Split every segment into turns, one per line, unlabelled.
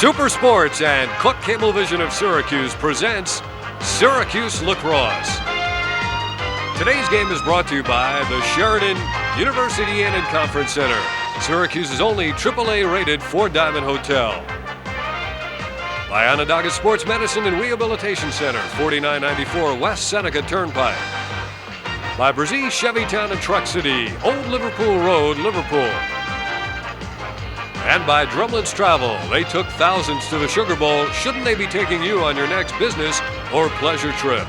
Super Sports and Cook Cablevision of Syracuse presents Syracuse Lacrosse. Today's game is brought to you by the Sheridan University Inn and Conference Center, Syracuse's only AAA-rated 4-diamond hotel. By Onondaga Sports Medicine and Rehabilitation Center, 4994 West Seneca Turnpike. By Brzee Chevy Town and Truck City, Old Liverpool Road, Liverpool. And by Drumlin's Travel. They took thousands to the Sugar Bowl. Shouldn't they be taking you on your next business or pleasure trip?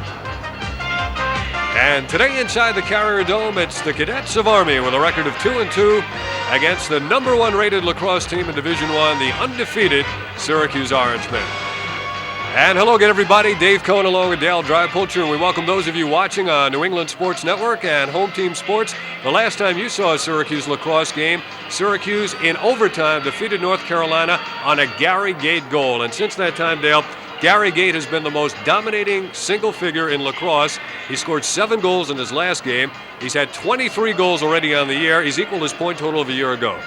And today inside the Carrier Dome, it's the Cadets of Army with a record of 2-2 against the number 1 rated lacrosse team in Division I, the undefeated Syracuse Orangemen. And hello again, everybody. Dave Cohn along with Dale Drypulcher, and we welcome those of you watching on New England Sports Network and Home Team Sports. The last time you saw a Syracuse lacrosse game, Syracuse in overtime defeated North Carolina on a Gary Gait goal. And since that time, Dale, Gary Gait has been the most dominating single figure in lacrosse. He scored 7 goals in his last game. He's had 23 goals already on the year. He's equaled his point total of a year ago.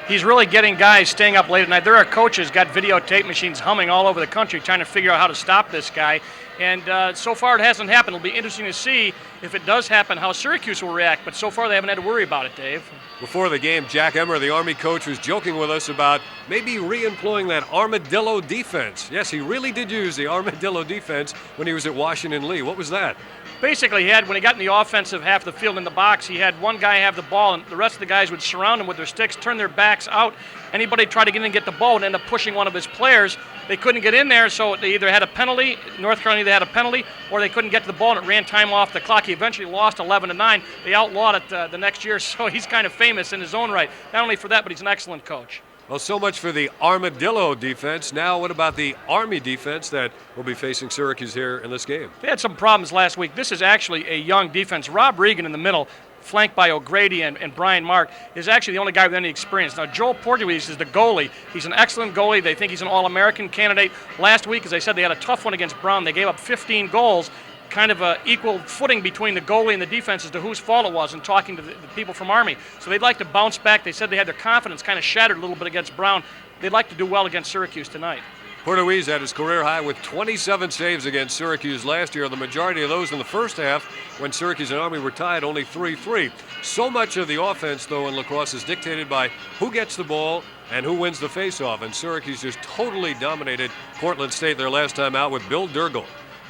He's really getting guys staying up late at night. There are coaches got videotape machines humming all over the country trying to figure out how to stop this guy. And so far it hasn't happened. It'll be interesting to see if it does happen, how Syracuse will react. But so far they haven't had to worry about it, Dave.
Before the game, Jack Emmer, the Army coach, was joking with us about maybe re-employing that armadillo defense. Yes, he really did use the armadillo defense when he was at Washington Lee. What was that?
Basically, when he got in the offensive half of the field in the box, he had one guy have the ball, and the rest of the guys would surround him with their sticks, turn their backs out. Anybody tried to get in and get the ball would end up pushing one of his players. They couldn't get in there, so they either had a penalty, North Carolina either had a penalty, or they couldn't get to the ball, and it ran time off the clock. He eventually lost 11-9. They outlawed it the next year, so he's kind of famous in his own right. Not only for that, but he's an excellent coach.
Well, so much for the armadillo defense. Now, what about the Army defense that will be facing Syracuse here in this game?
They had some problems last week. This is actually a young defense. Rob Regan in the middle, flanked by O'Grady and Brian Mark, is actually the only guy with any experience. Now, Joel Portuguese is the goalie. He's an excellent goalie. They think he's an All-American candidate. Last week, as I said, they had a tough one against Brown. They gave up 15 goals. Kind of an equal footing between the goalie and the defense as to whose fault it was, and talking to the people from Army. So they'd like to bounce back. They said they had their confidence kind of shattered a little bit against Brown. They'd like to do well against Syracuse tonight.
Portuguese had his career high with 27 saves against Syracuse last year. The majority of those in the first half when Syracuse and Army were tied, only 3-3. So much of the offense, though, in lacrosse is dictated by who gets the ball and who wins the faceoff. And Syracuse just totally dominated Portland State their last time out with Bill Durgel.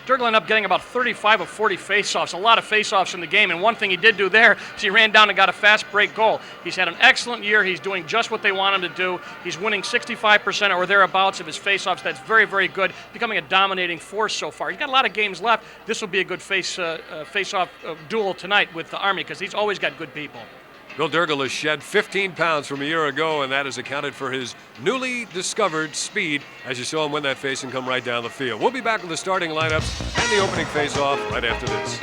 Durgel ended up getting about 35 of 40 faceoffs, a lot of faceoffs in the game, and one thing he did do there is he ran down and got a fast break goal. He's had an excellent year. He's doing just what they want him to do. He's winning 65% or thereabouts of his faceoffs. That's very, very good, becoming a dominating force so far. He's got a lot of games left. This will be a good face-off duel tonight with the Army because he's always got good people.
Bill Durgel has shed 15 pounds from a year ago, and that has accounted for his newly discovered speed as you saw him win that face and come right down the field. We'll be back with the starting lineups and the opening face-off right after this.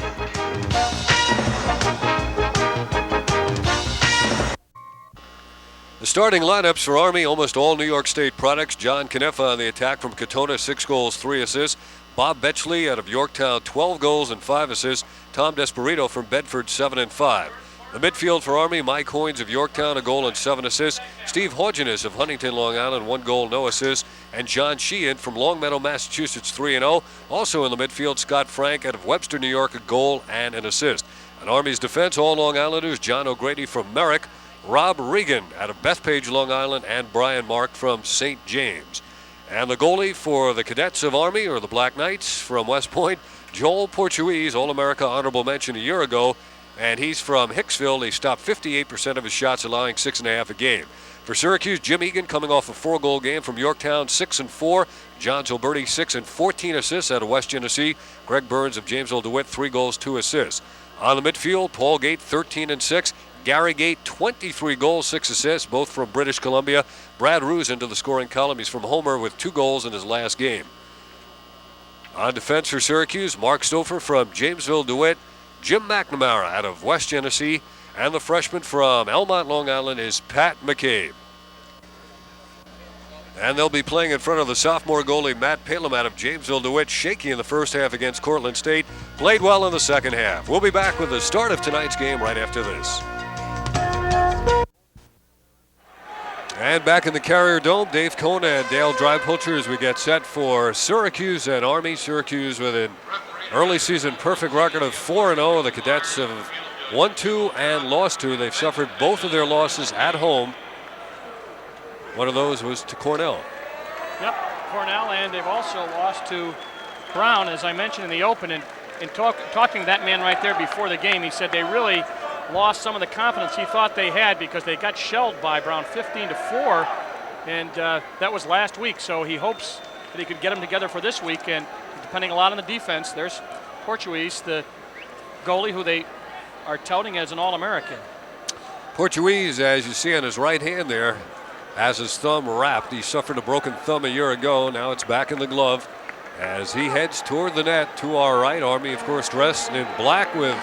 The starting lineups for Army, almost all New York State products. John Canefa on the attack from Katona, 6 goals, 3 assists. Bob Betchley out of Yorktown, 12 goals and 5 assists. Tom Desperito from Bedford, 7 and 5. The midfield for Army, Mike Hoynes of Yorktown, a goal and 7 assists. Steve Hodgenes of Huntington, Long Island, 1 goal, no assists. And John Sheehan from Longmeadow, Massachusetts, 3-0. Also in the midfield, Scott Frank out of Webster, New York, a goal and an assist. On Army's defense, all Long Islanders, John O'Grady from Merrick, Rob Regan out of Bethpage, Long Island, and Brian Mark from St. James. And the goalie for the Cadets of Army, or the Black Knights from West Point, Joel Portuguese, All-America honorable mention a year ago. And he's from Hicksville. He stopped 58% of his shots, allowing 6.5 a game. For Syracuse, Jim Egan coming off a 4-goal game from Yorktown, 6 and 4. John Zulberti, 6 and 14 assists out of West Genesee. Greg Burns of Janesville DeWitt, 3 goals, 2 assists. On the midfield, Paul Gait, 13 and 6. Gary Gait, 23 goals, 6 assists, both from British Columbia. Brad Ruse into the scoring column. He's from Homer with 2 goals in his last game. On defense for Syracuse, Mark Stouffer from Jamesville, DeWitt. Jim McNamara out of West Genesee. And the freshman from Elmont, Long Island is Pat McCabe. And they'll be playing in front of the sophomore goalie Matt Palem out of Jamesville, DeWitt, shaky in the first half against Cortland State. Played well in the second half. We'll be back with the start of tonight's game right after this. And back in the Carrier Dome, Dave Cohn and Dale Drybpulcher as we get set for Syracuse and Army. Syracuse with an early season perfect record of 4-0. The Cadets have won 2 and lost 2. They've suffered both of their losses at home. One of those was to Cornell.
Yep, Cornell, and they've also lost to Brown, as I mentioned in the open. And talking to that man right there before the game, he said they really lost some of the confidence he thought they had because they got shelled by Brown 15-4, and that was last week. So he hopes that he could get them together for this week. And depending a lot on the defense, there's Portuguese, the goalie who they are touting as an All-American.
Portuguese, as you see on his right hand there, has his thumb wrapped. He suffered a broken thumb a year ago. Now it's back in the glove as he heads toward the net to our right. Army, of course, dressed in black with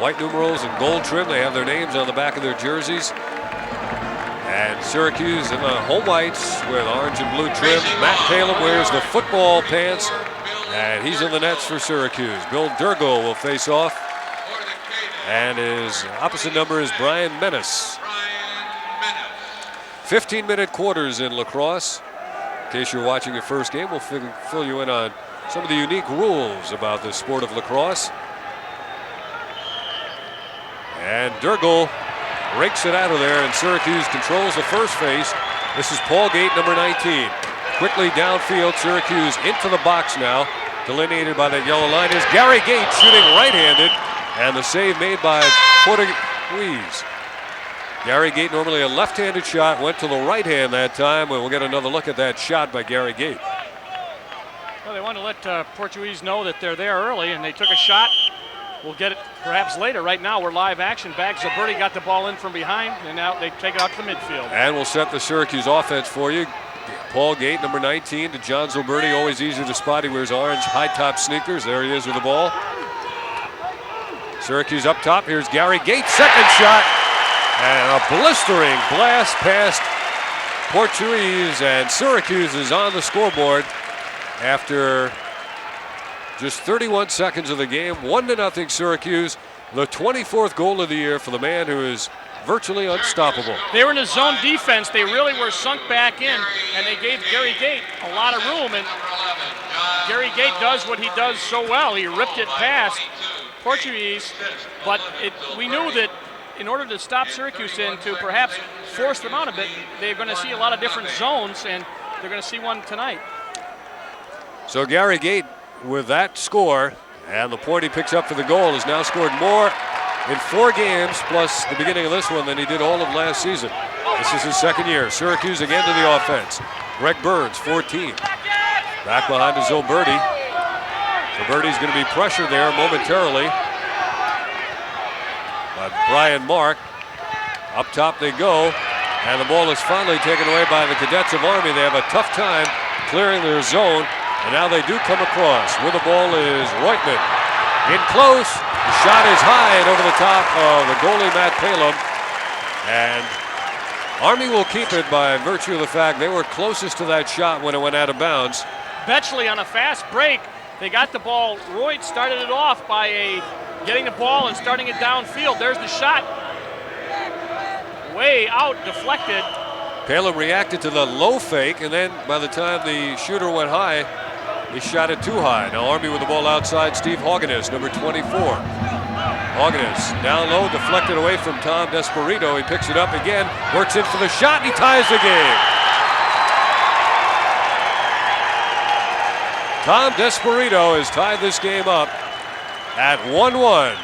white numerals and gold trim. They have their names on the back of their jerseys. And Syracuse in the home whites with orange and blue trim. Matt Palem wears the football pants, and he's in the nets for Syracuse. Bill Durgo will face off, and his opposite number is Brian Menace. 15-minute quarters in lacrosse. In case you're watching your first game, we'll fill you in on some of the unique rules about the sport of lacrosse. And Durgal rakes it out of there, and Syracuse controls the first face. This is Paul Gait, number 19. Quickly downfield, Syracuse into the box now. Delineated by that yellow line is Gary Gait shooting right-handed, and the save made by Portuguese. Gary Gait, normally a left-handed shot, went to the right hand that time, and we'll get another look at that shot by Gary Gait.
Well, they want to let Portuguese know that they're there early, and they took a shot. We'll get it perhaps later. Right now, we're live action back. Zulberti got the ball in from behind, and now they take it out to the midfield.
And we'll set the Syracuse offense for you. Paul Gait, number 19, to John Zulberti, always easy to spot. He wears orange high-top sneakers. There he is with the ball. Syracuse up top. Here's Gary Gait, second shot. And a blistering blast past Portuguese, and Syracuse is on the scoreboard after just 31 seconds of the game. 1-0 Syracuse, the 24th goal of the year for the man who is virtually unstoppable.
They were in a zone defense. They really were sunk back in, and they gave Gary Gait a lot of room. And Gary Gait does what he does so well. He ripped it past Portuguese, but we knew that in order to stop Syracuse and to perhaps force them out a bit, they're going to see a lot of different zones, and they're going to see one tonight.
So Gary Gait, with that score and the point he picks up for the goal, has now scored more in 4 games plus the beginning of this one than he did all of last season. This is his second year. Syracuse again to the offense. Greg Burns, 14. Back behind to Zulberti. Zulberti's going to be pressured there momentarily by Brian Mark. Up top they go, and the ball is finally taken away by the Cadets of Army. They have a tough time clearing their zone, and now they do come across. With the ball is Reutman. In close, the shot is high and over the top of the goalie Matt Palem, and Army will keep it by virtue of the fact they were closest to that shot when it went out of bounds.
Betchley on a fast break. They got the ball. Royd started it off by getting the ball and starting it downfield. There's the shot. Way out, deflected.
Palem reacted to the low fake, and then by the time the shooter went high, he shot it too high. Now Army with the ball outside. Steve Hoynes, number 24. Hoynes down low, deflected away from Tom Desperito. He picks it up again, works in for the shot, and he ties the game. Tom Desperito has tied this game up at 1-1.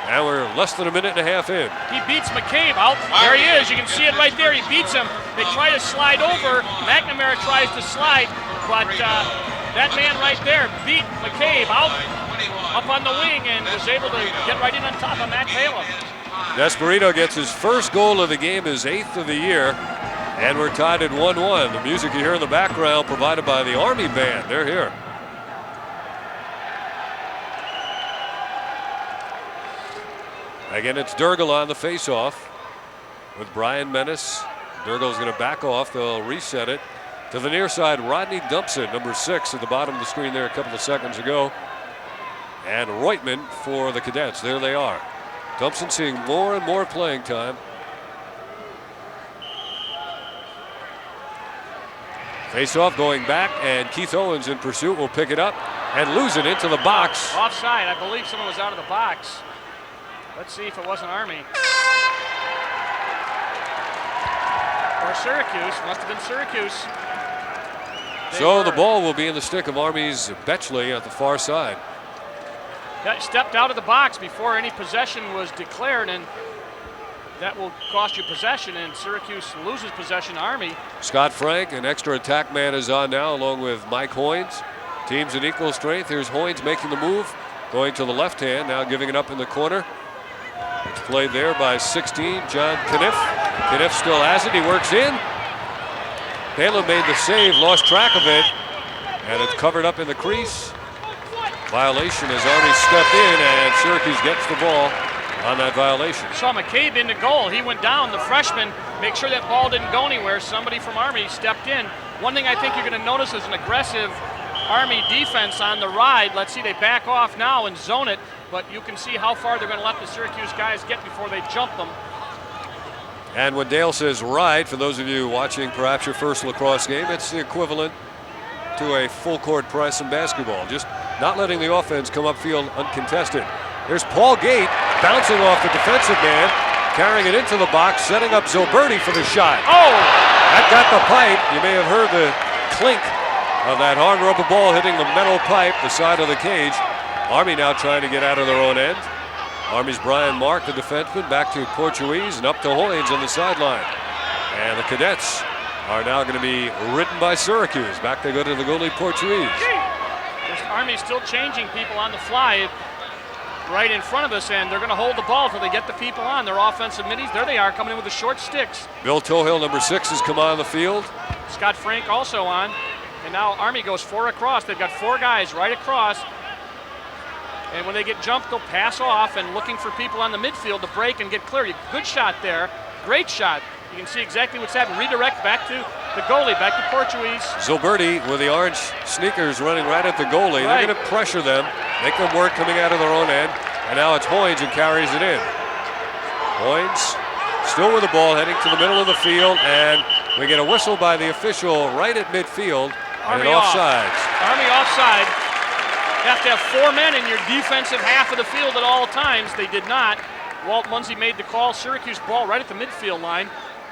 And we're less than a minute and a half in.
He beats McCabe out. There he is. You can see it right there. He beats him. They try to slide over. McNamara tries to slide, but that man right there beat McCabe out. up on the wing and was able to get right in on top of Matt Palin.
Desperito gets his first goal of the game, his 8th of the year, and we're tied at 1-1. The music you hear in the background provided by the Army Band. They're here. Again, it's Durgel on the faceoff with Brian Menace. Durgel's going to back off. They'll reset it to the near side. Rodney dumps it, number 6 at the bottom of the screen there a couple of seconds ago. And Reutman for the Cadets. There they are. Dumpson seeing more and more playing time. Face-off going back, and Keith Owens in pursuit will pick it up and lose it into the box.
Offside. I believe someone was out of the box. Let's see if it wasn't Army. Or Syracuse. Must have been Syracuse.
So the ball will be in the stick of Army's Betchley at the far side.
Stepped out of the box before any possession was declared, and that will cost you possession, and Syracuse loses possession. Army.
Scott Frank, an extra attack man, is on now along with Mike Hoynes. Teams in equal strength. Here's Hoynes making the move, going to the left hand, now giving it up in the corner. It's played there by 16, John Kniff. Kniff still has it, he works in. Palin made the save, lost track of it, and it's covered up in the crease. Violation as Army stepped in, and Syracuse gets the ball on that violation.
Saw McCabe in the goal. He went down, the freshman, make sure that ball didn't go anywhere. Somebody from Army stepped in. One thing I think you're going to notice is an aggressive Army defense on the ride. Let's see, they back off now and zone it, but you can see how far they're going to let the Syracuse guys get before they jump them.
And when Dale says ride, for those of you watching perhaps your first lacrosse game, it's the equivalent to a full court press in basketball. Just not letting the offense come upfield uncontested. There's Paul Gait bouncing off the defensive man, carrying it into the box, setting up Zulberti for the shot.
Oh!
That got the pipe. You may have heard the clink of that hard rubber ball hitting the metal pipe, the side of the cage. Army now trying to get out of their own end. Army's Brian Mark, the defenseman, back to Portuguese and up to Hoynes on the sideline. And the Cadets are now going to be ridden by Syracuse. Back they go to the goalie, Portuguese.
Army's still changing people on the fly right in front of us, and they're going to hold the ball until they get the people on. Their offensive middies, there they are, coming in with the short sticks.
Bill Tohill, number 6, has come on the field.
Scott Frank also on. And now Army goes 4 across. They've got 4 guys right across. And when they get jumped, they'll pass off and looking for people on the midfield to break and get clear. Good shot there. Great shot. You can see exactly what's happening. Redirect back to the goalie, back to Portuguese.
Zulberti with the orange sneakers running right at the goalie.
Right.
They're going to pressure them, make them work coming out of their own end. And now it's Hoynes who carries it in. Hoynes still with the ball, heading to the middle of the field, and we get a whistle by the official right at midfield.
Army
and offsides.
Army offside. You have to have 4 men in your defensive half of the field at all times. They did not. Walt Munsey made the call. Syracuse ball right at the midfield line,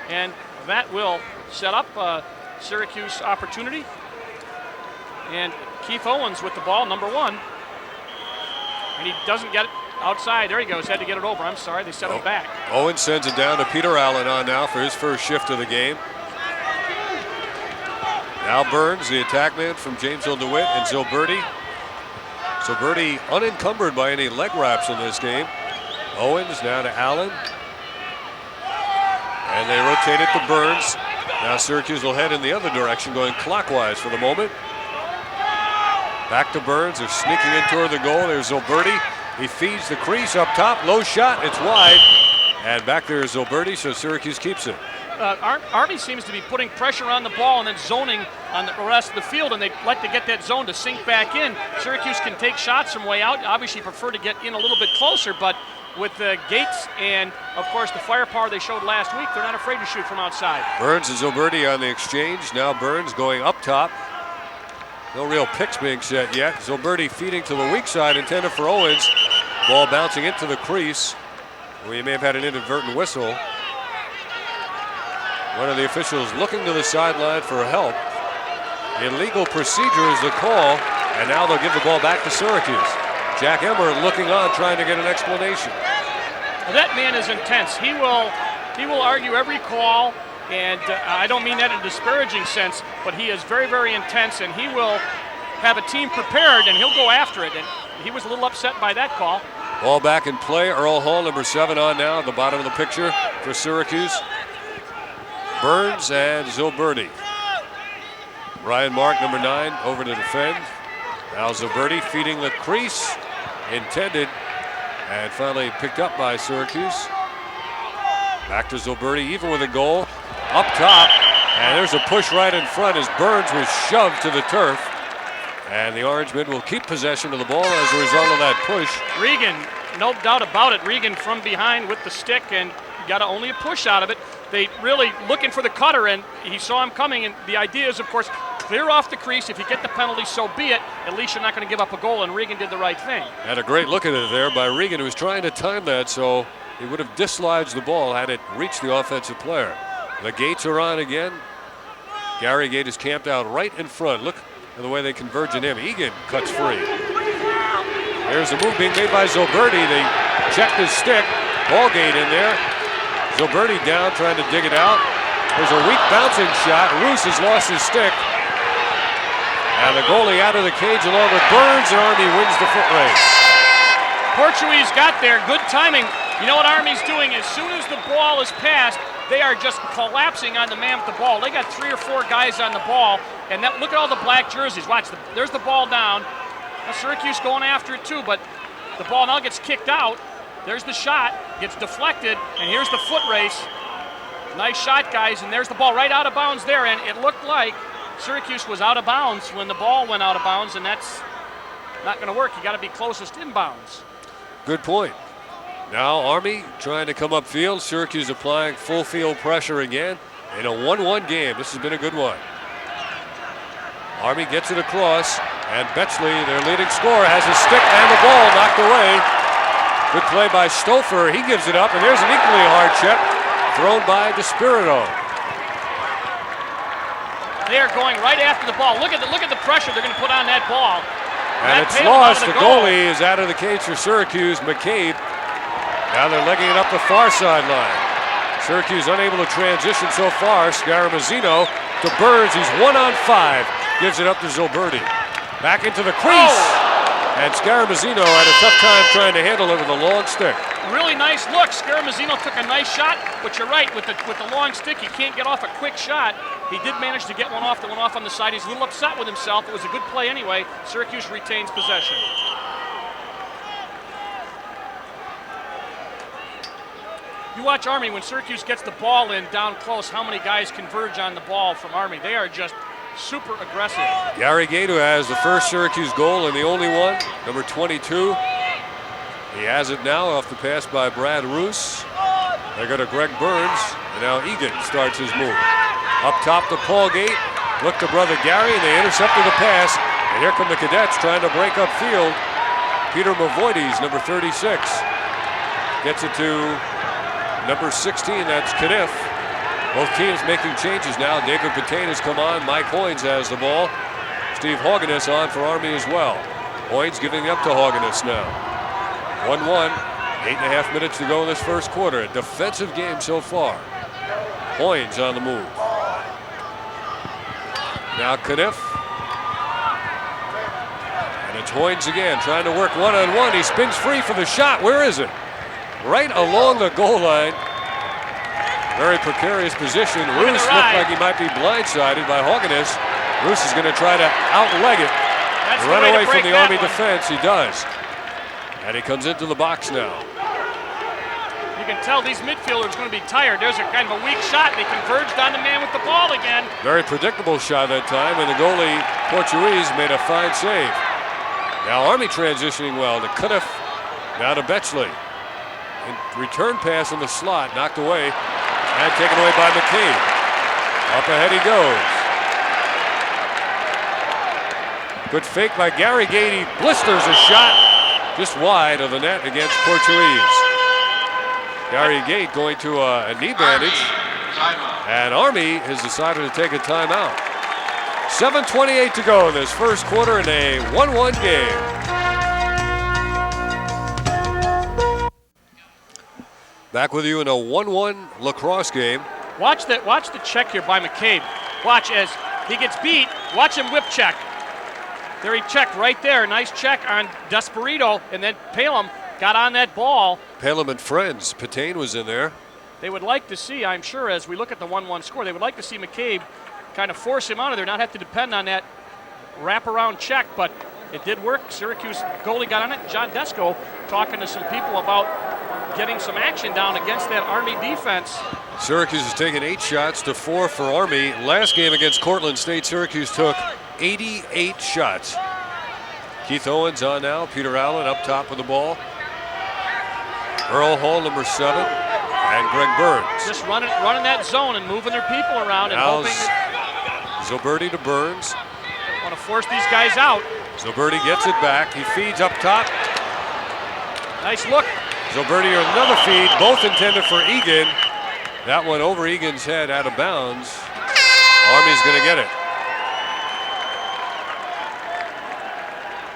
and that will set up a Syracuse opportunity. And Keith Owens with the ball, number 1. And he doesn't get it outside. There he goes. Had to get it over. I'm sorry. They set him back.
Owens sends it down to Peter Allen on now for his first shift of the game. Now Burns, the attack man from Jamesville DeWitt, and Zulberti. Zulberti unencumbered by any leg wraps in this game. Owens now to Allen. And they rotate it to Burns. Now Syracuse will head in the other direction, going clockwise for the moment. Back to Burns. They're sneaking in toward the goal. There's Zulberti. He feeds the crease up top. Low shot. It's wide. And back there is Zulberti, so Syracuse keeps it.
Army seems to be putting pressure on the ball and then zoning on the rest of the field, and they like to get that zone to sink back in. Syracuse can take shots from way out. Obviously prefer to get in a little bit closer, but with the Gates and, of course, the firepower they showed last week, they're not afraid to shoot from outside.
Burns and Zulberti on the exchange. Now Burns going up top. No real picks being set yet. Zulberti feeding to the weak side, intended for Owens. Ball bouncing into the crease. We may have had an inadvertent whistle. One of the officials looking to the sideline for help. Illegal procedure is the call, and now they'll give the ball back to Syracuse. Jack Emmer looking on, trying to get an explanation.
Well, that man is intense. He will argue every call, and I don't mean that in a disparaging sense, but he is very, very intense, and he will have a team prepared, and he'll go after it. And he was a little upset by that call.
Ball back in play. Earl Hall, number 7, on now at the bottom of the picture for Syracuse. Burns and Zulberti. Ryan Mark, number 9, over to defend. Now Zulberti feeding the crease. Intended and finally picked up by Syracuse. Back to Zulberti, even with a goal. Up top, and there's a push right in front as Burns was shoved to the turf. And the Orangemen will keep possession of the ball as a result of that push.
Regan, no doubt about it. Regan from behind with the stick, and got only a push out of it. They really looking for the cutter, and he saw him coming. And the idea is, of course, clear off the crease. If you get the penalty, so be it. At least you're not going to give up a goal, and Regan did the right thing.
Had a great look at it there by Regan, who was trying to time that so he would have dislodged the ball had it reached the offensive player. The Gates are on again. Gary Gait is camped out right in front. Look at the way they converge on him. Egan cuts free. There's a move being made by Zulberti. They checked his stick. Ballgate in there. Zulberti down, trying to dig it out. There's a weak bouncing shot. Roos has lost his stick. And the goalie out of the cage along with Burns, and Army wins the foot race.
Portuguese got there. Good timing. You know what Army's doing? As soon as the ball is passed, they are just collapsing on the man with the ball. They got 3 or 4 guys on the ball. And that, look at all the black jerseys. Watch, there's the ball down. Now Syracuse going after it too, but the ball now gets kicked out. There's the shot, gets deflected, and here's the foot race. Nice shot, guys, and there's the ball right out of bounds there. And it looked like Syracuse was out of bounds when the ball went out of bounds, and that's not going to work. You got to be closest in bounds.
Good point. Now Army trying to come upfield. Syracuse applying full field pressure again in a 1-1 game. This has been a good one. Army gets it across, and Betchley, their leading scorer, has his stick and the ball knocked away. Good play by Stouffer. He gives it up, and there's an equally hard check thrown by DeSpirito.
They are going right after the ball. Look at the pressure they're going to put on that ball.
And it's lost. The goalie is out of the cage for Syracuse, McCabe. Now they're legging it up the far sideline. Syracuse unable to transition so far. Scaramazino to Burns. He's 1-on-5. Gives it up to Zulberti. Back into the crease. Oh. And Scaramazino had a tough time trying to handle it with a long stick.
Really nice look. Scaramazino took a nice shot, but you're right, with the long stick, you can't get off a quick shot. He did manage to get one off that went off on the side. He's a little upset with himself. It was a good play anyway. Syracuse retains possession. You watch Army, when Syracuse gets the ball in down close, how many guys converge on the ball from Army? They are just super aggressive.
Gary Gait, who has the first Syracuse goal and the only one, number 22. He has it now off the pass by Brad Roos. They go to Greg Burns, and now Egan starts his move. Up top to Paul Gait. Look to brother Gary, and they intercepted the pass. And here come the Cadets trying to break up field. Peter Mavoides, number 36, gets it to number 16, that's Kniff. Both teams making changes now. David Patain has come on. Mike Hoynes has the ball. Steve Haugenes on for Army as well. Hoynes giving up to Haugenes now. 1-1, 8.5 minutes to go in this first quarter. A defensive game so far. Hoynes on the move. Now Kniff. And it's Hoynes again, trying to work one-on-one. He spins free for the shot. Where is it? Right along the goal line. Very precarious position. Roos looked like he might be blindsided by Haugenes. Roos is going to try to outleg it. Run away from the Army defense. He does. And he comes into the box now.
You can tell these midfielders are going to be tired. There's a kind of a weak shot. They converged on the man with the ball again.
Very predictable shot that time, and the goalie, Portuguese, made a fine save. Now Army transitioning well to Kniff. Now to Betchley. Return pass in the slot, knocked away. And taken away by McCabe. Up ahead he goes. Good fake by Gary Gait. He blisters a shot just wide of the net against Portuguese. Gary Gait going to a knee bandage. And Army has decided to take a timeout. 7:28 to go in this first quarter in a 1-1 game. Back with you in a 1-1 lacrosse game.
Watch the check here by McCabe. Watch as he gets beat. Watch him whip check. There he checked right there. Nice check on Desperito, and then Palem got on that ball.
Palem and friends. Patain was in there.
They would like to see, I'm sure, as we look at the 1-1 score, they would like to see McCabe kind of force him out of there, not have to depend on that wraparound check, but it did work. Syracuse goalie got on it. John Desko talking to some people about getting some action down against that Army defense.
Syracuse has taken 8 shots to 4 for Army. Last game against Cortland State, Syracuse took 88 shots. Keith Owens on now. Peter Allen up top with the ball. Earl Hall, number 7, and Greg Burns.
Just running that zone and moving their people around and
Now
hoping.
Zulberti to Burns.
Want to force these guys out.
Zulberti gets it back. He feeds up top.
Nice look.
Zulberti another feed, both intended for Egan. That one over Egan's head, out of bounds. Army's going to get it.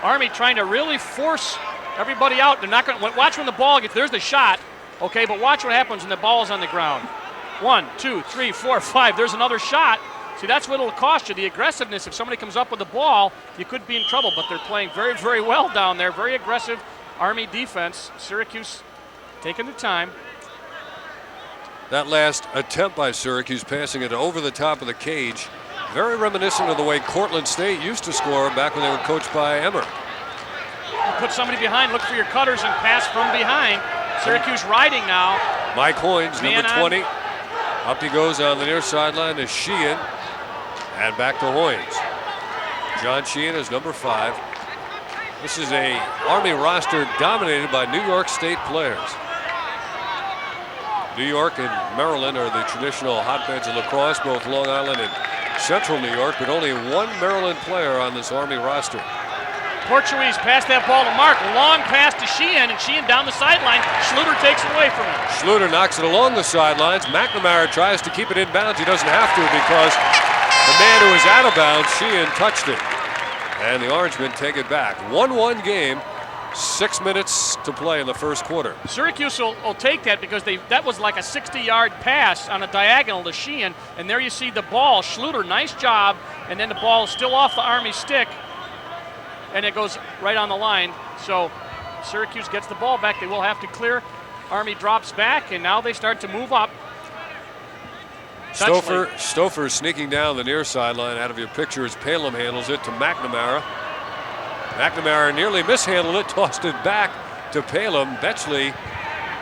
Army trying to really force everybody out. They're not going to watch when the ball gets. There's the shot, okay, but watch what happens when the ball's on the ground. 1, 2, 3, 4, 5. There's another shot. See, that's what it'll cost you. The aggressiveness. If somebody comes up with the ball, you could be in trouble. But they're playing very, very well down there. Very aggressive Army defense. Syracuse taking the time.
That last attempt by Syracuse, passing it over the top of the cage, very reminiscent of the way Cortland State used to score back when they were coached by Emmer.
You put somebody behind, look for your cutters, and pass from behind. Syracuse riding now.
Mike Hoynes,
Man
number 20. Up he goes on the near sideline to Sheehan. And back to Hoynes. John Sheehan is number 5. This is a Army roster dominated by New York State players. New York and Maryland are the traditional hotbeds of lacrosse, both Long Island and Central New York, but only one Maryland player on this Army roster.
Portuguese passed that ball to Mark. Long pass to Sheehan, and Sheehan down the sideline. Schluter takes it away from him.
Schluter knocks it along the sidelines. McNamara tries to keep it in bounds. He doesn't have to because the man who was out of bounds, Sheehan, touched it. And the Orangemen take it back. 1-1 game. 6 minutes to play in the first quarter.
Syracuse will take that because that was like a 60-yard pass on a diagonal to Sheehan, and there you see the ball. Schluter, nice job, and then the ball is still off the Army stick, and it goes right on the line. So Syracuse gets the ball back. They will have to clear. Army drops back, and now they start to move up.
Stouffer sneaking down the near sideline. Out of your picture as Palem handles it to McNamara. McNamara nearly mishandled it, tossed it back to Palem. Betchley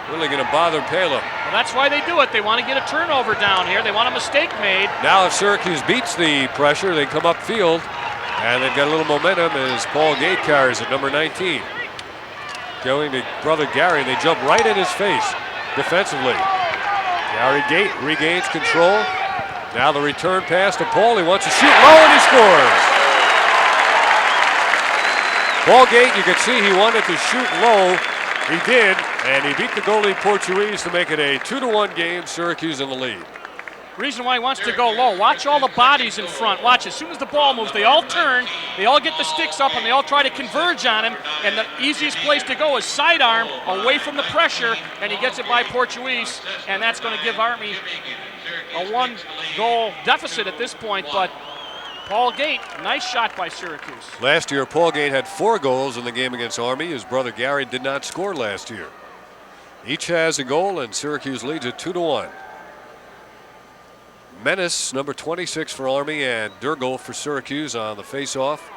really going to bother Palem.
Well, that's why they do it. They want to get a turnover down here. They want a mistake made.
Now if Syracuse beats the pressure, they come upfield, and they've got a little momentum as Paul Gait carries it, number 19. Going to brother Gary, they jump right in his face defensively. Gary Gait regains control. Now the return pass to Paul. He wants to shoot low, and he scores. Paul Gait, you can see he wanted to shoot low. He did, and he beat the goalie Portuguese to make it a 2-1 game. Syracuse in the lead.
Reason why he wants to go low. Watch all the bodies in front. Watch, as soon as the ball moves, they all turn, they all get the sticks up, and they all try to converge on him. And the easiest place to go is sidearm, away from the pressure, and he gets it by Portuguese, and that's going to give Army a 1-goal deficit at this point. But Paul Gait, nice shot by Syracuse.
Last year, Paul Gait had 4 goals in the game against Army. His brother Gary did not score last year. Each has a goal, and Syracuse leads it 2-1. Menace, number 26 for Army, and Durgel for Syracuse on the face-off.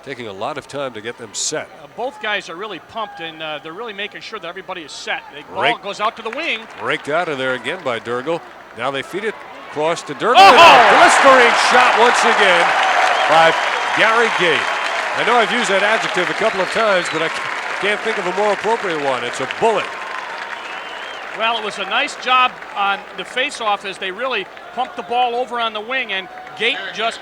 Taking a lot of time to get them set.
Both guys are really pumped, and they're really making sure that everybody is set. The ball goes out to the wing.
Raked out of there again by Durgel. Now they feed it across to Durgel. Oh! A blistering shot once again by Gary Gait. I know I've used that adjective a couple of times, but I can't think of a more appropriate one. It's a bullet.
Well, it was a nice job on the face-off as they really pumped the ball over on the wing, and Gait just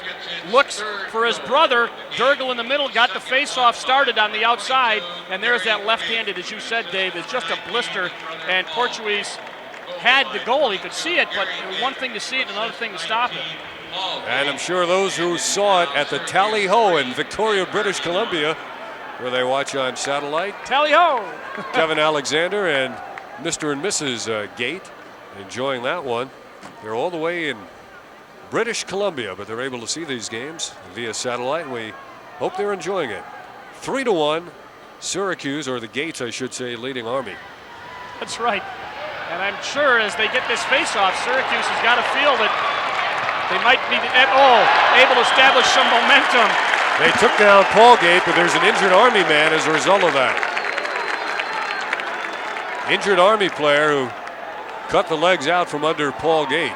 looks for his brother. Durgel in the middle got the face-off started on the outside, and there's that left-handed, as you said, Dave. It's just a blister, and Portuguese had the goal. He could see it, but one thing to see it, another thing to stop it.
And I'm sure those who saw it at the Tally-Ho in Victoria, British Columbia, where they watch on satellite.
Tally-Ho!
Kevin Alexander and Mr. and Mrs. Gait enjoying that one. They're all the way in British Columbia, but they're able to see these games via satellite, and we hope they're enjoying it. 3-1, Syracuse, or the Gates, I should say, leading Army.
That's right. And I'm sure as they get this face-off, Syracuse has got to feel that they might be able to establish some momentum.
They took down Paul Gait, but there's an injured Army man as a result of that. Injured Army player who cut the legs out from under Paul Gait.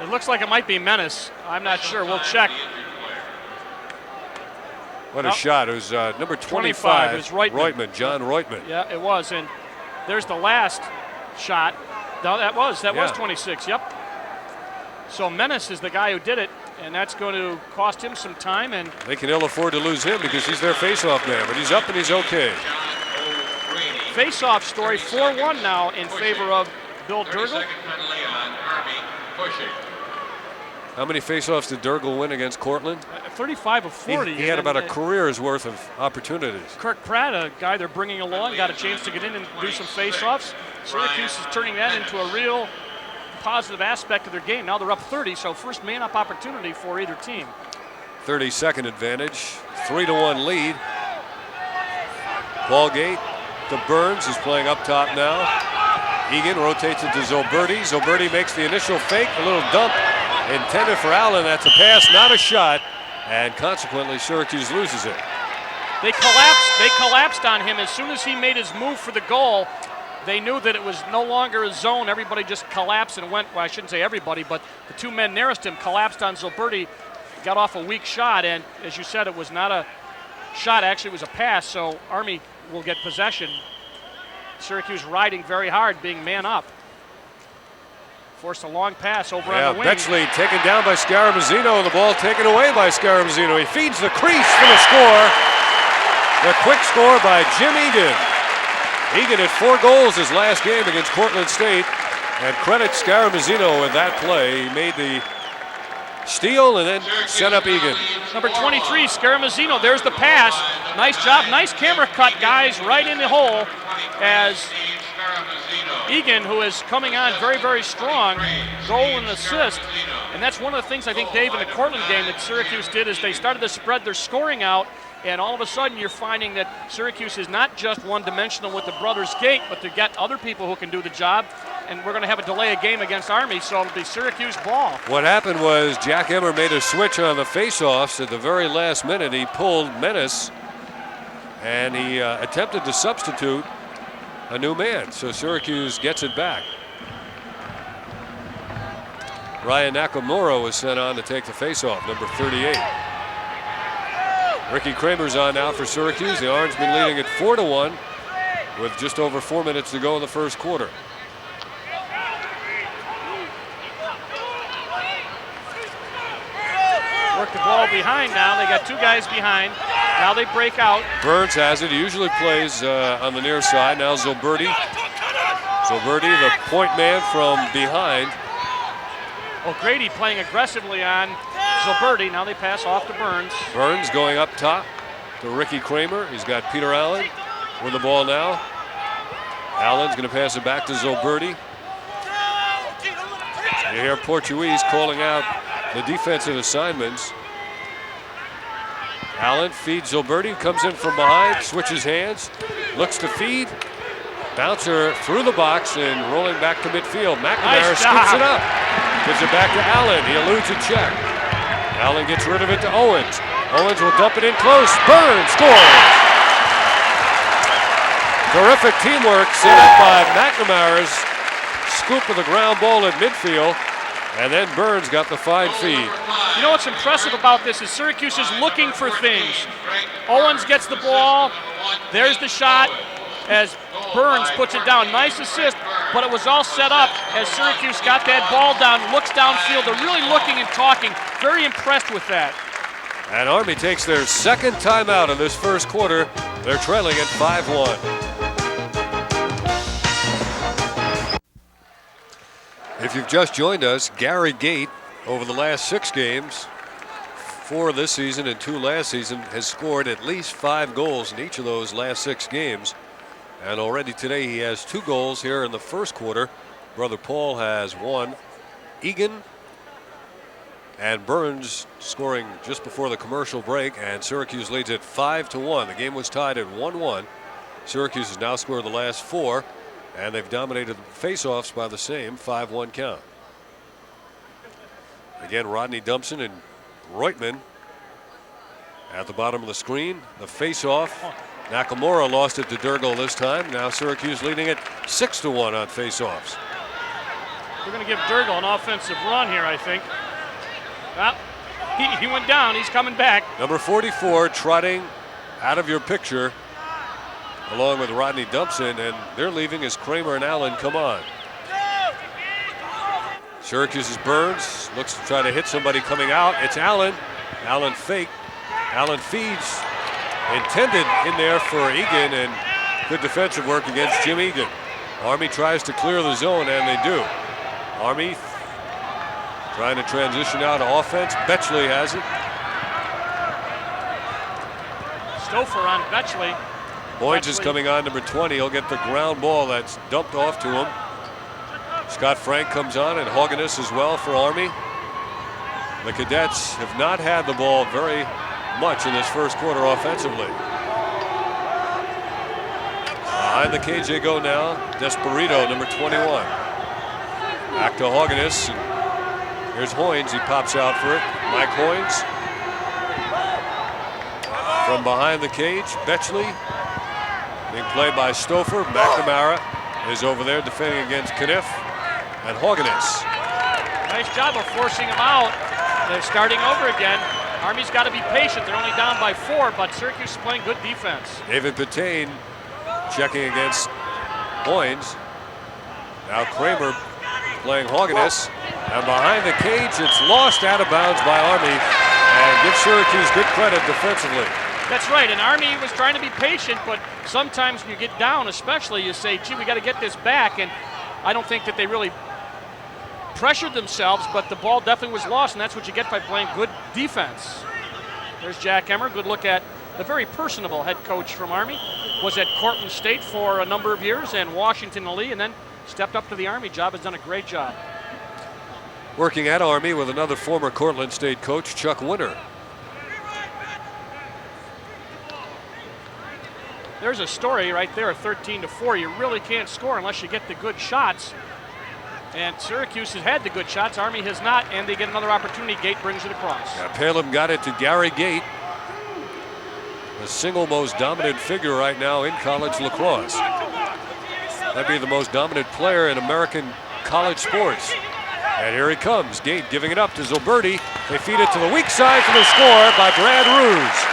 It looks like it might be Menace. I'm not sure. We'll check.
What a shot. It was number 25.
It was Reutman.
John Reutman.
Yeah, it was. And there's the last shot. No, that was 26. Yep. So Menace is the guy who did it, and that's going to cost him some time. And
they can ill afford to lose him because he's their face-off man, but he's up and he's okay.
Face-off story, 4-1 now in favor of Bill Durgel.
How many face-offs did Durgel win against Cortland?
35 of 40.
He had about a career's worth of opportunities.
Kirk Pratt, a guy they're bringing along, got a chance to get in and do some face-offs. Syracuse is turning that into a real positive aspect of their game. Now they're up 30, so first man-up opportunity for either team.
30-second advantage, 3-1 lead. Paul Gait to Burns, who's playing up top now. Egan rotates it to Zulberti. Zulberti makes the initial fake, a little dump intended for Allen. That's a pass, not a shot, and consequently Syracuse loses it.
They collapsed on him as soon as he made his move for the goal. They knew that it was no longer a zone. Everybody just collapsed and went, well, I shouldn't say everybody, but the two men nearest him collapsed on Zulberti, got off a weak shot, and as you said, it was not a shot, actually it was a pass, so Army will get possession. Syracuse riding very hard, being man up. Forced a long pass over on the wing.
Betchley taken down by Scaramuzino, and the ball taken away by Scaramuzino. He feeds the crease for the score. The quick score by Jim Egan. Egan had 4 goals his last game against Cortland State, and credit Scaramuzino with that play. He made the steal and then set up Egan.
Number 23, Scaramuzino, there's the pass. Nice job, nice camera cut, guys, right in the hole as Egan, who is coming on very, very strong, goal and assist. And that's one of the things I think, Dave, in the Cortland game that Syracuse did is they started to spread their scoring out, and all of a sudden you're finding that Syracuse is not just one-dimensional with the brothers Gait, but to get other people who can do the job. And we're going to have a delay of game against Army, so it'll be Syracuse ball. What
happened was Jack Emmer made a switch on the faceoffs at the very last minute. He pulled Menace, and he attempted to substitute a new man, so Syracuse gets it back. Ryan Nakamura was sent on to take the faceoff, number 38. Ricky Kramer's on now for Syracuse. The Orangemen leading at 4-1 with just over 4 minutes to go in the first quarter.
Work the ball behind now. They got 2 guys behind. Now they break out.
Burns has it. He usually plays on the near side. Now Zulberti. Zulberti, the point man from behind.
O'Grady playing aggressively on Zulberti. Now they pass off to Burns.
Burns going up top to Ricky Kramer. He's got Peter Allen with the ball now. Allen's going to pass it back to Zulberti. You hear Portuguese calling out the defensive assignments. Allen feeds Zulberti, comes in from behind, switches hands, looks to feed. Bouncer through the box and rolling back to midfield. McNamara scoops it up. Gives it back to Allen. He eludes a check. Allen gets rid of it to Owens. Owens will dump it in close. Burns scores. Terrific teamwork set up by McNamara's scoop of the ground ball at midfield. And then Burns got the fine feed.
You know what's impressive about this is Syracuse is looking for things. Owens gets the ball. There's the shot as Burns puts it down. Nice assist, but it was all set up as Syracuse got that ball down, looks downfield. They're really looking and talking. Very impressed with that.
And Army takes their second timeout of this first quarter. They're trailing at 5-1. If you've just joined us, Gary Gait, over the last 6 games, 4 this season and 2 last season, has scored at least 5 goals in each of those last 6 games. And already today he has 2 goals here in the first quarter. Brother Paul has 1. Egan and Burns scoring just before the commercial break, and Syracuse leads it 5-1. The game was tied at 1-1. Syracuse has now scored the last 4, and they've dominated faceoffs by the same 5-1 count. Again, Rodney Dumpson and Reutemann at the bottom of the screen. The faceoff. Nakamura lost it to Durgel this time. Now Syracuse leading it 6-1 on faceoffs.
We're going to give Durgel an offensive run here, I think. Well, he went down. He's coming back.
Number 44 trotting out of your picture along with Rodney Dumpson, and they're leaving as Kramer and Allen come on. Syracuse's Burns looks to try to hit somebody coming out. It's Allen. Allen fake. Allen feeds. Intended in there for Egan, and good defensive work against Jim Egan. Army tries to clear the zone, and they do. Army trying to transition out of offense. Betchley has it.
Stouffer on Betchley.
Hoynes is coming on, number 20. He'll get the ground ball that's dumped off to him. Scott Frank comes on, and Hoynes as well for Army. The Cadets have not had the ball very much in this first quarter offensively. Behind the cage they go now. Desperito, number 21. Back to Hoynes. Here's Hoynes. He pops out for it. Mike Hoynes. From behind the cage, Betchley. Being played by Stouffer. McNamara is over there defending against Kniff. And Hoynes.
Nice job of forcing him out. They're starting over again. Army's got to be patient. They're only down by 4, but Syracuse is playing good defense.
David Patain checking against Hoynes. Now Kramer playing Hoynes. And behind the cage, it's lost out of bounds by Army. And give Syracuse good credit defensively.
That's right, and Army was trying to be patient, but sometimes when you get down especially, you say, gee, we got to get this back. And I don't think that they really pressured themselves, but the ball definitely was lost, and that's what you get by playing good defense. There's Jack Emmer. Good look at the very personable head coach from Army. Was at Cortland State for a number of years and Washington Lee, and then stepped up to the Army job. Has done a great job.
Working at Army with another former Cortland State coach, Chuck Winter.
There's a story right there, 13-4. You really can't score unless you get the good shots. And Syracuse has had the good shots. Army has not, and they get another opportunity. Gait brings it across.
Yeah, Palem got it to Gary Gait, the single most dominant figure right now in college lacrosse. That'd be the most dominant player in American college sports. And here he comes. Gait giving it up to Zulberti. They feed it to the weak side for the score by Brad Ruse.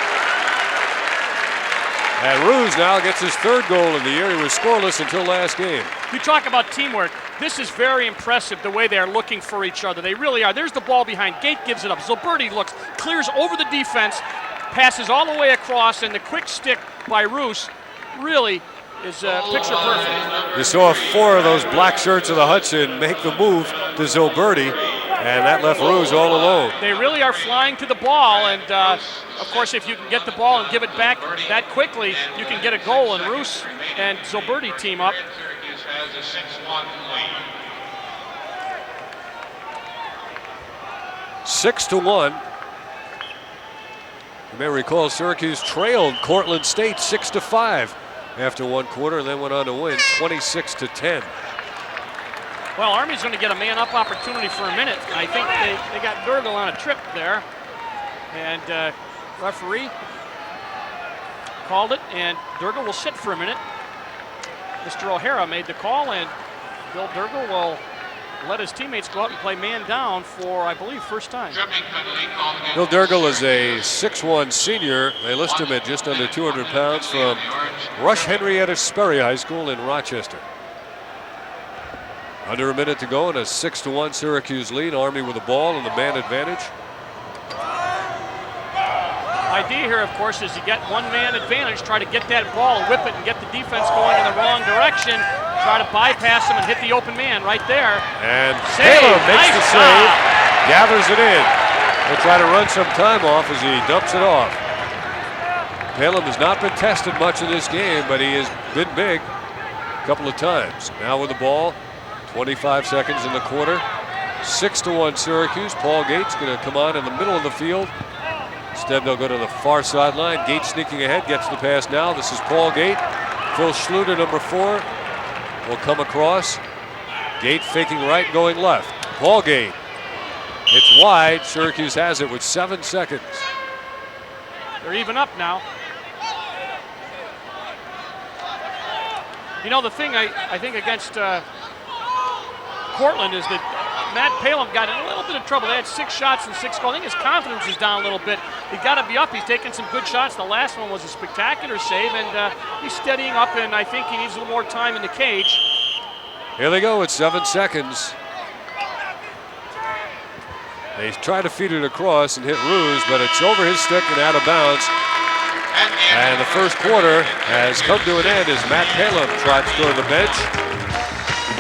And Ruse now gets his 3rd goal of the year. He was scoreless until last game.
You talk about teamwork. This is very impressive, the way they're looking for each other. They really are. There's the ball behind. Gait gives it up. Zulberti looks, clears over the defense, passes all the way across, and the quick stick by Ruse really is picture perfect.
You saw 4 of those black shirts of the Hudson make the move to Zulberti, and that left Ruse all alone.
They really are flying to the ball, and of course, if you can get the ball and give it back that quickly, you can get a goal. And Ruse and Zulberti team up.
6-1. You may recall Syracuse trailed Cortland State 6-5 after 1 quarter, and then went on to win 26-10.
Well, Army's going to get a man-up opportunity for a minute. I think they got Durgel on a trip there, and referee called it, and Durgel will sit for a minute. Mr. O'Hara made the call, and Bill Durgel will let his teammates go out and play man down for, I believe, first time.
Bill Durgel is a 6'1 senior. They list him at just under 200 pounds from Rush Henrietta Sperry High School in Rochester. Under a minute to go and a 6-1 Syracuse lead. Army with the ball and the man advantage.
Idea here, of course, is to get one-man advantage, try to get that ball, whip it, and get the defense going in the wrong direction. Try to bypass him and hit the open man right there.
And
Save.
Taylor makes
Nice
the
job.
save, gathers it in. He'll try to run some time off as he dumps it off. Palem has not been tested much in this game, but he has been big a couple of times. Now with the ball, 25 seconds in the quarter. 6-1 Syracuse. Paul Gait's going to come on in the middle of the field. Instead, they'll go to the far sideline. Gait sneaking ahead, gets the pass now. This is Paul Gait. Phil Schluter, number 4, will come across. Gait faking right, going left. Paul Gait. It's wide. Syracuse has it with 7 seconds.
They're even up now. You know, the thing I think against Portland is that Matt Palem got in a little bit of trouble. They had 6 shots and 6 goals. I think his confidence is down a little bit. He's got to be up. He's taking some good shots. The last one was a spectacular save, and he's steadying up, and I think he needs a little more time in the cage.
Here they go with 7 seconds. They try to feed it across and hit Ruse, but it's over his stick and out of bounds. And the first quarter has come to an end as Matt Palem trots toward the bench.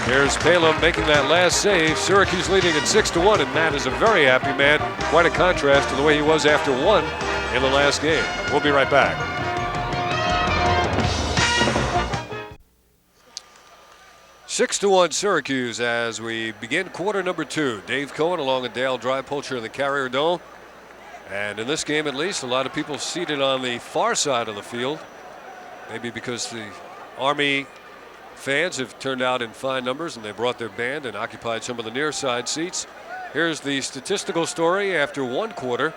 Here's Palem making that last save. Syracuse leading at 6-1, and Matt is a very happy man. Quite a contrast to the way he was after 1 in the last game. We'll be right back. 6-1 Syracuse as we begin quarter number 2. Dave Cohen along with Dale Drypulcher in the Carrier Dome. And in this game, at least, a lot of people seated on the far side of the field. Maybe because the Army fans have turned out in fine numbers and they brought their band and occupied some of the near side seats. Here's the statistical story after 1 quarter.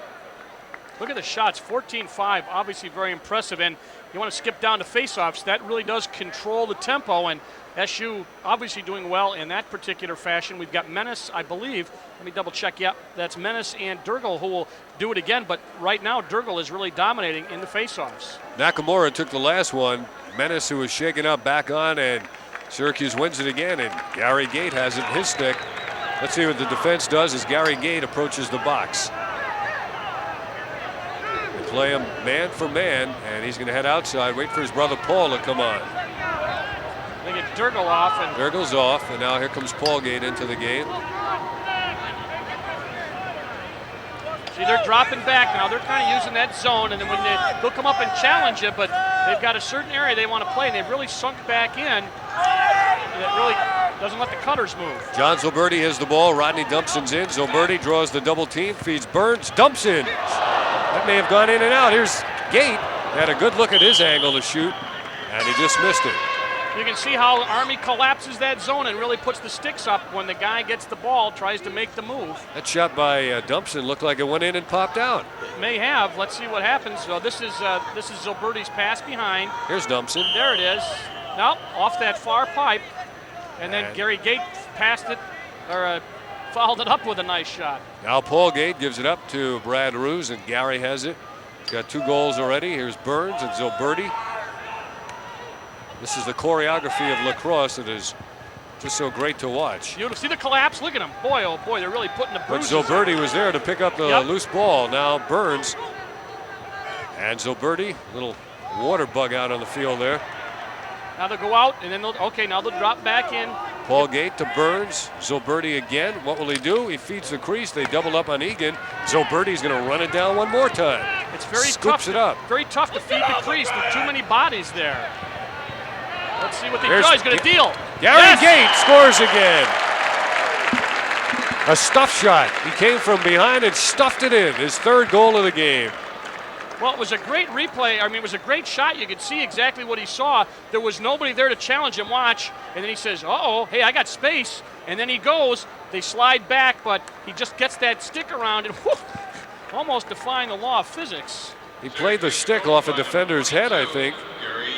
Look at the shots, 14-5, obviously very impressive. And you want to skip down to faceoffs. That really does control the tempo. And SU obviously doing well in that particular fashion. We've got Menace, I believe. Let me double check. Yep, that's Menace and Durgel who will do it again. But right now, Durgel is really dominating in the faceoffs.
Nakamura took the last one. Menace, who was shaken up, back on, and Syracuse wins it again. And Gary Gait has it in his stick. Let's see what the defense does as Gary Gait approaches the box. They play him man for man, and he's going to head outside, wait for his brother Paul to come on.
They get Durgel off. And
Durgel's off, and now here comes Paul Gait into the game.
See, they're dropping back now. They're kind of using that zone, and then when they'll come up and challenge you, but they've got a certain area they want to play, and they've really sunk back in. And it really doesn't let the cutters move.
John Zulberti has the ball. Rodney Dumpson's in. Zulberti draws the double team, feeds Burns. Dumpson. That may have gone in and out. Here's Gait. Had a good look at his angle to shoot, and he just missed it.
You can see how Army collapses that zone and really puts the sticks up when the guy gets the ball, tries to make the move.
That shot by Dumpson looked like it went in and popped out.
It may have. Let's see what happens. So this is Zulberti's pass behind.
Here's Dumpson.
There it is. Nope, off that far pipe. And then Gary Gait passed it, or fouled it up with a nice shot.
Now Paul Gait gives it up to Brad Ruse, and Gary has it. He's got 2 goals already. Here's Burns and Zulberti. This is the choreography of lacrosse that is just so great to watch.
You see the collapse? Look at them. Boy, oh boy, they're really putting the bruises.
But Zulberti was there to pick up the loose ball. Now Burns and Zulberti, little water bug out on the field there.
Now they'll go out, and then now they'll drop back in.
Paul Gait to Burns. Zulberti again. What will he do? He feeds the crease. They double up on Egan. Zulberti's going to run it down one more time.
It's very
Scoops it up.
Very tough to feed the crease. There's too many bodies there. Let's see what they do. He's going to deal.
Gary Gait scores again. A stuff shot. He came from behind and stuffed it in. His 3rd goal of the game.
Well, it was a great replay. I mean, it was a great shot. You could see exactly what he saw. There was nobody there to challenge him. Watch. And then he says, uh-oh, hey, I got space. And then he goes. They slide back, but he just gets that stick around and whoop, almost defying the law of physics.
He played the stick off a defender's head, I think,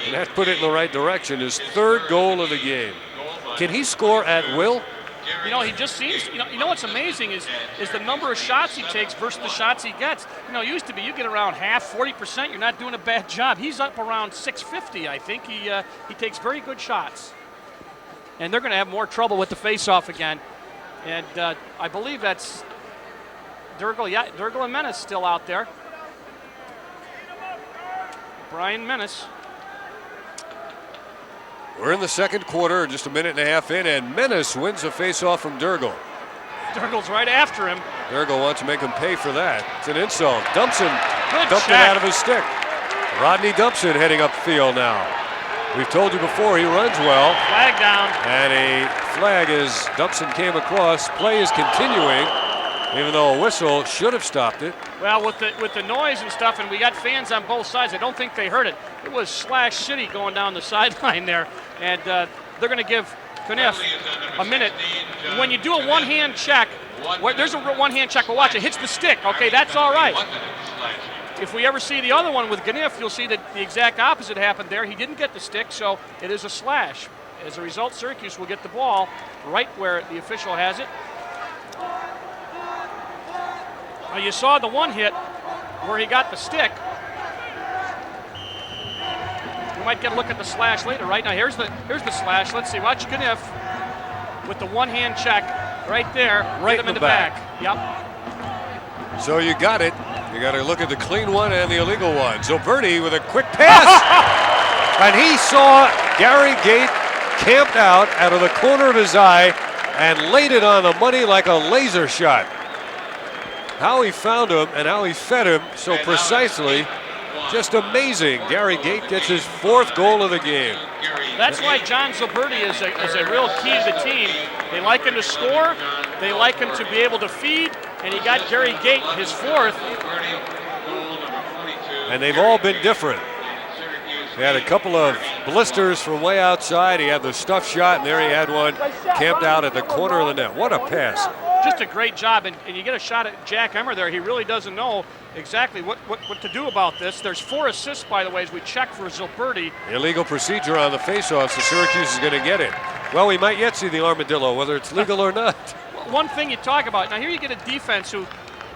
and that put it in the right direction. His 3rd goal of the game. Can he score at will?
You know, he just seems, you know what's amazing is the number of shots he takes versus the shots he gets. You know, it used to be you get around half, 40%, you're not doing a bad job. He's up around 650, I think. He takes very good shots. And they're going to have more trouble with the face-off again. And I believe that's Durgel. Yeah, Durgel and Menace still out there. Brian Menace.
We're in the 2nd quarter, just a minute and a half in, and Menace wins a face-off from Durgel.
Durgel's right after him.
Durgel wants to make him pay for that. It's an insult. Dumpson
Good
dumped
check.
it out of his stick. Rodney Dumpson heading up field now. We've told you before he runs well.
Flag down.
And a flag as Dumpson came across. Play is continuing, even though a whistle should have stopped it.
Well, with the noise and stuff, and we got fans on both sides, I don't think they heard it. It was Slash City going down the sideline there, and they're going to give Kniff a minute. When you do a one-hand check, there's a one-hand check. Well, watch, it hits the stick. Okay, that's all right. If we ever see the other one with Kniff, you'll see that the exact opposite happened there. He didn't get the stick, so it is a slash. As a result, Syracuse will get the ball right where the official has it. Now you saw the one hit where he got the stick. You might get a look at the slash later. Right now, here's the slash. Let's see. Watch Kniff with the one-hand check right there.
Right
hit him
in the back.
Yep.
So you got it. You got to look at the clean one and the illegal one. Zulberti with a quick pass. And he saw Gary Gait camped out of the corner of his eye and laid it on the money like a laser shot. How he found him and how he fed him so precisely, just amazing. Gary Gait gets his 4th goal of the game.
That's why John Zulberti is a real key to the team. They like him to score, they like him to be able to feed, and he got Gary Gait his 4th.
And they've all been different. He had a couple of blisters from way outside. He had the stuff shot, and there he had one camped out at the corner of the net. What a pass.
Just a great job, and you get a shot at Jack Emmer there. He really doesn't know exactly what to do about this. There's 4 assists, by the way, as we check for Zulberti.
Illegal procedure on the faceoff, so Syracuse is going to get it. Well, we might yet see the armadillo, whether it's legal or not.
One thing you talk about, now here you get a defense who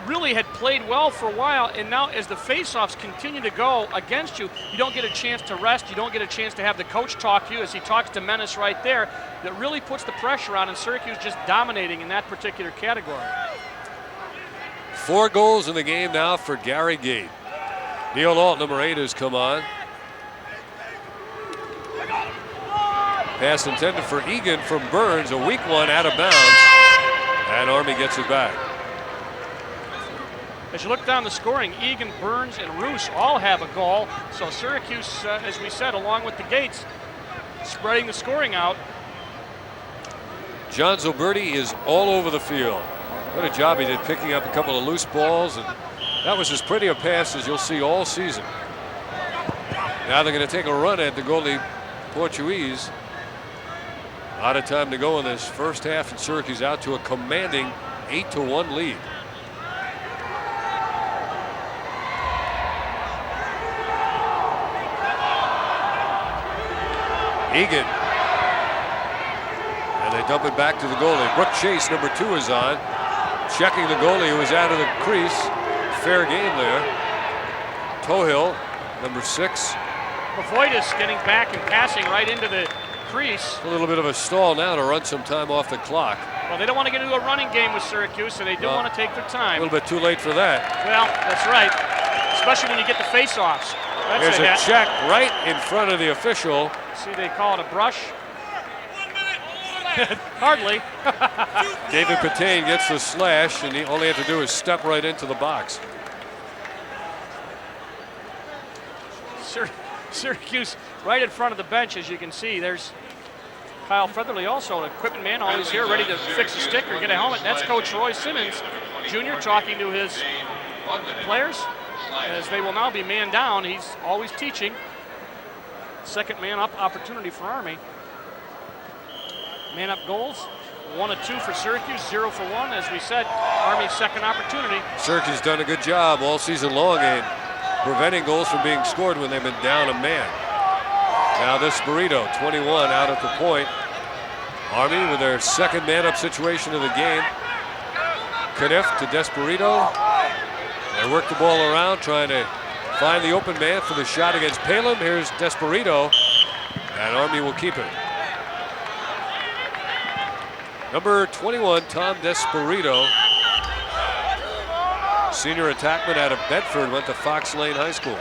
really had played well for a while, and now as the faceoffs continue to go against you, you don't get a chance to rest, you don't get a chance to have the coach talk to you as he talks to Menace right there. That really puts the pressure on, and Syracuse just dominating in that particular category.
4 goals in the game now for Gary Gait. Neil Alt, number 8, has come on. Pass intended for Egan from Burns, a weak one out of bounds, and Army gets it back.
As you look down the scoring, Egan, Burns, and Roos all have a goal. So Syracuse, as we said, along with the Gates, spreading the scoring out.
John Zulberti is all over the field. What a job he did picking up a couple of loose balls, and that was as pretty a pass as you'll see all season. Now they're going to take a run at the goalie Portuguese. Out of time to go in this first half, and Syracuse out to a commanding 8-1 lead. Egan. And they dump it back to the goalie. Brooke Chase, number 2, is on. Checking the goalie who was out of the crease. Fair game there. Tohill, number 6.
Mavoidis getting back and passing right into the crease.
A little bit of a stall now to run some time off the clock.
Well, they don't want to get into a running game with Syracuse, and they do want to take their time.
A little bit too late for that.
Well, that's right. Especially when you get the face-offs.
There's a check right in front of the official.
See, they call it a brush. Hardly.
David Patain gets the slash, and all he had to do is step right into the box.
Syracuse right in front of the bench, as you can see. There's Kyle Featherly, also an equipment man, always here, ready to fix a stick or get a helmet. That's Coach Roy Simmons Jr. talking to his players, as they will now be man down. He's always teaching. Second man up opportunity for Army. Man up goals, 1 of 2 for Syracuse, 0 for 1. As we said, Army's second opportunity.
Syracuse done a good job all season long in preventing goals from being scored when they've been down a man. Now this Burrito, 21 out at the point. Army with their second man up situation of the game. Kniff to Desperito. They work the ball around, trying to find the open man for the shot against Palem. Here's Desperito, and Army will keep it. Number 21, Tom Desperito, senior attackman out of Bedford, went to Fox Lane High School.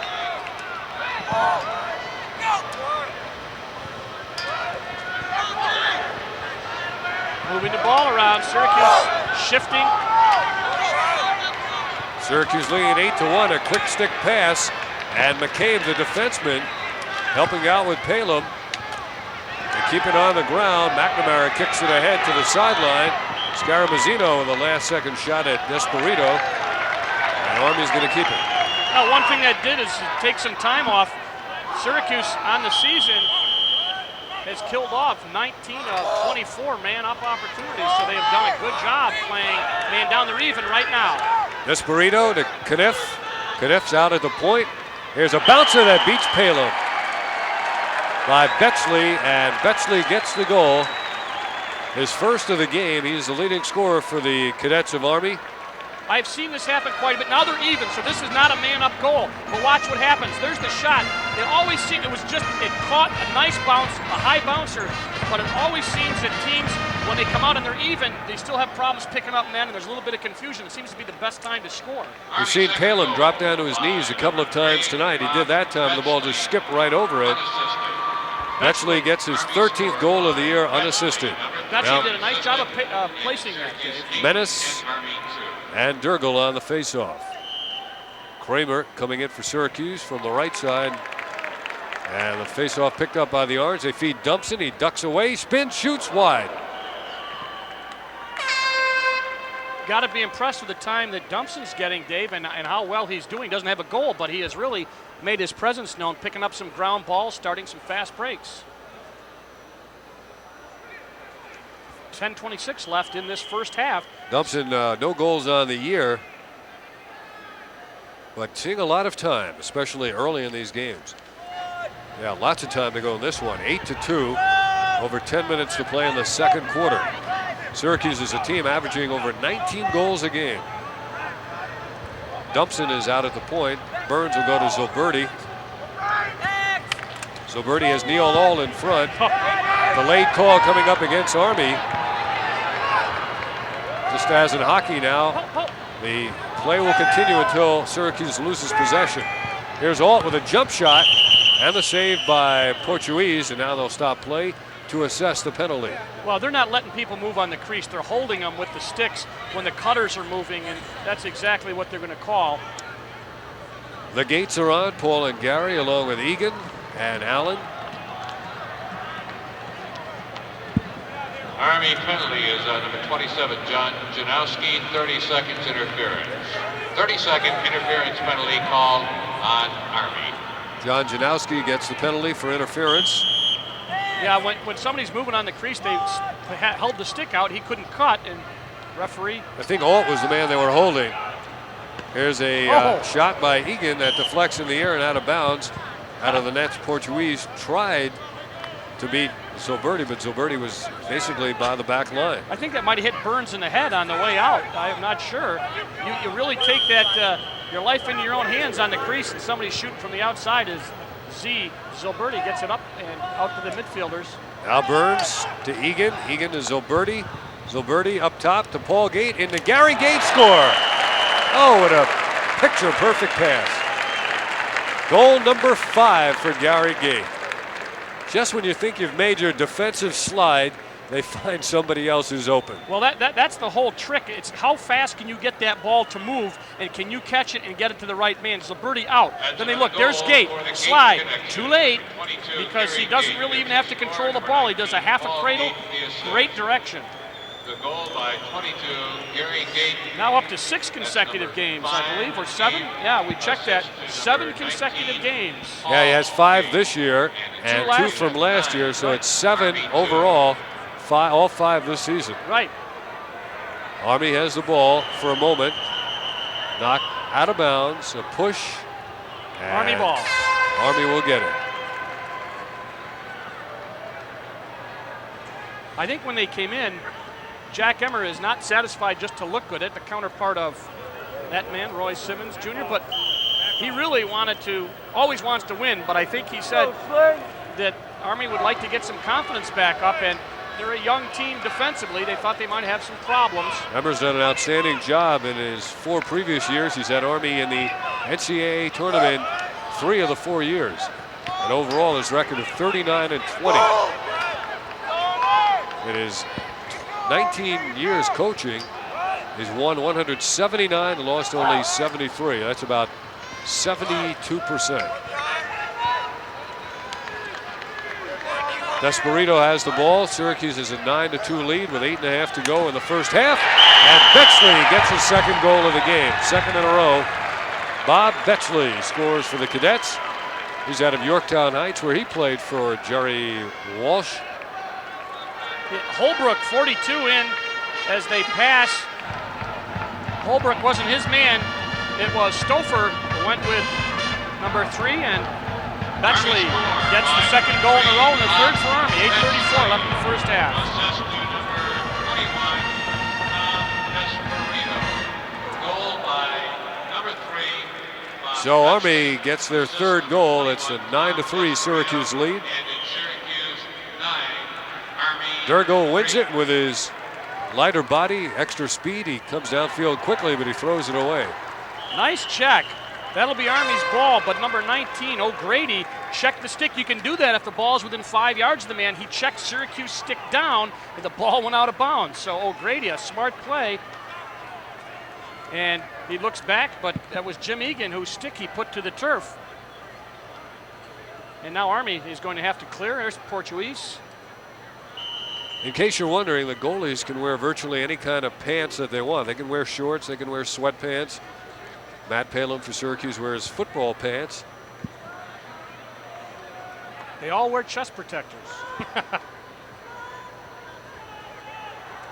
Moving the ball around, Syracuse shifting.
Syracuse leading 8-1, a quick stick pass, and McCabe, the defenseman, helping out with Palem, keep it on the ground. McNamara kicks it ahead to the sideline. Scaramuzzino with a last-second shot at Desperito. And Army's going to keep it.
Now, one thing that did is take some time off. Syracuse on the season has killed off 19 of 24 man-up opportunities, so they have done a good job playing man down. They're even right now.
Desperito to Kniff. Kniff's out at the point. Here's a bouncer that beats Palin by Betchley, and Betchley gets the goal. His first of the game. He's the leading scorer for the Cadets of Army.
I've seen this happen quite a bit. Now they're even, so this is not a man-up goal. But watch what happens. There's the shot. It always seemed it caught a nice bounce, a high bouncer. But it always seems that teams, when they come out and they're even, they still have problems picking up men, and there's a little bit of confusion. It seems to be the best time to score.
We've seen Palin drop down to his knees a couple of times tonight. He did that time. The ball just skipped right over it. Betchley gets his 13th goal of the year unassisted.
Betchley did a nice job of placing that, Dave.
Menace and Durgel on the faceoff. Kramer coming in for Syracuse from the right side. And the faceoff picked up by the Orange. They feed Dumpson. He ducks away, spins, shoots wide.
Got to be impressed with the time that Dumpson's getting, Dave, and how well he's doing. Doesn't have a goal, but he has really made his presence known, picking up some ground balls, starting some fast breaks. 10:26 left in this first half.
Dumpson, no goals on the year, but seeing a lot of time, especially early in these games. Yeah, lots of time to go in this one. 8-2, over 10 minutes to play in the second quarter. Syracuse is a team averaging over 19 goals a game. Dumpson is out at the point. Burns will go to Zulberti. Zulberti has Neil All in front. The late call coming up against Army. Just as in hockey now, the play will continue until Syracuse loses possession. Here's Alt with a jump shot and the save by Portuguese, and now they'll stop play to assess the penalty.
Well, they're not letting people move on the crease. They're holding them with the sticks when the cutters are moving, and that's exactly what they're going to call.
The Gates are on, Paul and Gary, along with Egan and Allen.
Army penalty is number 27, John Janowski, 30 seconds interference. 30-second interference penalty called on Army.
John Janowski gets the penalty for interference.
Yeah, when somebody's moving on the crease, they held the stick out. He couldn't cut, and referee.
I think Alt was the man they were holding. Here's a shot by Egan that deflects in the air and out of bounds. Out of the net, Portuguese tried to beat Zulberti, but Zulberti was basically by the back line.
I think that might have hit Burns in the head on the way out. I'm not sure. You really take that your life into your own hands on the crease, and somebody shooting from the outside is Zulberti gets it up and out to the midfielders.
Now Burns to Egan. Egan to Zulberti. Zulberti up top to Paul Gait, and the Gary Gait score. Oh, what a picture-perfect pass. Goal number 5 for Gary Gait. Just when you think you've made your defensive slide, they find somebody else who's open.
Well, that's the whole trick. It's how fast can you get that ball to move, and can you catch it and get it to the right man? Zulberti out. Then they look, there's Gait, slide. Too late, because he doesn't really even have to control the ball. He does a half a cradle, great direction.
The goal by 22, Gary Gait.
Now up to 6 consecutive games, I believe, or 7. Yeah, we checked that. 7 consecutive games.
Yeah, he has 5 this year and 2 from last year, so it's 7 overall. All 5 this season.
Right.
Army has the ball for a moment. Knocked out of bounds, a push.
Army ball.
Army will get it.
I think when they came in, Jack Emmer is not satisfied just to look good at the counterpart of that man, Roy Simmons Jr., but he really always wants to win, but I think he said that Army would like to get some confidence back up, and they're a young team defensively. They thought they might have some problems.
Emmer's done an outstanding job in his 4 previous years. He's had Army in the NCAA tournament 3 of the 4 years. And overall, his record of 39-20. In his 19 years coaching, he's won 179 and lost only 73. That's about 72%. Desperito has the ball. Syracuse is a 9-2 lead with 8.5 to go in the first half. And Betchley gets his second goal of the game, second in a row. Bob Betchley scores for the Cadets. He's out of Yorktown Heights, where he played for Jerry Walsh.
Holbrook 42 in as they pass. Holbrook wasn't his man. It was Stouffer who went with number 3, and Betchley gets the second goal in a row and the third for Army. 8:34 left in the first half.
So Army gets their third goal. It's a 9-3 Syracuse lead. Durgo wins it with his lighter body, extra speed. He comes downfield quickly, but he throws it away.
Nice check. That'll be Army's ball, but number 19, O'Grady, checked the stick. You can do that if the ball's within 5 yards of the man. He checked Syracuse stick down, and the ball went out of bounds. So O'Grady, a smart play. And he looks back, but that was Jim Egan whose stick he put to the turf. And now Army is going to have to clear. There's Portuguese.
In case you're wondering, the goalies can wear virtually any kind of pants that they want. They can wear shorts, they can wear sweatpants. Matt Palin for Syracuse wears football pants.
They all wear chest protectors.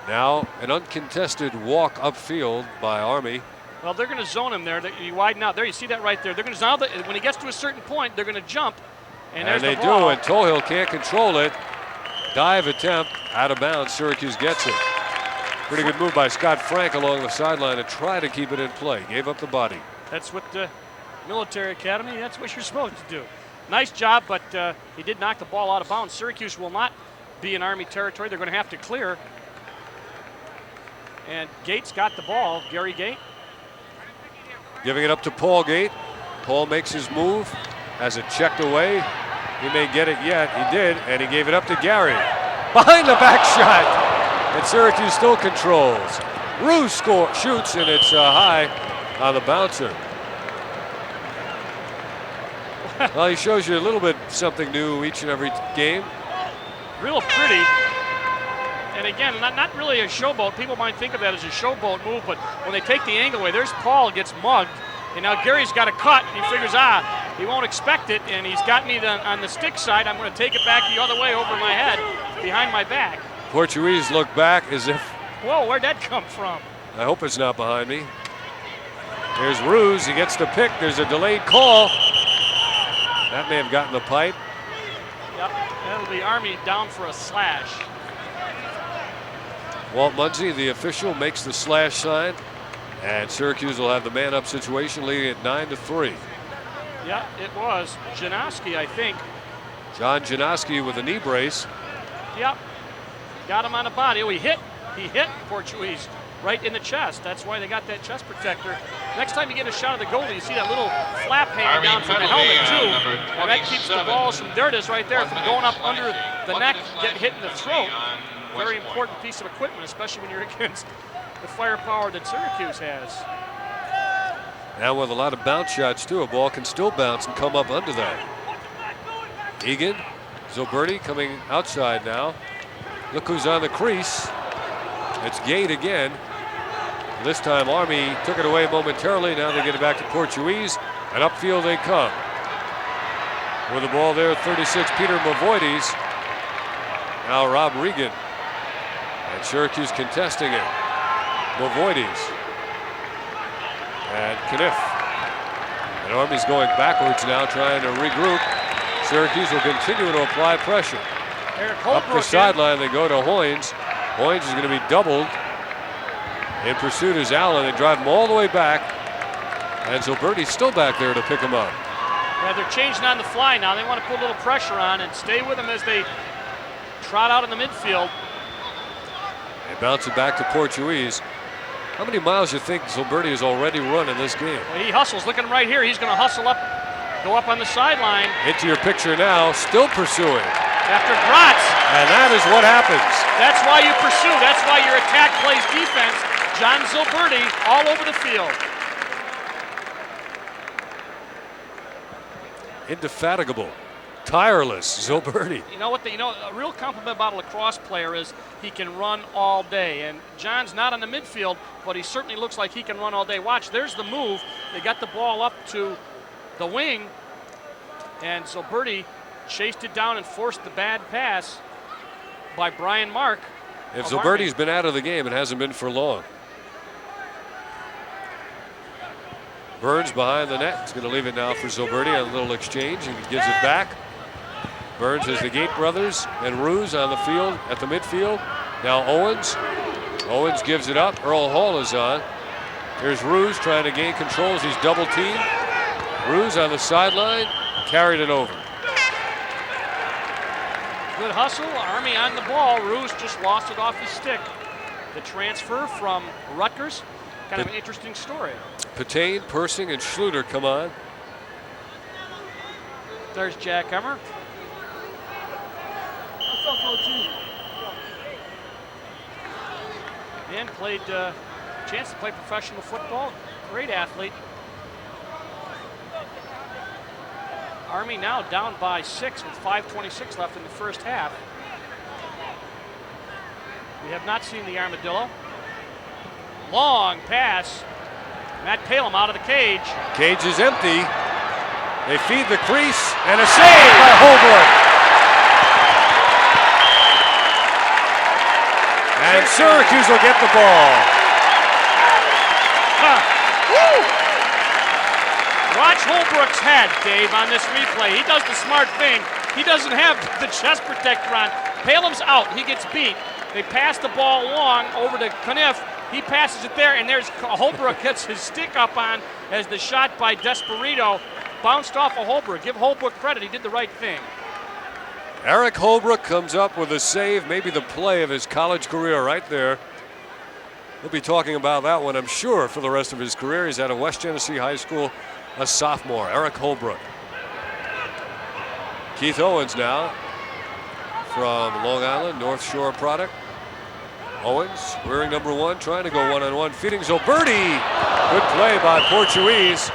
Now an uncontested walk upfield by Army.
Well, they're going to zone him there. You widen out there. You see that right there. They're going to now when he gets to a certain point, they're going to jump. And there's
they
the ball.
do, and Tohill can't control it. Dive attempt out of bounds. Syracuse gets it. Pretty good move by Scott Frank along the sideline to try to keep it in play. Gave up the body.
That's what the military academy, that's what you're supposed to do. Nice job, but he did knock the ball out of bounds. Syracuse will not be in Army territory. They're going to have to clear. And Gait's got the ball, Gary Gait.
Giving it up to Paul Gait. Paul makes his move, has it checked away. He may get it yet. He did, and he gave it up to Gary. Behind the back shot, and Syracuse still controls. Rue shoots, and it's high on the bouncer. Well, he shows you a little bit something new each and every game.
Real pretty. And again, not really a showboat. People might think of that as a showboat move, but when they take the angle away, there's Paul gets mugged. And now Gary's got a cut, and he figures, he won't expect it, and he's got me on the stick side. I'm going to take it back the other way over my head, behind my back.
Portuguese look back as if,
whoa, where'd that come from?
I hope it's not behind me. Here's Ruse, he gets the pick. There's a delayed call. That may have gotten the pipe.
Yep, that'll be Army down for a slash.
Walt Munsey, the official, makes the slash sign. And Syracuse will have the man-up situation, leading at 9-3.
Yeah, it was Janowski, I think.
John Janowski with a knee brace.
Yep, got him on the body. Oh, he hit Portuguese right in the chest. That's why they got that chest protector. Next time you get a shot of the goalie, you see that little flap hanging down from the helmet too. And that keeps the balls from, there it is right there, from going up under the neck, get hit in the throat. Very important piece of equipment, especially when you're against the firepower that Syracuse has.
Now with a lot of bounce shots too, a ball can still bounce and come up under that. Egan, Zulberti coming outside now. Look who's on the crease. It's Gait again. This time Army took it away momentarily. Now they get it back to Portuguese, and upfield they come. With the ball there, 36, Peter Mavoides. Now Rob Regan. And Syracuse contesting it. Mavoides. And Kniff. And Army's going backwards now, trying to regroup. Syracuse will continue to apply pressure. Up the sideline, they go to Hoynes. Hoynes is going to be doubled. In pursuit is Allen. They drive him all the way back. And Zulberti's still back there to pick him up.
Yeah, they're changing on the fly now. They want to put a little pressure on and stay with them as they trot out in the midfield.
They bounce it back to Portuguese. How many miles do you think Zulberti has already run in this game?
Well, he hustles. Look at him right here. He's going to hustle up, go up on the sideline.
Into your picture now, still pursuing.
After Gratz.
And that is what happens.
That's why you pursue. That's why your attack plays defense. John Zulberti all over the field.
Indefatigable. tireless, Zulberti.
You know what? A real compliment about a lacrosse player is he can run all day. And John's not on the midfield, but he certainly looks like he can run all day. Watch, there's the move. They got the ball up to the wing, and Zulberti chased it down and forced the bad pass by Brian Mark.
If Zulberti's been out of the game, it hasn't been for long. Burns behind the net. He's going to leave it now for Zulberti. A little exchange, and he gives it back. Burns has the Gait brothers and Ruse on the field at the midfield. Now Owens. Owens gives it up. Earl Hall is on. Here's Ruse trying to gain control as he's double teamed. Ruse on the sideline, carried it over.
Good hustle. Army on the ball. Ruse just lost it off his stick. The transfer from Rutgers. Kind of an interesting story.
Patain, Persing, and Schluter come on.
There's Jack Emmer. And played chance to play professional football. Great athlete. Army now down by 6 with 5:26 left in the first half. We have not seen the armadillo. Long pass. Matt Palem out of the cage.
Cage is empty. They feed the crease, and a save by Holbrook. And Syracuse will get the ball.
Watch Holbrook's head, Dave, on this replay. He does the smart thing. He doesn't have the chest protector on. Palem's out. He gets beat. They pass the ball along over to Kniff. He passes it there, and there's Holbrook gets his stick up on as the shot by Desperito bounced off of Holbrook. Give Holbrook credit. He did the right thing.
Eric Holbrook comes up with a save, maybe the play of his college career right there. We'll be talking about that one, I'm sure, for the rest of his career. He's out of West Genesee High School, a sophomore, Eric Holbrook. Keith Owens now from Long Island, North Shore product. Owens, wearing number 1, trying to go one-on-one, feeding Zulberti. Good play by Portuguese.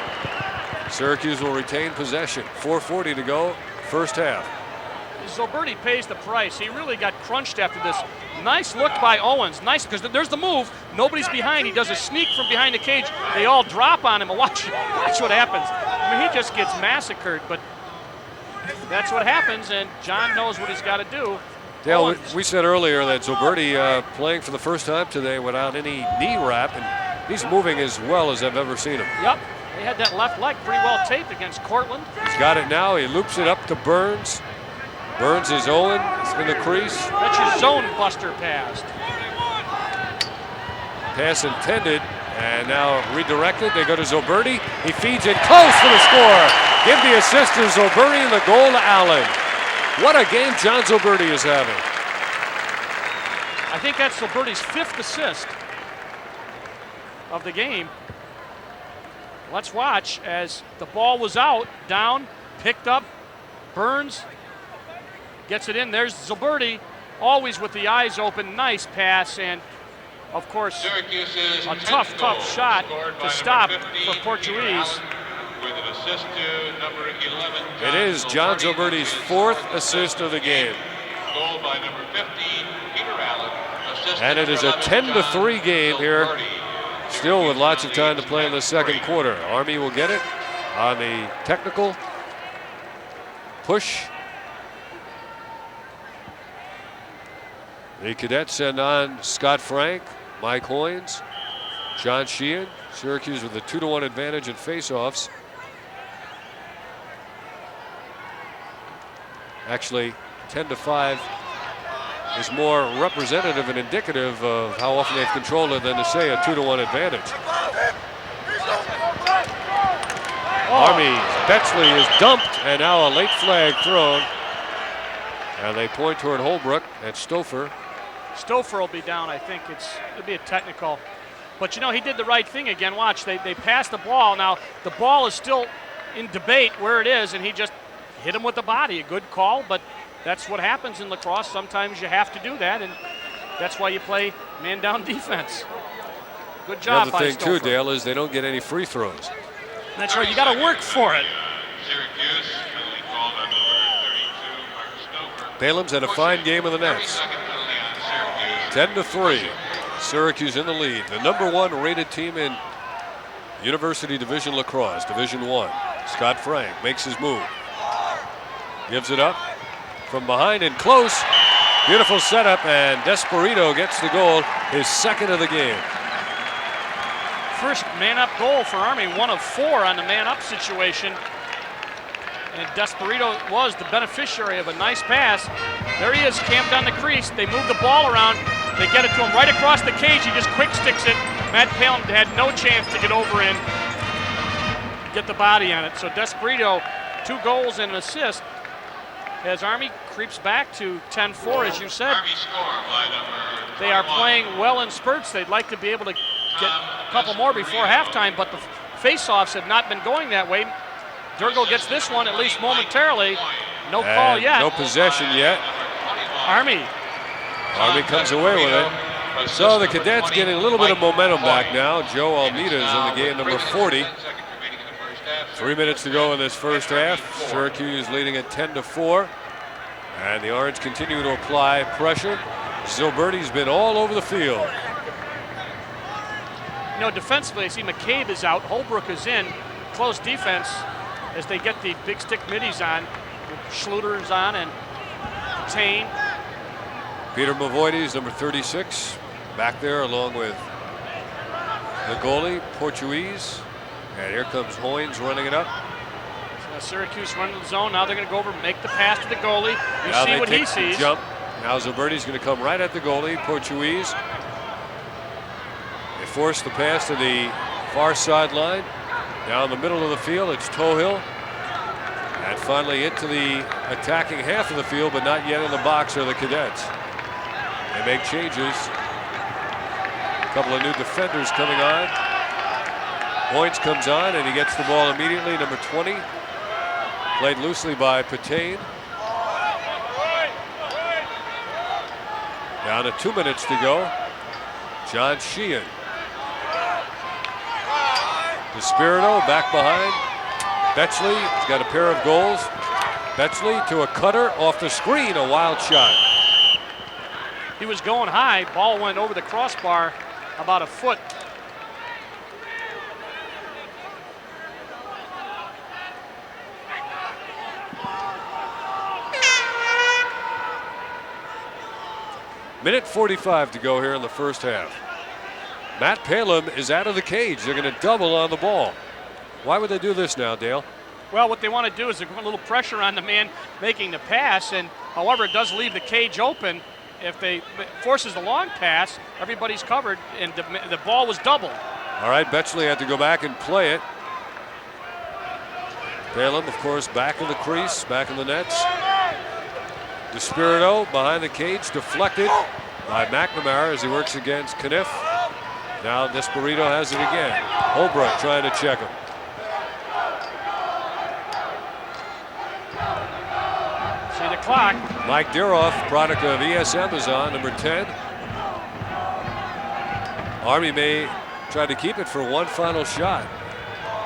Syracuse will retain possession. 4:40 to go, first half.
Zulberti pays the price. He really got crunched after this. Nice look by Owens. Nice, because there's the move. Nobody's behind. He does a sneak from behind the cage. They all drop on him. Watch what happens. I mean, he just gets massacred, but that's what happens, and John knows what he's got to do.
Dale, we said earlier that Zulberti playing for the first time today without any knee wrap, and he's moving as well as I've ever seen him.
Yep, they had that left leg pretty well taped against Cortland.
He's got it now. He loops it up to Burns. Burns is Owen in the crease.
That's your zone buster pass.
Pass intended, and now redirected. They go to Zulberti. He feeds it close for the score. Give the assist to Zulberti and the goal to Allen. What a game John Zulberti is having.
I think that's Zulberti's 5th assist of the game. Let's watch as the ball was out, down, picked up. Burns gets it in. There's Zulberti, always with the eyes open. Nice pass, and of course, a tough shot to stop for Portuguese.
With an assist to number 11.
It is John Zulberti's 4th assist of the game.
Goal by number 15, Peter Allen.
And it is a 10-3 game here. Still with lots of time to play in the second quarter. Army will get it on the technical push. The Cadets send on Scott Frank, Mike Hoynes, John Sheehan. Syracuse with a 2-1 advantage in faceoffs. Actually, 10-5 is more representative and indicative of how often they've controlled it than to say a 2-1 advantage. Army, Betchley is dumped, and now a late flag thrown. And they point toward Holbrook and Stouffer.
Stouffer will be down, I think. It'll be a technical. But you know, he did the right thing again. Watch, they passed the ball. Now, the ball is still in debate where it is, and he just hit him with the body. A good call, but that's what happens in lacrosse. Sometimes you have to do that, and that's why you play man-down defense. Good job by Stouffer.
The other thing, too, Dale, is they don't get any free throws.
That's right. You got to work for it.
Syracuse, penalty called on number
Balaam's had a fine game in the nets. 10-3. Syracuse in the lead. The #1 rated team in University Division Lacrosse, Division I. Scott Frank makes his move. Gives it up from behind and close. Beautiful setup, and Desperito gets the goal, his second of the game.
First man-up goal for Army, 1 of 4 on the man-up situation. And Desperito was the beneficiary of a nice pass. There he is, camped on the crease. They move the ball around. They get it to him right across the cage. He just quick sticks it. Matt Palin had no chance to get over and get the body on it. So Desperito, 2 goals and an assist as Army creeps back to 10-4, as you said. They are playing well in spurts. They'd like to be able to get a couple more before halftime, but the face-offs have not been going that way. Durgo gets this one, at least momentarily. No call yet.
No possession yet.
Army
comes away with it. So the Cadets getting a little bit of momentum back now. Joe Almeida is in the game, number 40. 3 minutes to go in this first half. Syracuse leading at 10-4. And the Orange continue to apply pressure. Zulberti's been all over the field.
You know, defensively, I see McCabe is out, Holbrook is in. Close defense as they get the big stick middies on. Schluter is on and Tane.
Peter Mavoides, number 36, back there along with the goalie, Portuguese. And here comes Hoynes running it up.
So Syracuse running the zone. Now they're going to go over and make the pass to the goalie. You
now
see what he
the
sees.
Jump. Now Zulberti's going to come right at the goalie, Portuguese. They force the pass to the far sideline. Down the middle of the field, it's Tohill. And finally into the attacking half of the field, but not yet in the box are the Cadets. They make changes. A couple of new defenders coming on. Hoynes comes on and he gets the ball immediately. Number 20, played loosely by Patain. Down to 2 minutes to go. John Sheehan. Despirito back behind. Betchley has got a pair of goals. Betchley to a cutter off the screen, a wild shot.
He was going high. Ball went over the crossbar about a foot.
Minute 45 to go here in the first half. Matt Palin is out of the cage. They're going to double on the ball. Why would they do this now, Dale?
Well, what they want to do is they're put a little pressure on the man making the pass, and however, it does leave the cage open. If they forces the long pass, everybody's covered, and the ball was doubled.
All right, Betchley had to go back and play it. Palin, of course, back in the crease, back in the nets. Despirito behind the cage, deflected by McNamara as he works against Kniff. Now Desperito has it again. Holbrook trying to check him.
See the clock.
Mike Diroff, product of ESM, is on, number 10. Army may try to keep it for one final shot.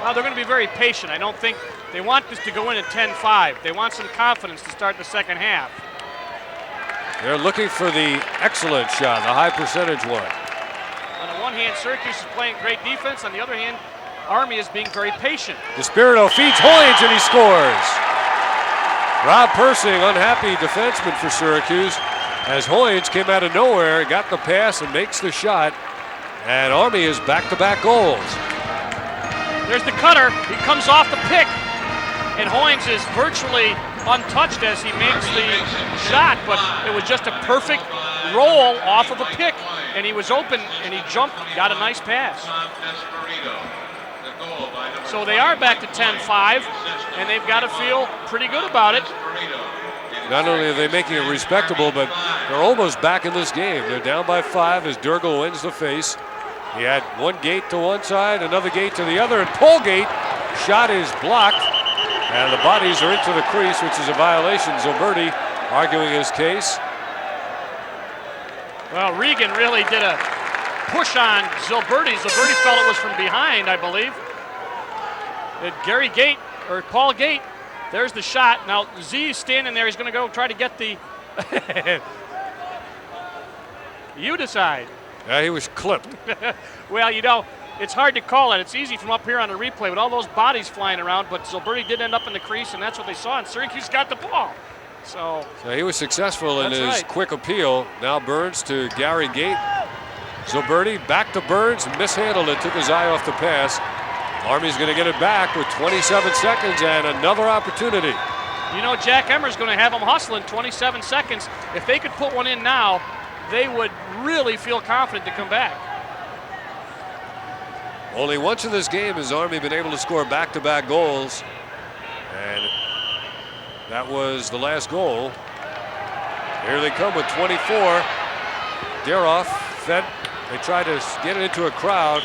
Well, they're going to be very patient. I don't think they want this to go in at 10-5. They want some confidence to start the second half.
They're looking for the excellent shot, the high percentage one.
On the one hand, Syracuse is playing great defense. On the other hand, Army is being very patient.
Despirito feeds Hoynes and he scores. Rob Persing, unhappy defenseman for Syracuse, as Hoynes came out of nowhere, got the pass and makes the shot. And Army is back-to-back goals.
There's the cutter. He comes off the pick. And Hoynes is virtually untouched as he makes the shot, but it was just a perfect roll off of a pick. And he was open and he jumped, got a nice pass. So they are back to 10-5, and they've got to feel pretty good about it.
Not only are they making it respectable, but they're almost back in this game. They're down by 5 as Durgo wins the face. He had one Gait to one side, another Gait to the other, and Paul Gait shot is blocked, and the bodies are into the crease, which is a violation. Zulberti arguing his case.
Well, Regan really did a push on Zulberti. Zulberti felt it was from behind, I believe. Gary Gait, or Paul Gait, there's the shot. Now Z is standing there. He's going to go try to get the You decide.
Yeah, he was clipped.
Well, you know, it's hard to call it. It's easy from up here on the replay with all those bodies flying around, but Zulberti did end up in the crease, and that's what they saw, and Syracuse got the ball. So
he was successful in his
right.
quick appeal. Now Burns to Gary Gait. Zulberti back to Burns, mishandled it, took his eye off the pass. Army's going to get it back with 27 seconds and another opportunity.
You know, Jack Emmer's going to have them hustling 27 seconds. If they could put one in now, they would really feel confident to come back.
Only once in this game has Army been able to score back-to-back goals, and that was the last goal. Here they come with 24. Daroff fed. They try to get it into a crowd,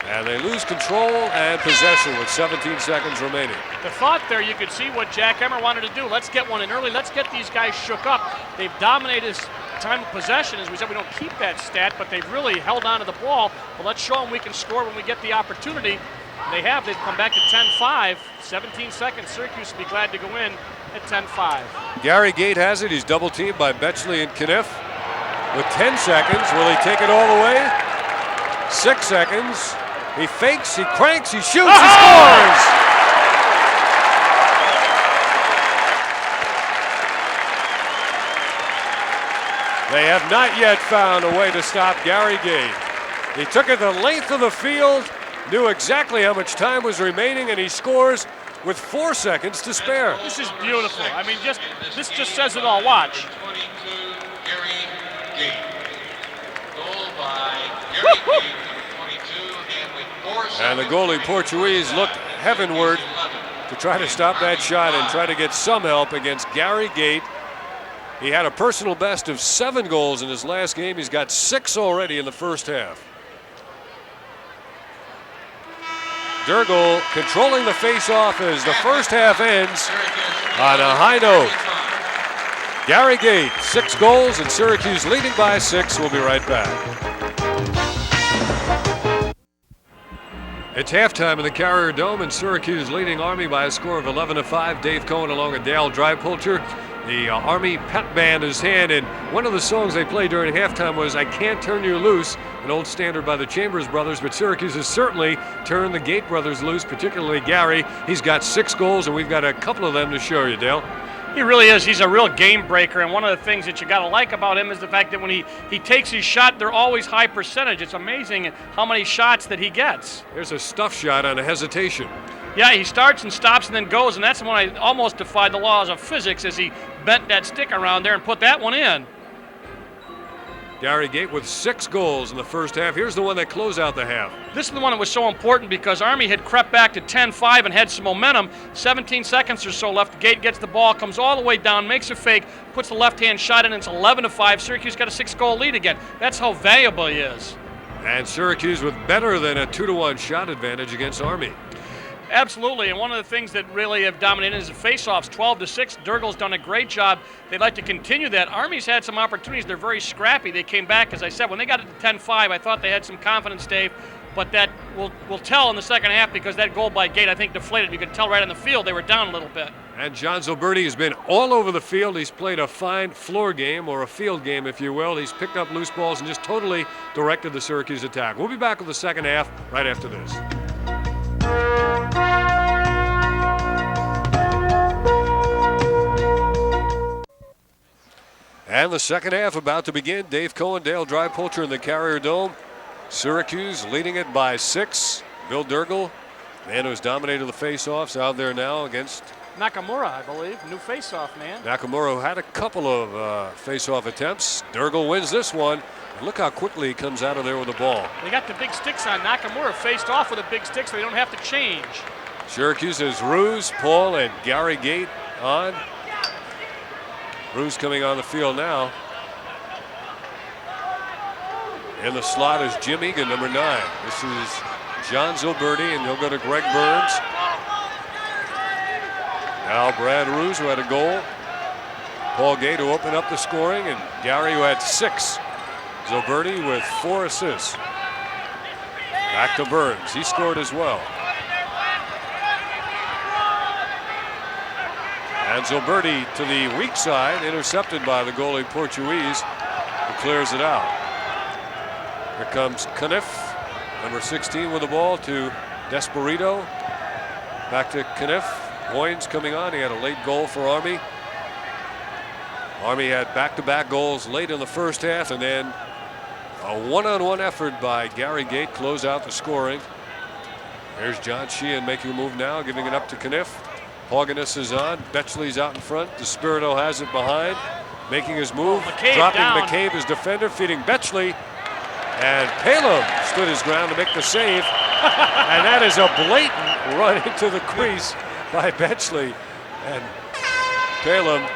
and they lose control and possession with 17 seconds remaining.
The thought there, you could see what Jack Emmer wanted to do. Let's get one in early. Let's get these guys shook up. They've dominated time of possession. As we said, we don't keep that stat, but they've really held on to the ball. But let's show them we can score when we get the opportunity. They have. They've come back to 10-5. 17 seconds. Syracuse will be glad to go in at 10-5.
Gary Gait has it. He's double teamed by Betchley and Kniff. With 10 seconds, will he take it all the way? 6 seconds. He fakes, he cranks, he shoots, he scores! They have not yet found a way to stop Gary Gait. He took it the length of the field, knew exactly how much time was remaining, and he scores with 4 seconds to spare.
This is beautiful. I mean, this just says it all. Watch.
22, Gary Gait. Goal by Gary Gait, 22, and with 4 seconds.
And the goalie Portuguese looked heavenward to try to stop that shot and try to get some help against Gary Gait. He had a personal best of 7 goals in his last game. He's got 6 already in the first half. Durgel controlling the face-off as the first half ends on a high note. Gary Gait, 6 goals, and Syracuse leading by 6. We'll be right back. It's halftime in the Carrier Dome, and Syracuse leading Army by a score of 11-5. Dave Cohen along with Dale Dreipolcher. The Army pep band is hand, and one of the songs they played during halftime was "I Can't Turn You Loose," an old standard by the Chambers brothers, but Syracuse has certainly turned the Gait brothers loose, particularly Gary. He's got 6 goals, and we've got a couple of them to show you, Dale.
He really is. He's a real game breaker, and one of the things that you got to like about him is the fact that when he takes his shot, they're always high percentage. It's amazing how many shots that he gets.
There's a stuff shot on a hesitation.
Yeah, he starts and stops and then goes, and that's when I almost defied the laws of physics as he bent that stick around there and put that one in.
Gary Gait with 6 goals in the first half. Here's the one that closed out the half.
This is the one that was so important because Army had crept back to 10-5 and had some momentum. 17 seconds or so left. Gait gets the ball, comes all the way down, makes a fake, puts the left-hand shot in, and it's 11-5. Syracuse got a 6-goal lead again. That's how valuable he is.
And Syracuse with better than a 2-1 shot advantage against Army.
Absolutely, and one of the things that really have dominated is the faceoffs. 12-6. Durgel's done a great job. They'd like to continue that. Army's had some opportunities. They're very scrappy. They came back, as I said, when they got it to 10-5, I thought they had some confidence, Dave, but that will tell in the second half because that goal by Gait, I think, deflated. You could tell right on the field they were down a little bit.
And John Zulberti has been all over the field. He's played a fine floor game, or a field game, if you will. He's picked up loose balls and just totally directed the Syracuse attack. We'll be back with the second half right after this. And the second half about to begin. Dave Cohen, Dale Dreipolcher in the Carrier Dome. Syracuse leading it by 6. Bill Durgel, man who's dominated the faceoffs, out there now against
Nakamura, I believe, new faceoff man.
Nakamura had a couple of faceoff attempts. Durgel wins this one. And look how quickly he comes out of there with the ball.
They got the big sticks on. Nakamura faced off with a big stick so they don't have to change.
Syracuse has Ruse, Paul, and Gary Gait on. Ruse coming on the field now. In the slot is Jim Egan, number 9. This is John Zulberti, and he'll go to Greg Burns. Now Brad Ruse, who had a goal. Paul Gait, who opened up the scoring, and Gary, who had 6. Zulberti with 4 assists. Back to Burns. He scored as well. And Zulberti to the weak side, intercepted by the goalie Portuguese, who clears it out. Here comes Kniff, number 16 with the ball to Desperito. Back to Kniff. Hoynes coming on. He had a late goal for Army. Army had back-to-back goals late in the first half, and then a one-on-one effort by Gary Gait closed out the scoring. There's John Sheehan making a move now, giving it up to Kniff. Hoynes is on. Betchley's out in front. Despirito has it behind, making his move. Dropping down. McCabe, his defender, feeding Betchley. And Palem stood his ground to make the save. And that is a blatant run into the crease by Betchley. And Palem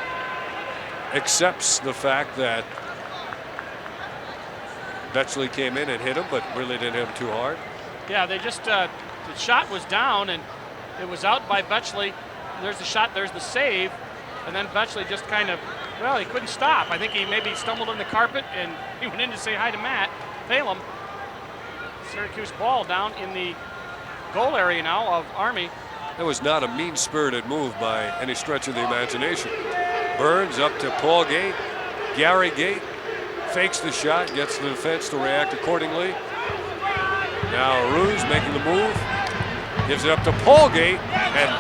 accepts the fact that Betchley came in and hit him, but really didn't hit him too hard.
Yeah, they just, the shot was down and it was out by Betchley. There's the shot, there's the save. And then Betchley just kind of, well, he couldn't stop. I think he maybe stumbled in the carpet and he went in to say hi to Matt. Palem. Syracuse ball down in the goal area now of Army.
That was not a mean-spirited move by any stretch of the imagination. Burns up to Paul Gait. Gary Gait fakes the shot, gets the defense to react accordingly. Now Ruse making the move. Gives it up to Paul Gait, and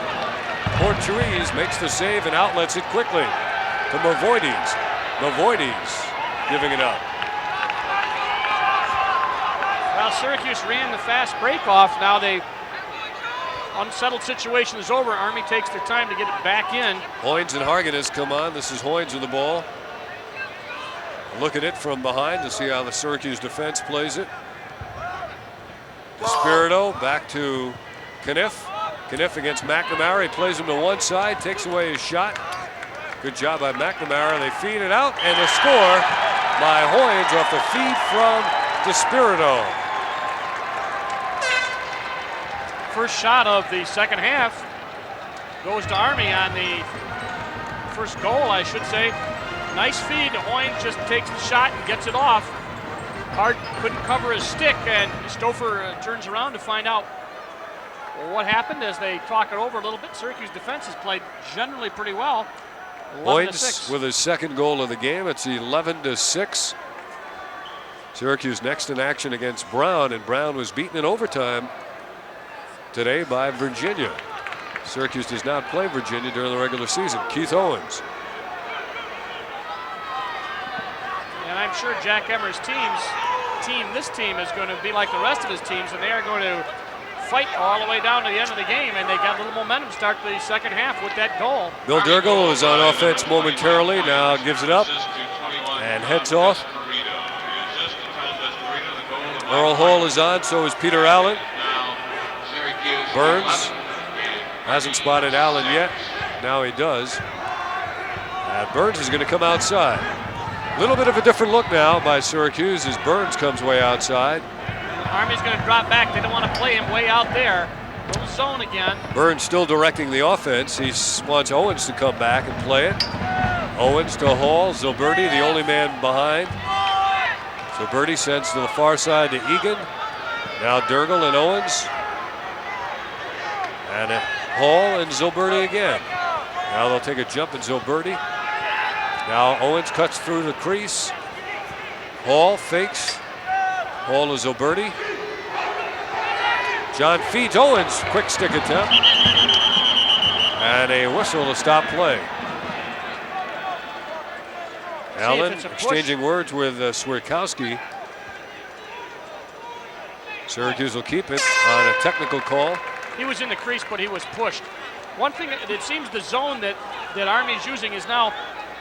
Portuguese makes the save and outlets it quickly to Mavoides. Mavoides giving it up.
Well, Syracuse ran the fast break off. Now the unsettled situation is over. Army takes their time to get it back in.
Hoynes and Harganes come on. This is Hoynes with the ball. Look at it from behind to see how the Syracuse defense plays it. Despirito back to Kniff. Kniff against McNamara. He plays him to one side, takes away his shot. Good job by McNamara. They feed it out, and the score by Hoynes off the feed from Despirito.
First shot of the second half goes to Army on the first goal, I should say. Nice feed. Hoynes just takes the shot and gets it off. Hart couldn't cover his stick, and Stouffer turns around to find out what happened as they talk it over a little bit. Syracuse defense has played generally pretty well.
Hoynes with his second goal of the game. It's 11-6. Syracuse next in action against Brown, and Brown was beaten in overtime today by Virginia. Syracuse does not play Virginia during the regular season. Keith Owens.
And I'm sure Jack Emmer's this team is going to be like the rest of his teams, and they are going to fight all the way down to the end of the game, and they got a little momentum to start the second half with that goal.
Bill Durgel was on offense momentarily, now gives it up and heads off. Earl Hall is on, so is Peter Allen. Burns hasn't spotted Allen yet. Now he does. And Burns is going to come outside. A little bit of a different look now by Syracuse as Burns comes way outside.
Army's going to drop back. They don't want to play him way out there. Little zone again.
Burns still directing the offense. He wants Owens to come back and play it. Owens to Hall. Zulberti, the only man behind. Zulberti sends to the far side to Egan. Now Durgel and Owens. And Hall and Zulberti again. Now they'll take a jump at Zulberti. Now Owens cuts through the crease. Hall fakes. Hall to Zulberti. John feeds Owens. Quick stick attempt. And a whistle to stop play. Allen exchanging words with Swierkowski. Syracuse will keep it on a technical call.
He was in the crease, but he was pushed. One thing, it seems the zone that Army's using is now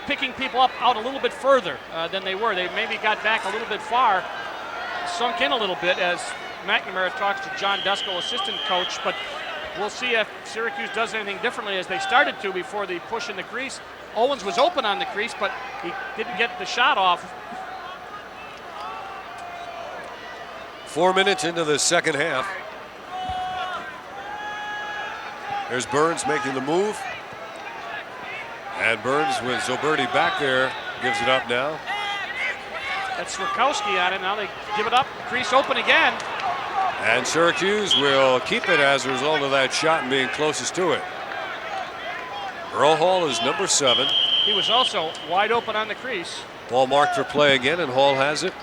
picking people up out a little bit further than they were. They maybe got back a little bit far, sunk in a little bit as McNamara talks to John Dusko, assistant coach, but we'll see if Syracuse does anything differently as they started to before the push in the crease. Owens was open on the crease, but he didn't get the shot off.
4 minutes into the second half. There's Burns making the move. And Burns with Zulberti back there gives it up now.
That's Swierkowski on it. Now they give it up. Crease open again.
And Syracuse will keep it as a result of that shot and being closest to it. Earl Hall is number 7.
He was also wide open on the crease.
Ball marked for play again, and Hall has it.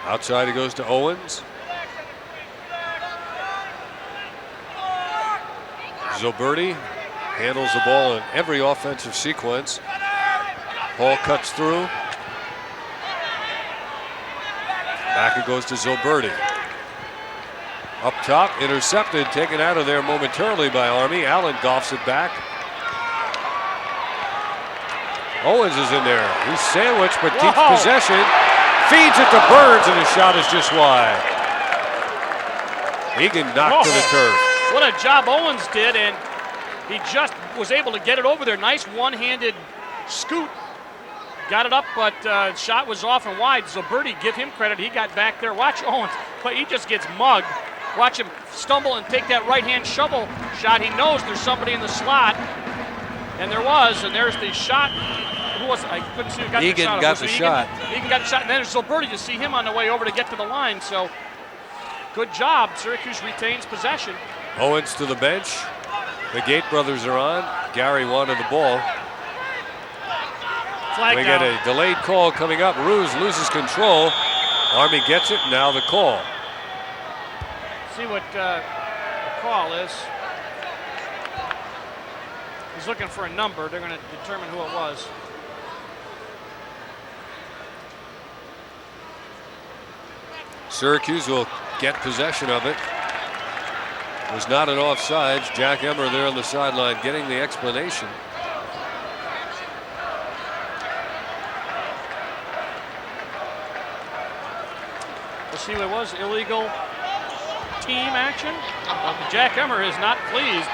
Outside he goes to Owens. Zulberti handles the ball in every offensive sequence. Hall cuts through. Back it goes to Zulberti. Up top, intercepted, taken out of there momentarily by Army. Allen golfs it back. Owens is in there. He's sandwiched but keeps possession. Feeds it to Burns, and his shot is just wide. Egan knocked to the turf.
What a job Owens did, and he just was able to get it over there. Nice one-handed scoot. Got it up, but shot was off and wide. Zulberti, give him credit. He got back there. Watch Owens, but he just gets mugged. Watch him stumble and take that right-hand shovel shot. He knows there's somebody in the slot, and there was, and there's the shot. Who was it? I couldn't see who got the shot.
Egan got the shot.
Egan got the shot, and then there's Zulberti to see him on the way over to get to the line. So good job. Syracuse retains possession.
Owens to the bench. The Gait brothers are on. Gary wanted the ball.
Flag
we
down.
get a delayed call coming up. Ruse loses control. Army gets it. Now the call.
See what the call is. He's looking for a number. They're going to determine who it was.
Syracuse will get possession of it. It was not an offsides. Jack Emmer there on the sideline getting the explanation.
We'll see what it was. Illegal team action. Jack Emmer is not pleased.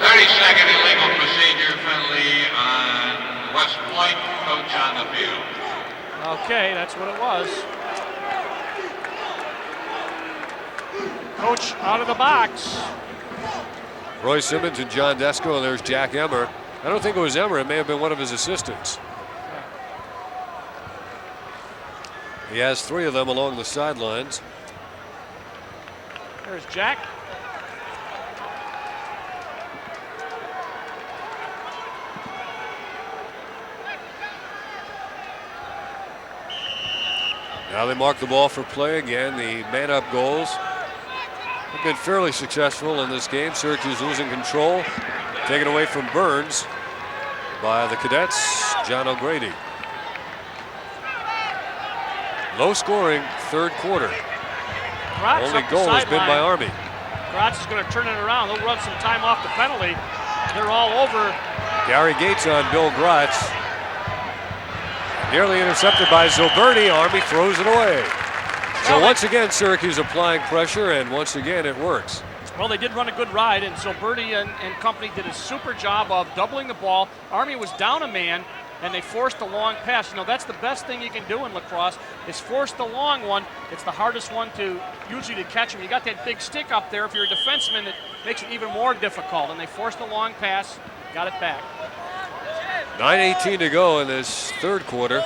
30-second illegal procedure penalty on West Point. Coach on the field.
Okay, that's what it was. Coach out of the box.
Roy Simmons and John Desco, and there's Jack Emmer. I don't think it was Emmer. It may have been one of his assistants. He has 3 of them along the sidelines.
There's Jack.
Now they mark the ball for play again. The man-up goals have been fairly successful in this game. Syracuse losing control, taken away from Burns by the Cadets, John O'Grady. Low scoring third quarter.
Grotz
Only
up the
goal has been by
sideline.
Army.
Grotz is going to turn it around. They'll run some time off the penalty. They're all over.
Gary Gates on Bill Grotz. Nearly intercepted by Zulberti. Army throws it away. So once again, Syracuse applying pressure, and once again it works.
Well, they did run a good ride, and Zulberti and company did a super job of doubling the ball. Army was down a man, and they forced a long pass. You know, that's the best thing you can do in lacrosse, is force the long one. It's the hardest one to usually to catch them. You got that big stick up there. If you're a defenseman, it makes it even more difficult, and they forced a long pass, got it back.
9:18 to go in this third quarter.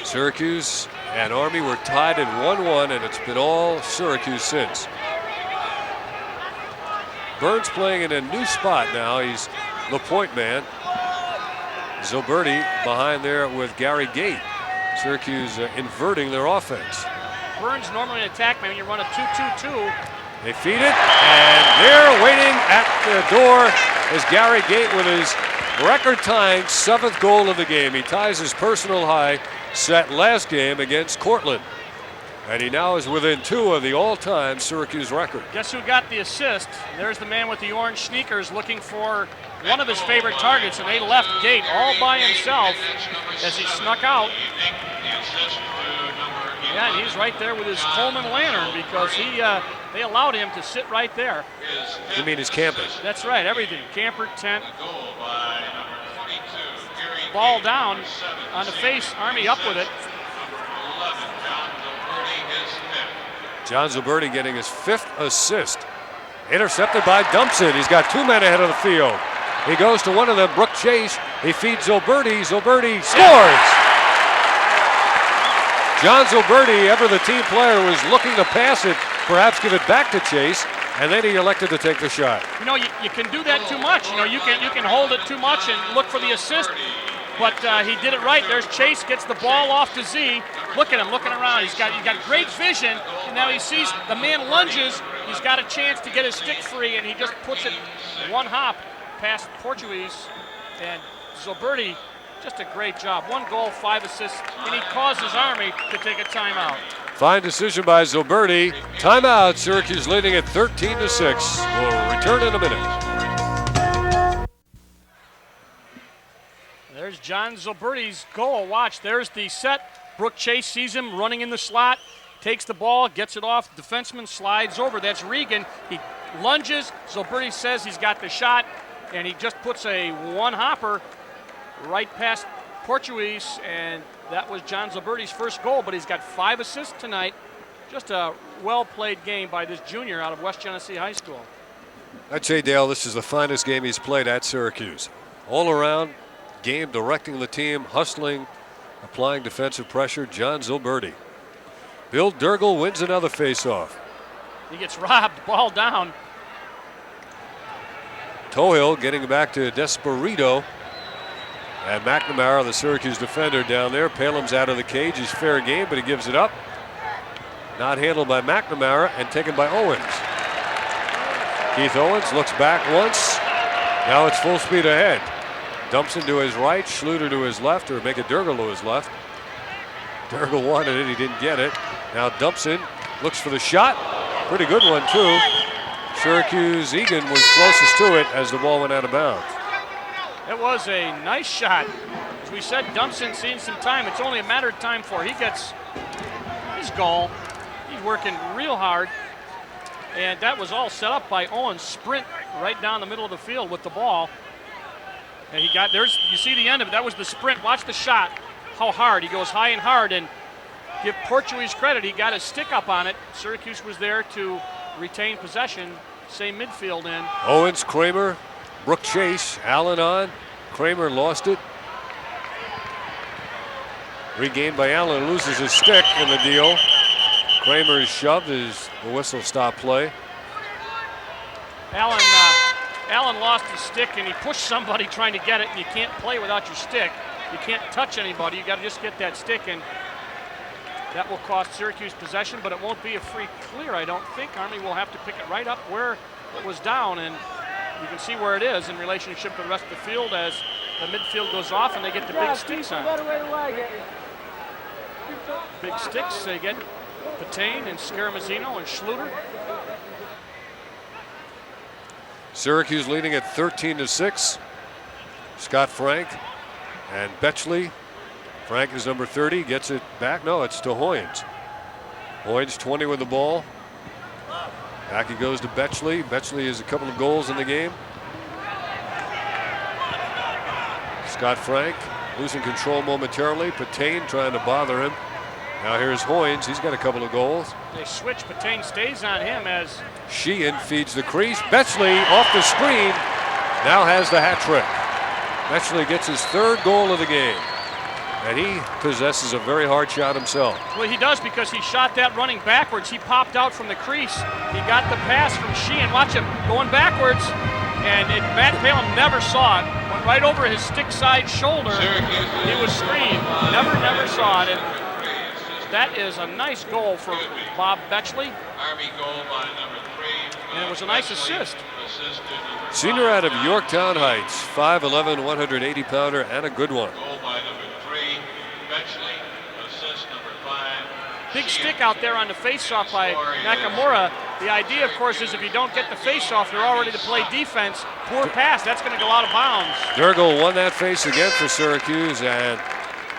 Syracuse and Army were tied at 1-1, and it's been all Syracuse since. Burns playing in a new spot now. He's the point man. Zulberti behind there with Gary Gait. Syracuse inverting their offense.
Burns normally an attack man when you run a 2-2-2.
They feed it, and there waiting at the door is Gary Gait with his record-tying 7th goal of the game. He ties his personal high set last game against Cortland. And he now is within 2 of the all-time Syracuse record.
Guess who got the assist? There's the man with the orange sneakers looking for one of his favorite targets, and they left Gait all by himself as he snuck out. Yeah, and he's right there with his Coleman lantern because they allowed him to sit right there.
You mean his campus?
That's right, everything. Camper, tent. Ball down on the face. Army up with it.
John Zulberti getting his 5th assist. Intercepted by Dumpson. He's got 2 men ahead of the field. He goes to one of them, Brooke Chase. He feeds Zulberti. Zulberti scores! John Zulberti, ever the team player, was looking to pass it, perhaps give it back to Chase, and then he elected to take the shot.
You know, you can do that too much. You know, you can hold it too much and look for the assist. But he did it right. There's Chase, gets the ball off to Z. Look at him looking around. He's got great vision. And now he sees the man lunges. He's got a chance to get his stick free, and he just puts it one hop past Portuguese. And Zulberti, just a great job. 1 goal, 5 assists, and he causes Army to take a timeout.
Fine decision by Zulberti. Timeout. Syracuse leading at 13-6. We'll return in a minute.
There's John Zulberti's goal. Watch, there's the set. Brooke Chase sees him running in the slot, takes the ball, gets it off. Defenseman slides over. That's Regan. He lunges. Zulberti says he's got the shot, and he just puts a one-hopper right past Portuguese, and that was John Zulberti's first goal, but he's got 5 assists tonight. Just a well-played game by this junior out of West Genesee High School.
I'd say, Dale, this is the finest game he's played at Syracuse. All around game, directing the team, hustling, applying defensive pressure. John Zulberti. Bill Durgel wins another faceoff.
He gets robbed, ball down.
Tohill getting back to Desperito. And McNamara, the Syracuse defender down there. Palem's out of the cage. He's fair game, but he gives it up. Not handled by McNamara and taken by Owens. Keith Owens looks back once. Now it's full speed ahead. Dumps into his right, Schluter to his left, or make it Durgel to his left. Durgel wanted it, he didn't get it. Now dumps in, looks for the shot. Pretty good one too. Syracuse Egan was closest to it as the ball went out of bounds.
It was a nice shot. As we said, dumps in, seeing some time. It's only a matter of time before he gets his goal. He's working real hard. And that was all set up by Owens. Sprint right down the middle of the field with the ball. And he got, you see the end of it. That was the sprint. Watch the shot. How hard. He goes high and hard. And give Portuguese credit. He got his stick up on it. Syracuse was there to retain possession. Same midfield in.
Owens, Kramer, Brooke Chase, Allen on. Kramer lost it. Regained by Allen. Loses his stick in the deal. Kramer is shoved as the whistle stop play.
Allen lost his stick and he pushed somebody trying to get it, and you can't play without your stick. You can't touch anybody. You got to just get that stick, and that will cost Syracuse possession, but it won't be a free clear, I don't think. Army will have to pick it right up where it was down, and you can see where it is in relationship to the rest of the field as the midfield goes off and they get the big sticks on. Big sticks, they get Patain and Scaramazino and Schluter.
Syracuse leading at 13-6. Scott Frank and Betchley. Frank is number 30, gets it back. No, it's to Hoynes. Hoynes 20 with the ball. Back he goes to Betchley. Betchley has a couple of goals in the game. Scott Frank losing control momentarily. Patain trying to bother him. Now here's Hoynes. He's got a couple of goals.
They switch. Patain stays on him as
Sheehan feeds the crease. Betchley off the screen. Now has the hat trick. Betchley gets his 3rd goal of the game. And he possesses a very hard shot himself.
Well, he does, because he shot that running backwards. He popped out from the crease. He got the pass from Sheehan. Watch him going backwards. And Matt Palem never saw it. Went right over his stick side shoulder. He was screened. Never saw it. And that is a nice goal for Bob Betchley.
Army goal by number 3.
And it was a nice assist.
Senior out of Yorktown Heights, 5'11", 180-pounder, and a good one.
Goal by number 3. Betchley, assist number 5.
Big stick out there on the faceoff by Nakamura. The idea, of course, is if you don't get the faceoff, you're all ready to play defense. Poor pass, that's going to go out of bounds.
Durgel won that face again for Syracuse, and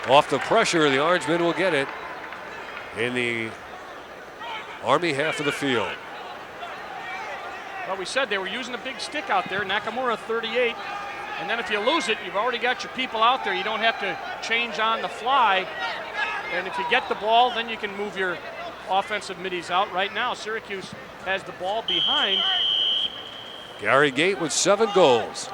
off the pressure, the Orangemen will get it in the Army half of the field.
Well, we said they were using a big stick out there. Nakamura 38. And then if you lose it, you've already got your people out there. You don't have to change on the fly. And if you get the ball, then you can move your offensive middies out. Right now, Syracuse has the ball behind.
Gary Gait with 7 goals.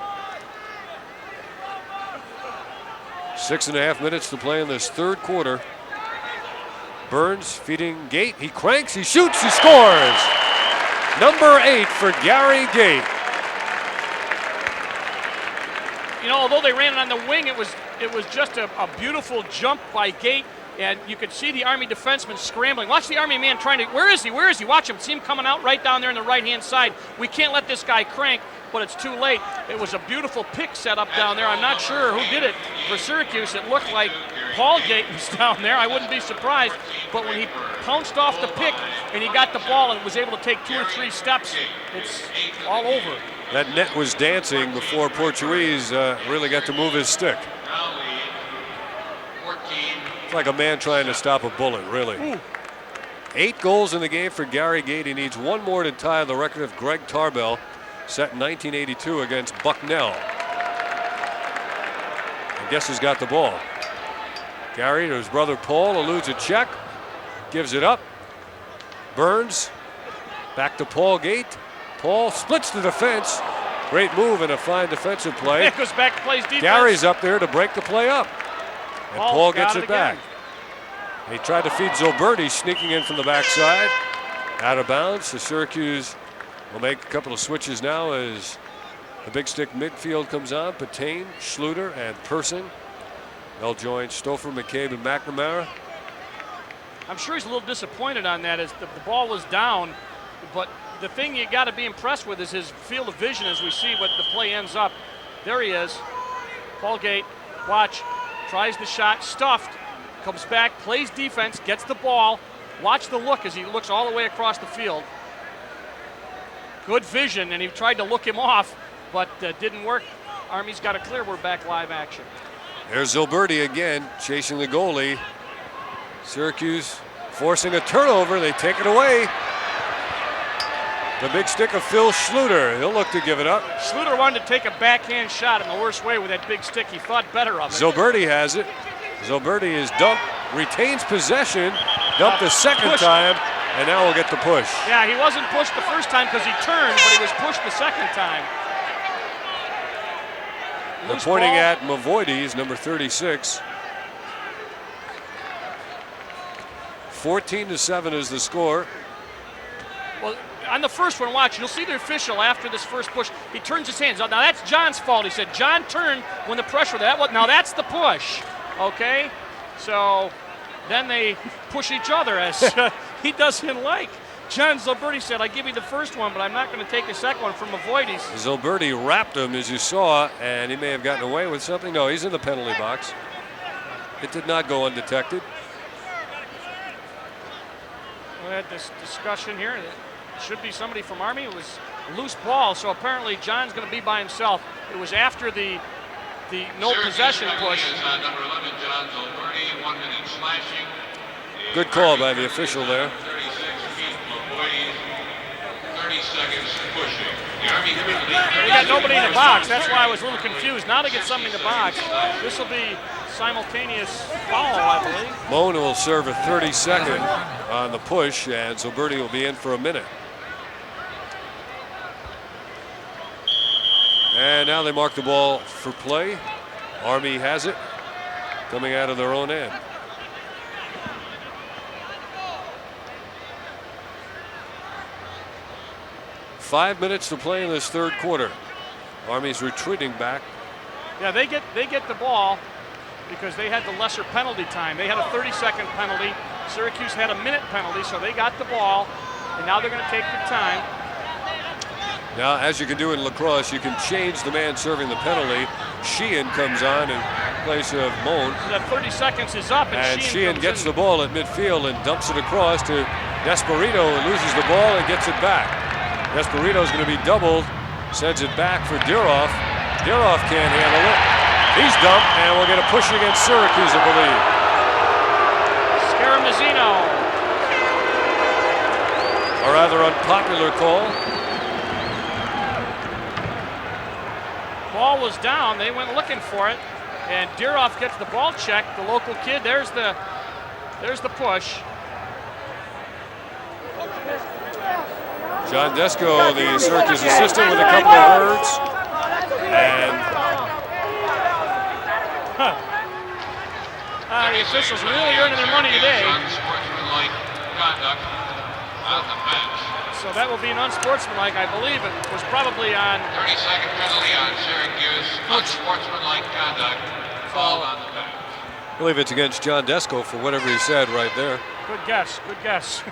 6.5 minutes to play in this 3rd quarter. Burns feeding Gait. He cranks, he shoots, he scores. Number 8 for Gary Gait.
You know, although they ran it on the wing, it was just a beautiful jump by Gait, and you could see the Army defenseman scrambling. Watch the Army man trying to, where is he? Watch him, see him coming out right down there on the right-hand side. We can't let this guy crank, but it's too late. It was a beautiful pick set up down there. I'm not sure who did it for Syracuse. It looked like Paul Gait was down there. I wouldn't be surprised, but when he pounced off the pick and he got the ball and was able to take 2 or 3 steps, it's all over.
That net was dancing before Portuguese really got to move his stick. It's like a man trying to stop a bullet, really.
Ooh.
8 goals in the game for Gary Gait. He needs 1 more to tie the record of Greg Tarbell, set in 1982 against Bucknell. And guess who's got the ball? Gary to his brother Paul, eludes a check, gives it up. Burns, back to Paul Gait. Paul splits the defense. Great move and a fine defensive play.
It goes back, plays defense.
Gary's up there to break the play up. And Paul gets it back. He tried to feed Zulberti, sneaking in from the backside. Out of bounds. So Syracuse will make a couple of switches now as the big stick midfield comes on. Patain, Schluter, and Persing. They'll join Stouffer, McCabe, and McNamara.
I'm sure he's a little disappointed on that as the ball was down, but the thing you got to be impressed with is his field of vision as we see what the play ends up. There he is. Paul Gait, watch, tries the shot, stuffed, comes back, plays defense, gets the ball. Watch the look as he looks all the way across the field. Good vision, and he tried to look him off, but didn't work. Army's got it clear. We're back live action.
There's Zulberti again, chasing the goalie. Syracuse forcing a turnover. They take it away. The big stick of Phil Schluter. He'll look to give it up.
Schluter wanted to take a backhand shot in the worst way with that big stick. He thought better of it.
Zulberti has it. Zulberti is dumped, retains possession, dumped the second time, and now we'll get the push.
Yeah, he wasn't pushed the first time because he turned, but he was pushed the second time.
They're pointing at Mavoides, number 36. 14-7 is the score.
Well, on the first one, watch, you'll see the official after this first push. He turns his hands. Now that's John's fault. He said John turned when the pressure. Now that's the push. Okay, so then they push each other as he doesn't like. John Zulberti said, I give you the first one, but I'm not going to take the second one from Avoides.
Zulberti wrapped him, as you saw, and he may have gotten away with something. No, he's in the penalty box. It did not go undetected.
We had this discussion here. It should be somebody from Army. It was a loose ball, so apparently John's going to be by himself. It was after the no possession push.
Number 11, John Zulberti, 1 minute slashing.
Good call by the official there.
36 feet, Avoides, 30 seconds pushing. The Army
We got nobody in the box. That's why I was a little confused. Now they get somebody in the box. This will be simultaneous foul, I believe.
Mona will serve a 30-second on the push, and Zulberti will be in for a minute. And now they mark the ball for play. Army has it, coming out of their own end. Five minutes to play in this third quarter. Army's retreating back.
Yeah, they get the ball because they had the lesser penalty time. They had a 30-second penalty. Syracuse had a minute penalty, so they got the ball, and now they're going to take their time.
Now, as you can do in lacrosse, you can change the man serving the penalty. Sheehan comes on in place of Moan.
So that 30 seconds is up, and
Sheehan gets the ball at midfield and dumps it across to Desperito, who loses the ball and gets it back. Desperito's going to be doubled, sends it back for Diroff. Diroff can't handle it. He's dumped, and we'll get a push against Syracuse, I believe.
Scaramazzino.
A rather unpopular call.
Ball was down. They went looking for it, and Diroff gets the ball checked. The local kid. There's the push.
John Desco, the Syracuse assistant, with a couple of words. And
the officials really earning their money today.
unsportsmanlike conduct on the bench.
So that will be an unsportsmanlike. I believe it was probably on.
30-second penalty on Syracuse. Unsportsmanlike conduct called on the bench.
I believe it's against John Desko for whatever he said right there.
Good guess. Good guess.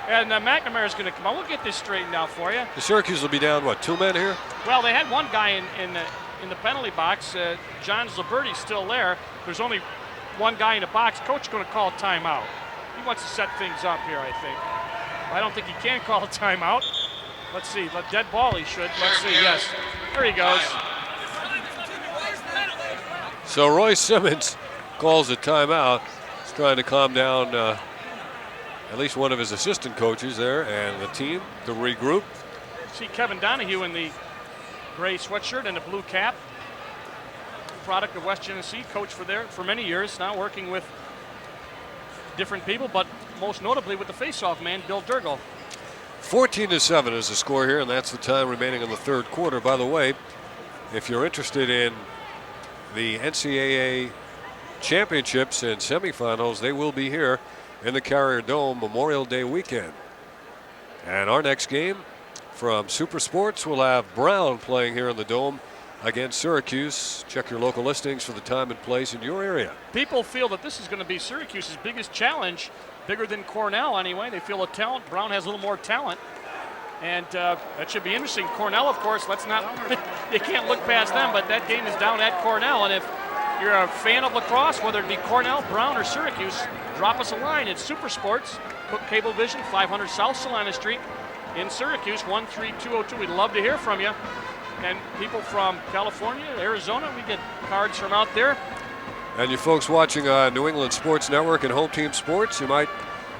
And McNamara is going to come on. We'll get this straightened out for you.
The Syracuse will be down, what, 2 men here?
Well, they had one guy in the penalty box. John Zulberti still there. There's only one guy in the box. Coach is going to call a timeout. He wants to set things up here, I think. I don't think he can call a timeout. Let's see. Dead ball he should. Let's see. Yes. There he goes.
So Roy Simmons calls a timeout. He's trying to calm down at least one of his assistant coaches there and the team to regroup.
See Kevin Donahue in the gray sweatshirt and the blue cap. Product of West Genesee, coach for many years now, working with different people, but most notably with the face-off man, Bill Durgel.
14-7 is the score here, and that's the time remaining in the third quarter. By the way, if you're interested in the NCAA championships and semifinals, they will be here in the Carrier Dome Memorial Day weekend. And our next game from Super Sports will have Brown playing here in the Dome against Syracuse. Check your local listings for the time and place in your area.
People feel that this is going to be Syracuse's biggest challenge, bigger than Cornell anyway. They feel the talent. Brown has a little more talent. And that should be interesting. Cornell, of course, let's not, you can't look past them, but that game is down at Cornell. And if you're a fan of lacrosse, whether it be Cornell, Brown, or Syracuse, drop us a line. It's Super Sports, Cook Cablevision, 500 South Salina Street in Syracuse, 13202. We'd love to hear from you. And people from California, Arizona, we get cards from out there.
And you folks watching New England Sports Network and Home Team Sports, you might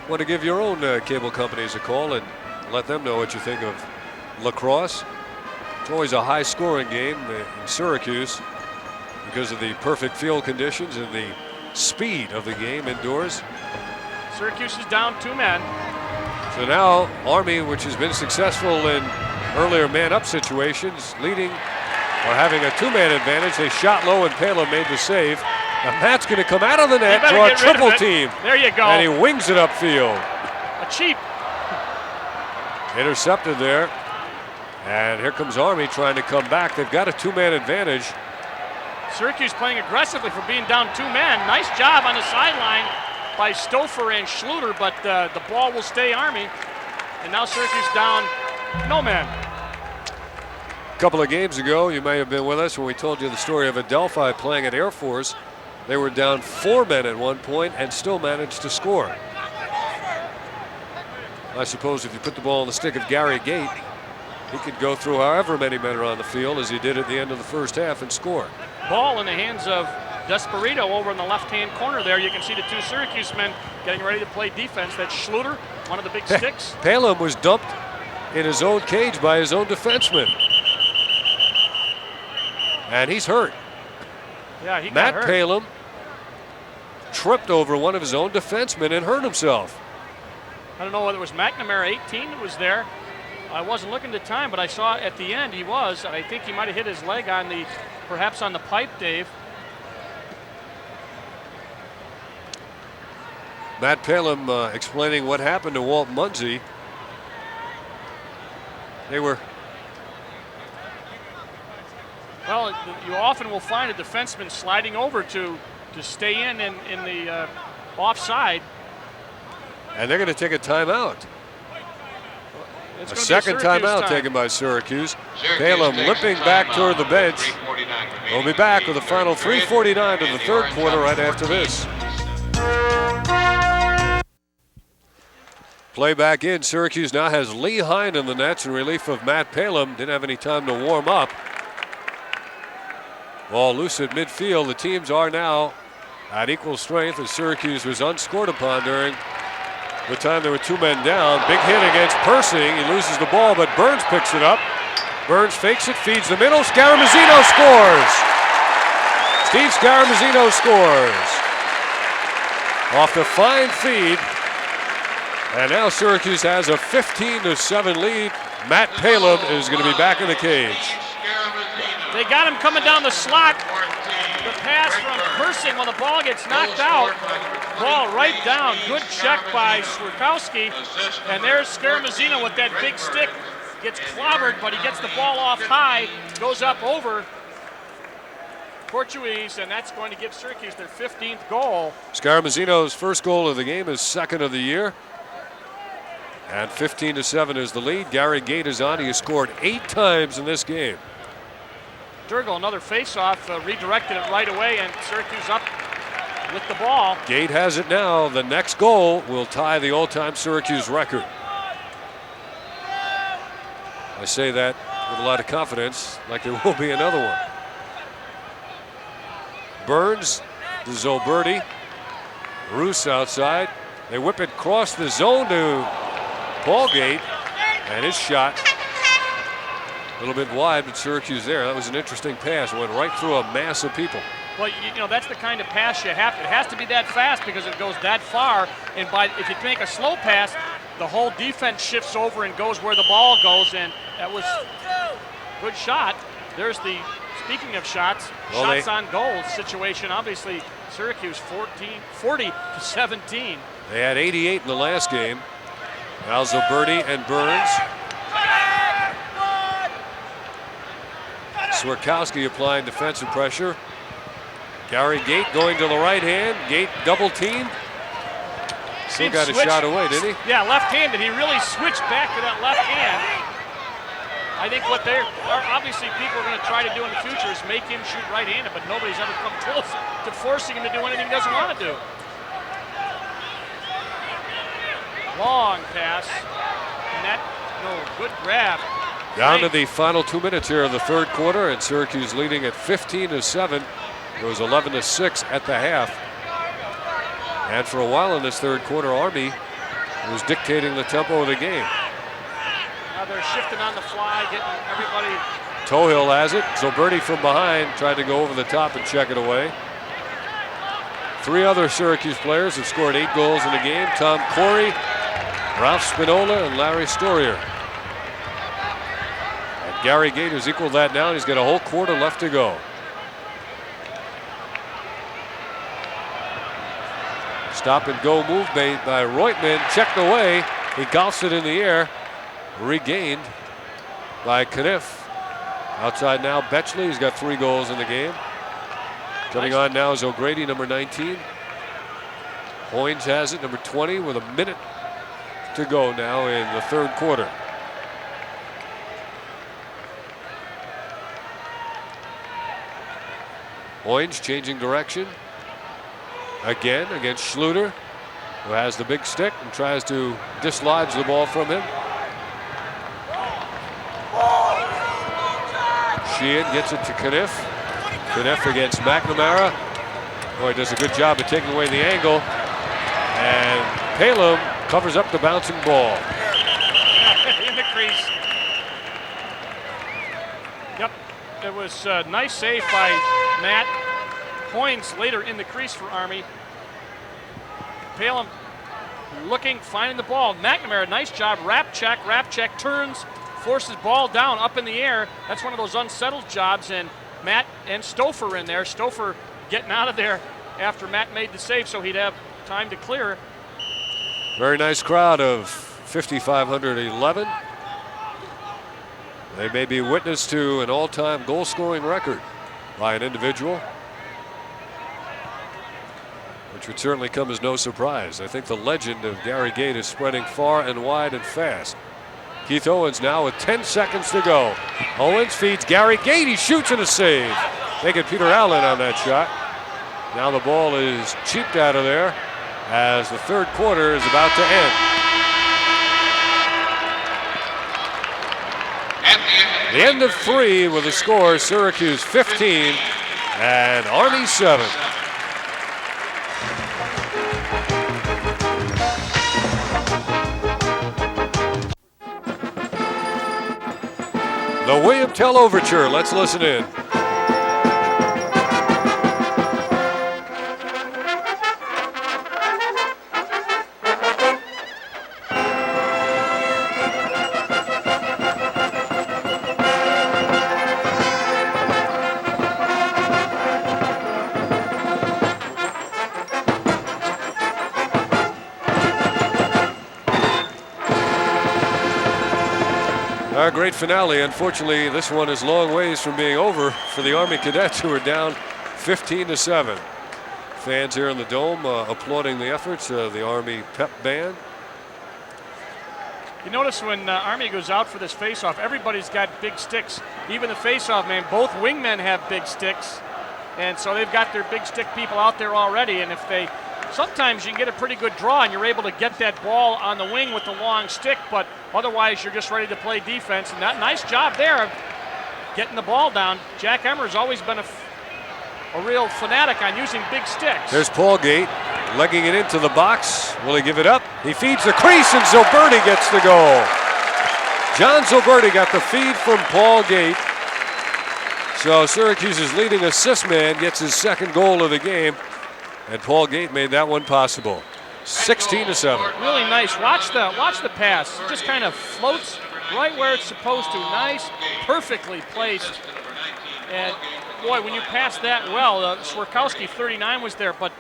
want to give your own cable companies a call and let them know what you think of lacrosse. It's always a high-scoring game in Syracuse because of the perfect field conditions and the speed of the game indoors.
Syracuse is down 2 men.
So now Army, which has been successful in earlier man-up situations, leading or having a 2-man advantage. They shot low and Palin made the save. And Matt's going to come out of the net, draw a triple team.
There you go.
And he wings it upfield.
A cheap.
Intercepted there. And here comes Army trying to come back. They've got a 2-man advantage.
Syracuse playing aggressively for being down 2 men. Nice job on the sideline by Stouffer and Schluter, but the ball will stay Army. And now Syracuse down no man.
A couple of games ago, you may have been with us when we told you the story of Adelphi playing at Air Force. They were down 4 men at one point and still managed to score. I suppose if you put the ball on the stick of Gary Gait, he could go through however many men are on the field as he did at the end of the first half and score.
Ball in the hands of Desperito over in the left-hand corner there. You can see the 2 Syracuse men getting ready to play defense. That's Schluter, one of the big sticks.
Palin was dumped in his own cage by his own defenseman. And he's hurt.
Yeah, he got hurt.
Matt Palin tripped over one of his own defensemen and hurt himself.
I don't know whether it was McNamara, 18, that was there. I wasn't looking at the time, but I saw at the end he was. I think he might have hit his leg on the, perhaps on the pipe, Dave.
Matt Palin explaining what happened to Walt Munsey. They were.
Well, you often will find a defenseman sliding over to stay in the offside.
And they're going to take a timeout.
It's
a second timeout taken by Syracuse. Palin limping back toward the bench. We'll be back with the final 3:49 of the third quarter right after this. Play back in. Syracuse now has Lee Hine in the nets in relief of Matt Palin. Didn't have any time to warm up. Ball loose at midfield. The teams are now at equal strength as Syracuse was unscored upon during the time there were 2 men down. Big hit against Persing. He loses the ball, but Burns picks it up. Burns fakes it, feeds the middle. Scaramuzino scores. Steve Scaramuzino scores. Off the fine feed. And now Syracuse has a 15-7 lead. Matt Palin is going to be back in the cage.
They got him coming down the slot. The pass from cursing when the ball gets knocked out. Ball right down. Good check by Swerkowski. And there's Scaramuzino with that big stick. Gets clobbered, but he gets the ball off high. Goes up over Portuguese, and that's going to give Syracuse their 15th goal.
Scaramuzino's first goal of the game, his second of the year. And 15-7 is the lead. Gary Gait is on. He has scored 8 times in this game.
Durgel, another face-off, redirected it right away, and Syracuse up with the ball.
Gait has it now. The next goal will tie the all-time Syracuse record. I say that with a lot of confidence, like there will be another one. Burns to Zulberti. Roos outside. They whip it across the zone to Paul Gait, and his shot a little bit wide, but Syracuse there. That was an interesting pass. It went right through a mass of people.
Well, you know, that's the kind of pass you have. It has to be that fast because it goes that far. And if you make a slow pass, the whole defense shifts over and goes where the ball goes. And that was a good shot. There's the, speaking of shots, shots on goal situation. Obviously, Syracuse 40-17.
They had 88 in the last game. Now Zulberti and Burns. Swerkowski applying defensive pressure. Gary Gait going to the right hand. Gait double team. Still got a shot away, didn't he?
Yeah, left-handed. He really switched back to that left hand. I think what they're obviously people are going to try to do in the future is make him shoot right-handed, but nobody's ever come close to forcing him to do anything he doesn't want to do. Long pass. And that, no, good grab.
Down to the final 2 minutes here of the third quarter, and Syracuse leading at 15-7. It was 11-6 at the half. And for a while in this third quarter, Army was dictating the tempo of the game.
Now they're shifting on the fly, getting everybody.
Tohill has it. Zulberti from behind tried to go over the top and check it away. 3 other Syracuse players have scored 8 goals in the game. Tom Corey, Ralph Spinola, and Larry Storier. And Gary Gait has equaled that now, and he's got a whole quarter left to go. Stop and go move made by Reutemann, checked away. He golfs it in the air, regained by Kniff. Outside now, Betchley. He's got 3 goals in the game. Coming on now is O'Grady, number 19. Hoynes has it, number 20, with a minute to go now in the third quarter. Hoynes changing direction. Again against Schluter, who has the big stick and tries to dislodge the ball from him. Sheehan gets it to Kniff. Kniff against McNamara. Boy, does a good job of taking away the angle. And Palum covers up the bouncing ball.
In the crease. Yep, it was a nice save by Matt. Hoynes later in the crease for Army. Palum looking, finding the ball. McNamara, nice job. Wrap check, turns, forces ball down, up in the air. That's one of those unsettled jobs, and Matt and Stouffer in there. Stouffer getting out of there after Matt made the save, so he'd have time to clear.
Very nice crowd of 5,511. They may be witness to an all-time goal-scoring record by an individual, which would certainly come as no surprise. I think the legend of Gary Gait is spreading far and wide and fast. Keith Owens now with 10 seconds to go. Owens feeds Gary Gait. He shoots and a save. Making Peter Allen on that shot. Now the ball is cheaped out of there as the third quarter is about to end. The end of 3 with the score Syracuse 15 and Army 7. The William Tell Overture. Let's listen in. Our great finale. Unfortunately, this one is long ways from being over for the Army Cadets, who are down 15-7. Fans here in the Dome applauding the efforts of the Army pep band.
You notice when Army goes out for this face-off, everybody's got big sticks. Even the face-off man, both wingmen have big sticks. And so they've got their big stick people out there already. And if they, sometimes you can get a pretty good draw and you're able to get that ball on the wing with the long stick, but otherwise you're just ready to play defense. And that nice job there of getting the ball down. Jack Emmer's always been a real fanatic on using big sticks.
There's Paul Gait legging it into the box. Will he give it up? He feeds the crease and Zulberti gets the goal. John Zulberti got the feed from Paul Gait. So Syracuse's leading assist man gets his second goal of the game, and Paul Gait made that one possible. 16-7.
Really nice. Watch the pass. It just kind of floats right where it's supposed to. Nice, perfectly placed. And boy, when you pass that well, Swerkowski 39 was there, but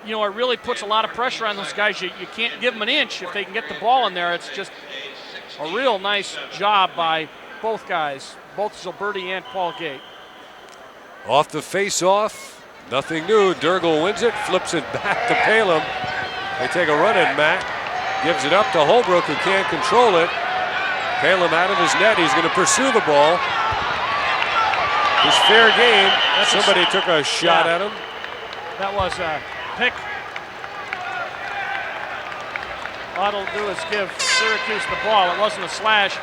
you know, it really puts a lot of pressure on those guys. You can't give them an inch if they can get the ball in there. It's just a real nice job by both guys, both Zulberti and Paul Gait.
Off the face-off, nothing new. Durgel wins it, flips it back to Palem. They take a run at Matt, gives it up to Holbrook, who can't control it. Palem out of his net. He's going to pursue the ball. It's fair game. Somebody took a shot at him.
That was a pick. All it'll do is give Syracuse the ball. It wasn't a slash.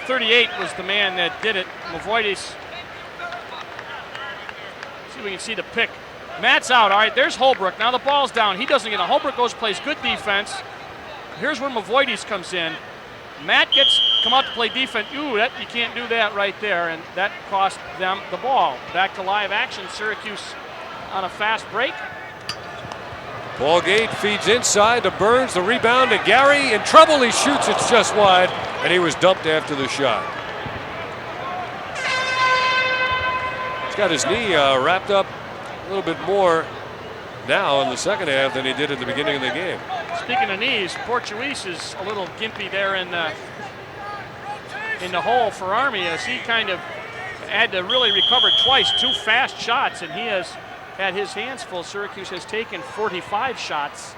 38 was the man that did it. Mavoides. See if we can see the pick. Matt's out. All right, there's Holbrook. Now the ball's down. He doesn't get it. Holbrook goes, plays good defense. Here's where Mavoides comes in. Matt come out to play defense. Ooh, you can't do that right there, and that cost them the ball. Back to live action. Syracuse on a fast break.
Paul Gait feeds inside to Burns. The rebound to Gary. In trouble, he shoots. It's just wide, and he was dumped after the shot. He's got his knee wrapped up a little bit more now in the second half than he did at the beginning of the game.
Speaking of knees, Portuguese is a little gimpy there in the hole for Army, as he kind of had to really recover twice, 2 fast shots, and he has had his hands full. Syracuse has taken 45 shots.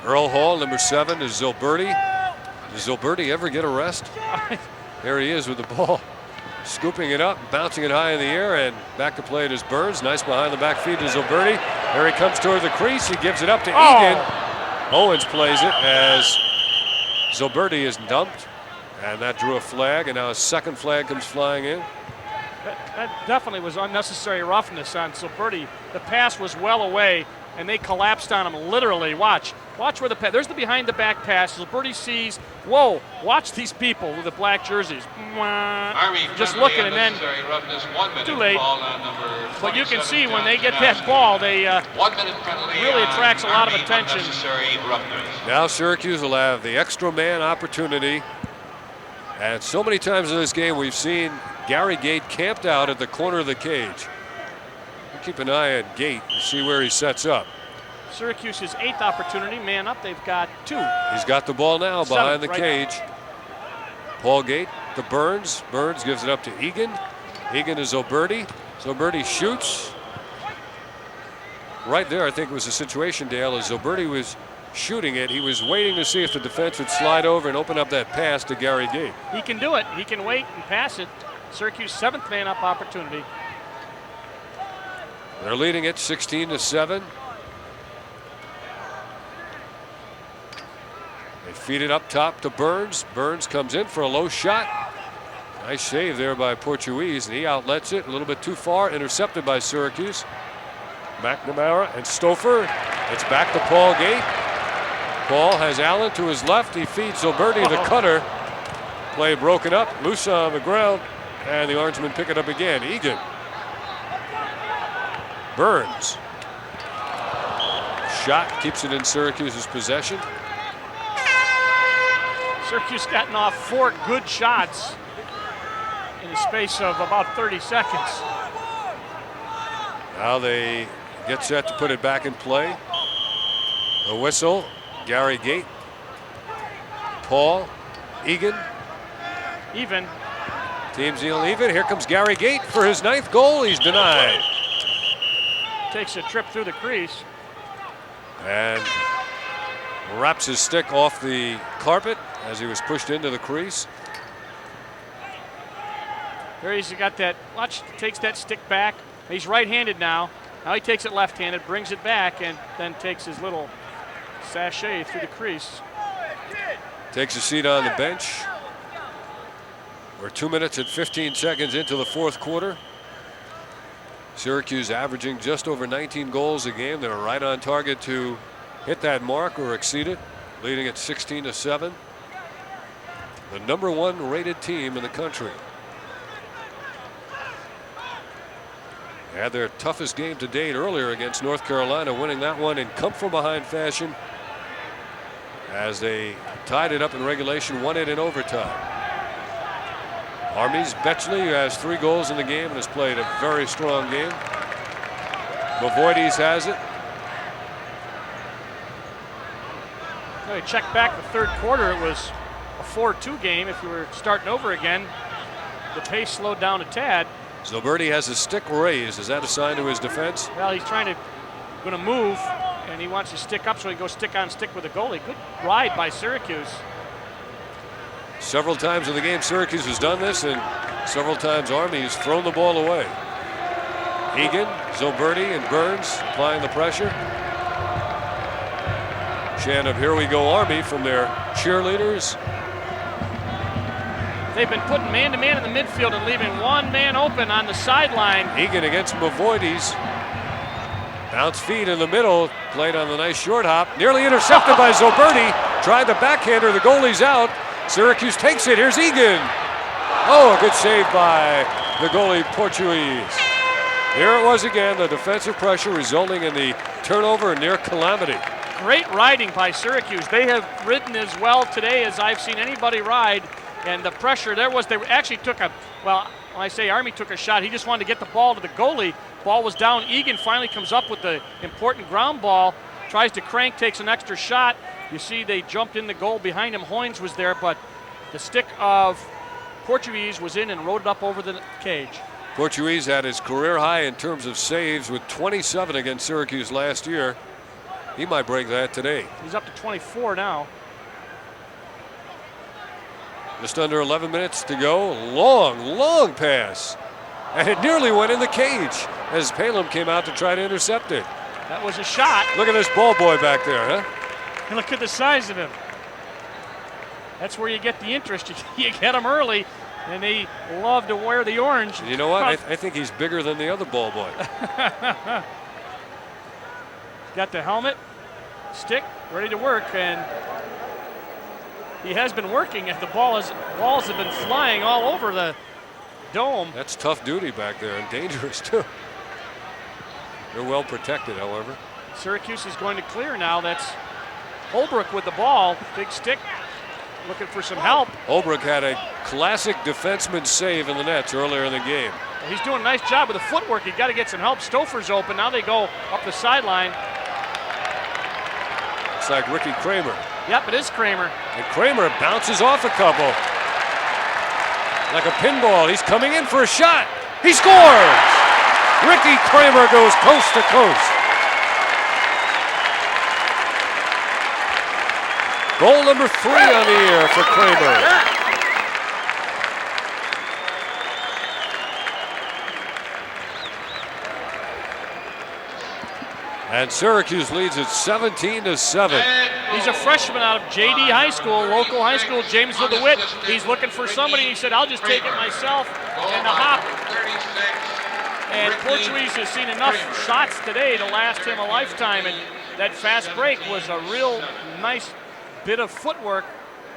Earl Hall, number 7, is Zulberti. Does Zulberti ever get a rest? There he is with the ball. Scooping it up, bouncing it high in the air, and back to play it is Burns. Nice behind the back feed to Zulberti. There he comes toward the crease. He gives it up to Egan. Owens plays it as Zulberti is dumped, and that drew a flag, and now a second flag comes flying in.
That definitely was unnecessary roughness on Zulberti. The pass was well away, and they collapsed on him literally. Watch where the pass. There's the behind the back pass. Zulberti sees, whoa, watch these people with the black jerseys.
Army
just looking, and then too late. But you can see when they get that ball, they really attracts a lot of attention.
Now Syracuse will have the extra man opportunity. And so many times in this game we've seen Gary Gait camped out at the corner of the cage. We'll keep an eye on Gait to see where he sets up.
Syracuse's 8th opportunity, man up. They've got 2.
He's got the ball now behind the
right
cage.
Now.
Paul Gait to Burns. Burns gives it up to Egan. Egan to Zulberti. Zulberti shoots. Right there, I think it was a situation, Dale, as Zulberti was shooting it. He was waiting to see if the defense would slide over and open up that pass to Gary Gait.
He can do it. He can wait and pass it. Syracuse 7th man up opportunity.
They're leading it 16-7. They feed it up top to Burns. Burns comes in for a low shot. Nice save there by Portuguese, and he outlets it a little bit too far. Intercepted by Syracuse. McNamara and Stouffer. It's back to Paul Gait. Paul has Allen to his left. He feeds Zulberti the cutter. Play broken up, loose on the ground, and the Orangemen pick it up again. Egan. Burns. Shot keeps it in Syracuse's possession.
Syracuse gotten off 4 good shots in the space of about 30 seconds.
Now they get set to put it back in play. The whistle. Gary Gait Paul, Egan.
Even.
Teams deal even. Here comes Gary Gait for his 9th goal. He's denied.
Takes a trip through the crease.
And wraps his stick off the carpet as he was pushed into the crease.
There he's got that, watch, takes that stick back. He's right-handed now. Now he takes it left-handed, brings it back, and then takes his little sachet through the crease.
Takes a seat on the bench. We're 2 minutes and 15 seconds into the 4th quarter. Syracuse averaging just over 19 goals a game. They're right on target to hit that mark or exceed it, leading at 16-7. The #1 rated team in the country. They had their toughest game to date earlier against North Carolina, winning that one in come-from-behind fashion as they tied it up in regulation, won it in overtime. Army's Betchley, who has 3 goals in the game and has played a very strong game. Mavoides has it.
Well, you check back the 3rd quarter, it was a 4-2 game. If you were starting over again, the pace slowed down a tad.
Zulberti has his stick raised. Is that a sign to his defense?
Well, he's going to move, and he wants to stick up, so he goes stick on stick with the goalie. Good ride by Syracuse.
Several times in the game, Syracuse has done this, and several times Army has thrown the ball away. Egan, Zulberti, and Burns applying the pressure. Chant of "Here we go, Army" from their cheerleaders.
They've been putting man-to-man in the midfield and leaving one man open on the sideline.
Egan against Mavoides. Bounce feed in the middle, played on the nice short hop. Nearly intercepted by Zulberti. Tried the backhander, the goalie's out. Syracuse takes it, here's Egan. Oh, a good save by the goalie Portuguese. Here it was again, the defensive pressure resulting in the turnover and near calamity.
Great riding by Syracuse. They have ridden as well today as I've seen anybody ride. And the pressure there was, they actually took a, well, when I say Army took a shot, he just wanted to get the ball to the goalie. Ball was down. Egan finally comes up with the important ground ball, tries to crank, takes an extra shot. You see they jumped in the goal behind him. Hoynes was there, but the stick of Portuguese was in and rode it up over the cage.
Portuguese had his career high in terms of saves with 27 against Syracuse last year. He might break that today.
He's up to 24 now.
Just under 11 minutes to go. Long pass. And it nearly went in the cage as Palem came out to try to intercept it.
That was a shot.
Look at this ball boy back there, huh?
And look at the size of him. That's where you get the interest. You get them early, and they love to wear the orange.
And you know what? I think he's bigger than the other ball boy.
Got the helmet, stick, ready to work, and he has been working. If the balls have been flying all over the dome.
That's tough duty back there and dangerous too. They're well protected, however.
Syracuse is going to clear now. That's Holbrook with the ball, big stick, looking for some help.
Holbrook had a classic defenseman save in the nets earlier in the game.
He's doing a nice job with the footwork. He's got to get some help. Stouffer's open. Now they go up the sideline.
It's like Ricky Kramer.
Yep, it is Kramer.
And Kramer bounces off a couple. Like a pinball. He's coming in for a shot. He scores! Ricky Kramer goes coast to coast. Goal number 3 on the year for Kramer. And Syracuse leads it 17-7.
He's a freshman out of JD High School, local high school, Jamesville DeWitt. He's looking for somebody. He said, I'll just take it myself. And the hop. And Portuguese has seen enough shots today to last him a lifetime. And that fast break was a real nice bit of footwork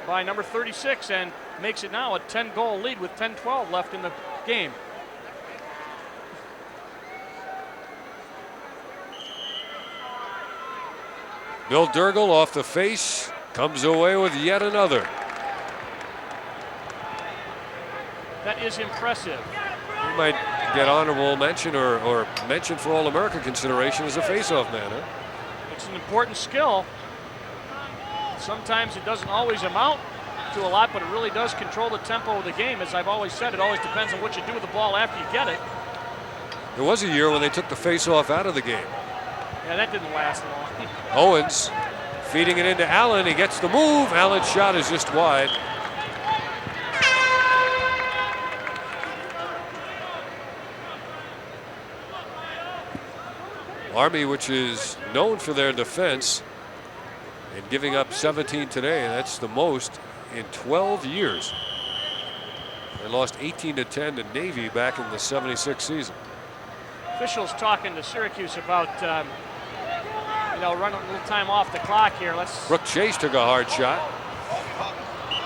by number 36 and makes it now a 10-goal lead with 10-12 left in the game.
Bill Durgel off the face, comes away with yet another.
That is impressive.
He might get honorable mention or mention for All-America consideration as a face-off man, huh?
It's an important skill. Sometimes it doesn't always amount to a lot, but it really does control the tempo of the game. As I've always said, it always depends on what you do with the ball after you get it.
There was a year when they took the face-off out of the game.
Yeah, that didn't last long.
Owens feeding it into Allen. He gets the move. Allen's shot is just wide. Army, which is known for their defense, and giving up 17 today, that's the most in 12 years. They lost 18-10 to Navy back in the '76 season.
Officials talking to Syracuse about, running a little time off the clock here.
Brooke Chase took a hard shot.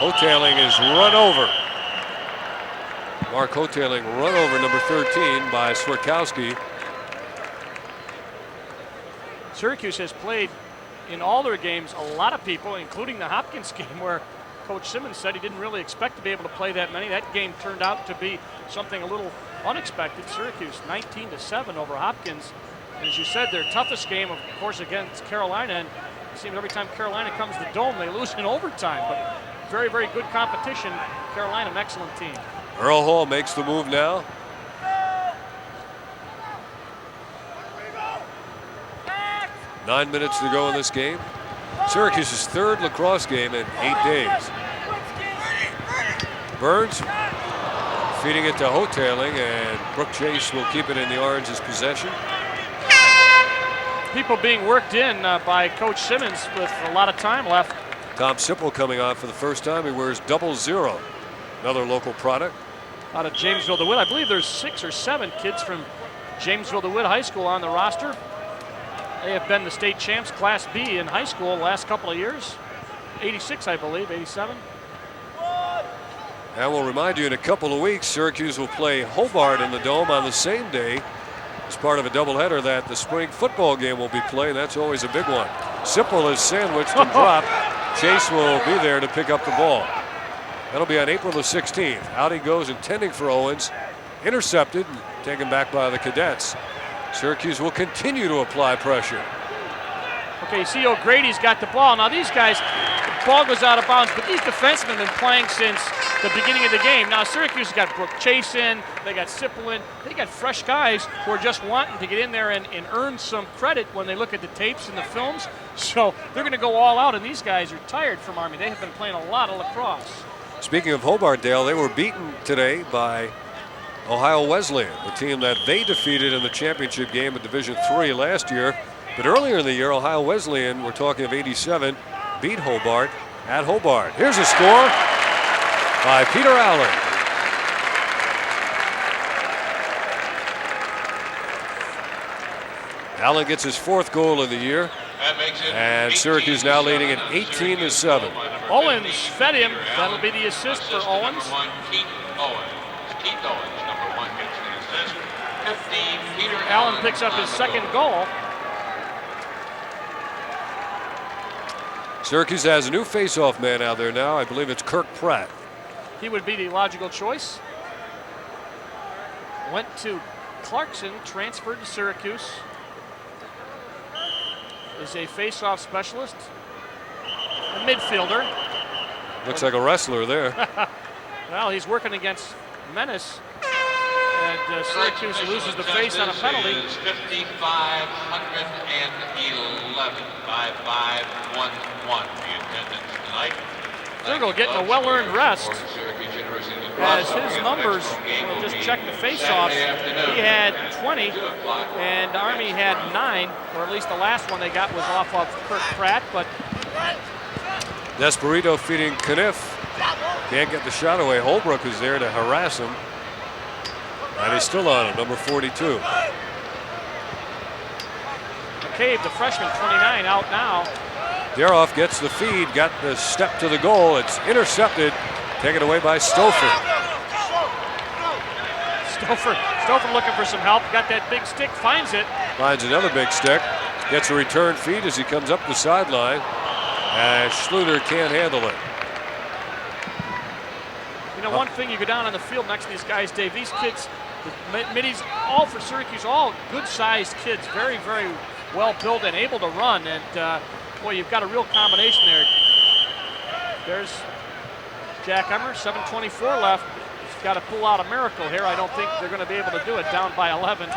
Hotailing is run over. Mark Hotailing run over number 13 by Swerkowski.
Syracuse has played in all their games a lot of people, including the Hopkins game, where Coach Simmons said he didn't really expect to be able to play that many. That game turned out to be something a little unexpected. Syracuse 19-7 over Hopkins. And as you said, their toughest game, of course, against Carolina. And it seems every time Carolina comes to the Dome, they lose in overtime. But very, very good competition. Carolina, an excellent team.
Earl Hall makes the move now. Nine minutes to go in this game. Syracuse's third lacrosse game in 8 days. Burns feeding it to Hotailing, and Brooke Chase will keep it in the Orange's possession.
People being worked in by Coach Simmons with a lot of time left.
Tom Sipple coming on for the first time. He wears 00, another local product.
Out of Jamesville DeWitt. I believe there's 6 or 7 kids from Jamesville DeWitt High School on the roster. They have been the state champs, Class B in high school the last couple of years. 86, I believe, 87.
And we'll remind you, in a couple of weeks, Syracuse will play Hobart in the Dome on the same day as part of a doubleheader that the spring football game will be played. That's always a big one. Sipple is sandwiched and dropped. Chase will be there to pick up the ball. That'll be on April the 16th. Out he goes, intending for Owens. Intercepted and taken back by the Cadets. Syracuse will continue to apply pressure.
Okay, see O'Grady's got the ball. Now these guys, the ball goes out of bounds, but these defensemen have been playing since the beginning of the game. Now Syracuse has got Brooke Chase in, they got Sipple in, they got fresh guys who are just wanting to get in there and earn some credit when they look at the tapes and the films. So they're going to go all out, and these guys are tired from Army. They have been playing a lot of lacrosse.
Speaking of Hobart, Dale, they were beaten today by Ohio Wesleyan, the team that they defeated in the championship game of Division III last year. But earlier in the year, Ohio Wesleyan, we're talking of 87, beat Hobart at Hobart. Here's a score by Peter Allen. Allen gets his 4th goal of the year. And Syracuse now leading at 18-7.
Owens fed him. That'll be the assist for Owens.
Keith Owens, number 1, gets the assist. 15, Peter
Allen picks up his second goal.
Syracuse has a new face-off man out there now. I believe it's Kirk Pratt.
He would be the logical choice. Went to Clarkson, transferred to Syracuse. Is a face-off specialist. A midfielder.
Looks like a wrestler there.
Well, he's working against Menace. And Syracuse loses the face on a penalty.
5,511. 5,511 the attendance tonight.
Zergel getting a well-earned rest. As his numbers, we'll just check the face-offs. He had 20, and Army had 9, or at least the last one they got was off of Kirk Pratt. But
Desperito feeding Kniff. Can't get the shot away. Holbrook is there to harass him. And he's still on him, number 42.
McCabe, the freshman, 29, out now.
Daroff gets the feed, got the step to the goal. It's intercepted, taken away by Stouffer.
Stouffer looking for some help. Got that big stick, finds it.
Finds another big stick. Gets a return feed as he comes up the sideline. And Schluter can't handle it.
You know, one thing, you go down on the field next to these guys, Dave, these kids, the middies, all for Syracuse, all good-sized kids, very, very well built and able to run. And boy, you've got a real combination there. There's Jack Emmer, 7:24 left. He's got to pull out a miracle here. I don't think they're going to be able to do it, down by 11.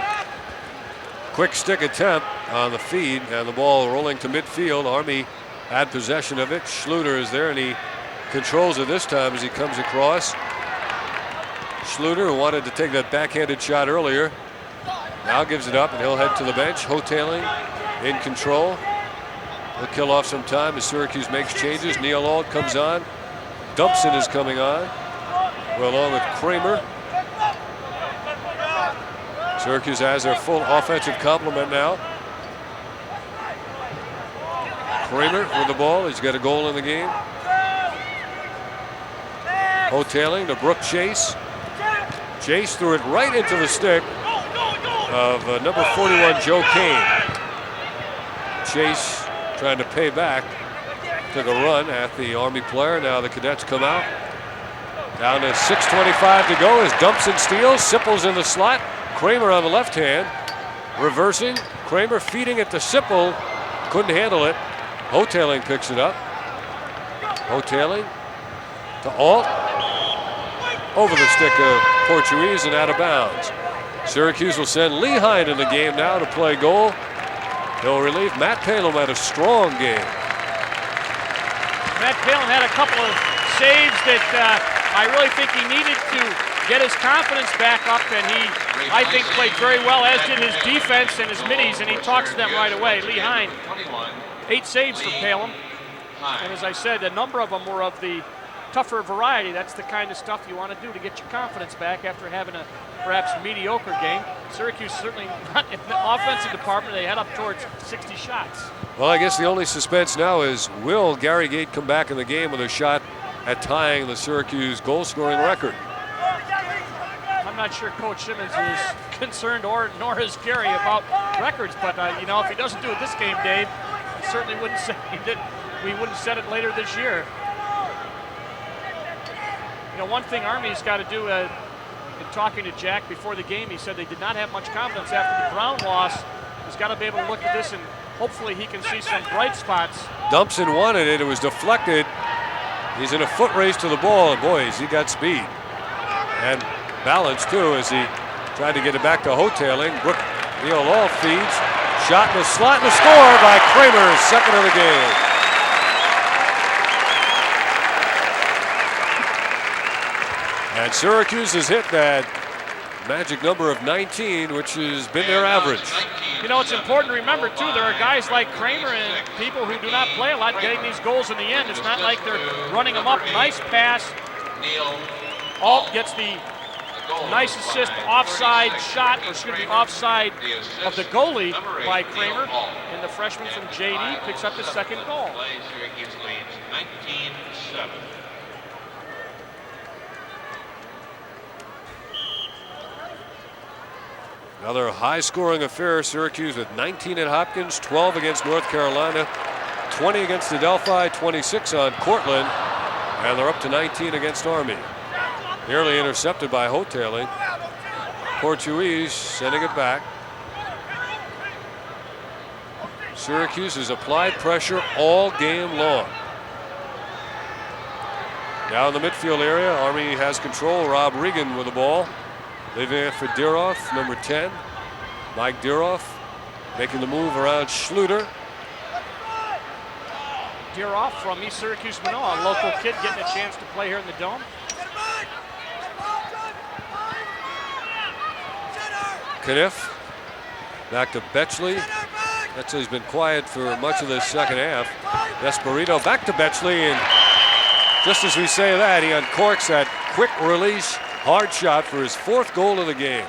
Quick stick attempt on the feed, and the ball rolling to midfield. Army had possession of it. Schluter is there, and he controls it this time as he comes across. Schluter, who wanted to take that backhanded shot earlier, now gives it up, and he'll head to the bench. Hoteling in control. He'll kill off some time as Syracuse makes changes. Neil Auld comes on. Dumpson is coming on, along with Kramer. Syracuse has their full offensive complement now. Kramer with the ball. He's got a goal in the game. Hoteling to Brooke Chase. Chase threw it right into the stick of number 41, Joe Kane. Chase trying to pay back. Took a run at the Army player. Now the Cadets come out. Down to 6:25 to go as Dumpson steals. Sipple's in the slot. Kramer on the left hand. Reversing. Kramer feeding it to Sipple. Couldn't handle it. Hoteling picks it up. Hoteling to Alt. Over the stick of Portuguese and out of bounds. Syracuse will send Lee Hine in the game now to play goal. He'll relieve Matt Palin. Had a strong game.
Matt Palin had a couple of saves that I really think he needed to get his confidence back up, and he, I think, played very well, as did his defense and his middies, and he talks to them right away. Lee Hine, 8 saves for Palin, and as I said, a number of them were of the tougher variety. That's the kind of stuff you want to do to get your confidence back after having a perhaps mediocre game. Syracuse certainly not in the offensive department. They head up towards 60 shots.
Well, I guess the only suspense now is, will Gary Gait come back in the game with a shot at tying the Syracuse goal-scoring record?
I'm not sure Coach Simmons is concerned, nor is Gary, about records. But you know, if he doesn't do it this game, Dave, he certainly wouldn't say that. We wouldn't set it later this year. You know, one thing Army's got to do. In talking to Jack before the game, he said they did not have much confidence after the Brown loss. He's got to be able to look at this and hopefully he can see some bright spots.
Dumpson wanted it. It was deflected. He's in a foot race to the ball, and boys, he got speed and balance too as he tried to get it back to Hoteling. Brooke Neal feeds. Shot in the slot and a score by Kramer, second of the game. And Syracuse has hit that magic number of 19, which has been their average.
You know, it's important to remember, too, there are guys like Kramer and people who do not play a lot getting these goals in the end. It's not like they're running them up. Nice pass. Alt gets the nice assist, offside shot, or excuse me, offside of the goalie by Kramer. And the freshman from JD picks up his second goal.
Syracuse leads 19-7.
Another high-scoring affair. Syracuse with 19 at Hopkins, 12 against North Carolina, 20 against Adelphi, 26 on Cortland, and they're up to 19 against Army. Nearly intercepted by Hoteling. Portuguese sending it back. Syracuse has applied pressure all game long. Now in the midfield area, Army has control. Rob Regan with the ball. Leaving it for Diroff, number 10. Mike Diroff making the move around Schluter.
Diroff from East Syracuse, Manoa, a local kid getting a chance to play here in the Dome.
Kniff back to Betchley. Betchley's been quiet for much of the second half. Desperito back to Betchley, and just as we say that, he uncorks that quick release hard shot for his 4th goal of the game.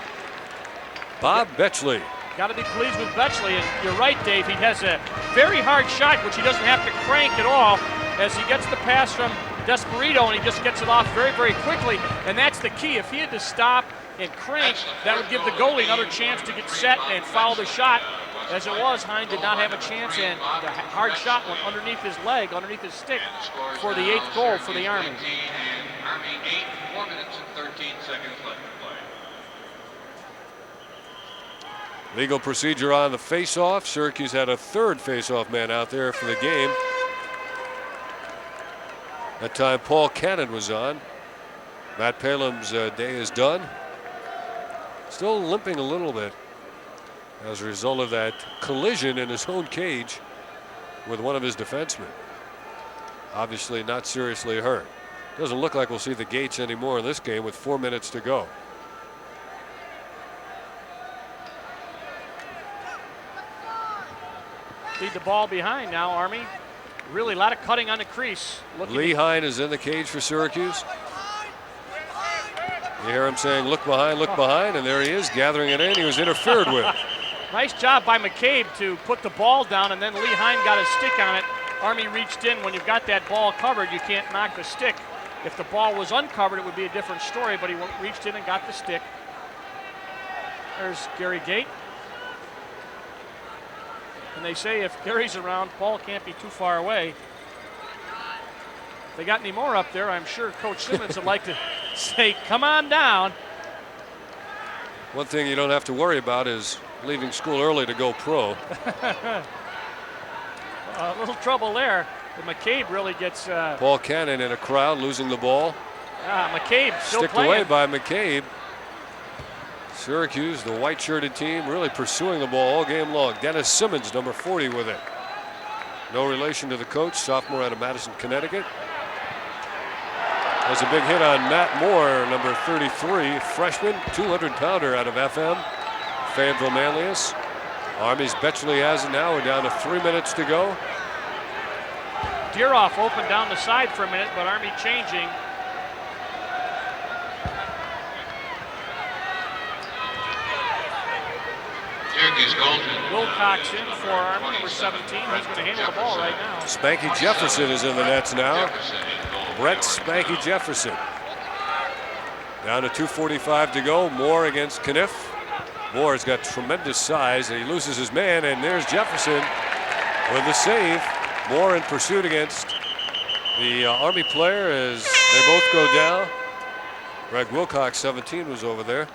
Bob Betchley.
Got to be pleased with Betchley, and you're right, Dave. He has a very hard shot, which he doesn't have to crank at all, as he gets the pass from Desperito, and he just gets it off very, very quickly. And that's the key. If he had to stop and crank, that would give the goalie another chance to get set and foul the shot. As it was, Hine did not have a chance, and the hard shot went underneath his leg, underneath his stick, for the 8th goal for the Army.
Army 8, 4 minutes and 13 seconds left to play.
Legal procedure on the face-off. Syracuse had a 3rd face-off man out there for the game. That time Paul Cannon was on. Matt Palem's day is done. Still limping a little bit as a result of that collision in his own cage with one of his defensemen. Obviously not seriously hurt. Doesn't look like we'll see the Gates anymore in this game with 4 minutes to go.
Lead the ball behind now, Army. Really a lot of cutting on the crease.
Lee Hoynes is in the cage for Syracuse. You hear him saying, look behind, and there he is, gathering it in. He was interfered with.
Nice job by McCabe to put the ball down, and then Lee Hoynes got his stick on it. Army reached in. When you've got that ball covered, you can't knock the stick. If the ball was uncovered, it would be a different story, but he reached in and got the stick. There's Gary Gait. And they say if Gary's around, Paul can't be too far away. If they got any more up there, I'm sure Coach Simmons would like to say, come on down.
One thing you don't have to worry about is leaving school early to go pro.
A little trouble there. But McCabe really gets...
Paul Cannon in a crowd losing the ball.
McCabe still
Sticked
playing.
away by McCabe. Syracuse, the white-shirted team, really pursuing the ball all game long. Dennis Simmons, number 40, with it. No relation to the coach, sophomore out of Madison, Connecticut. There's a big hit on Matt Moore, number 33, freshman, 200-pounder out of FM, Fayetteville Manlius. Army's Betchley has it now. We're down to 3 minutes to go.
Deeroff open down the side for a minute, but Army changing.
Syracuse goaltender
Wilcox in for Army, number 17. He's going to handle the ball right now.
Spanky Jefferson is in the nets now.
Jefferson.
Brett Spanky Jefferson. Down to 2:45 to go. Moore against Kniff. Moore's got tremendous size, and he loses his man, and there's Jefferson with the save. Moore in pursuit against the Army player as they both go down. Greg Wilcox, 17, was over there.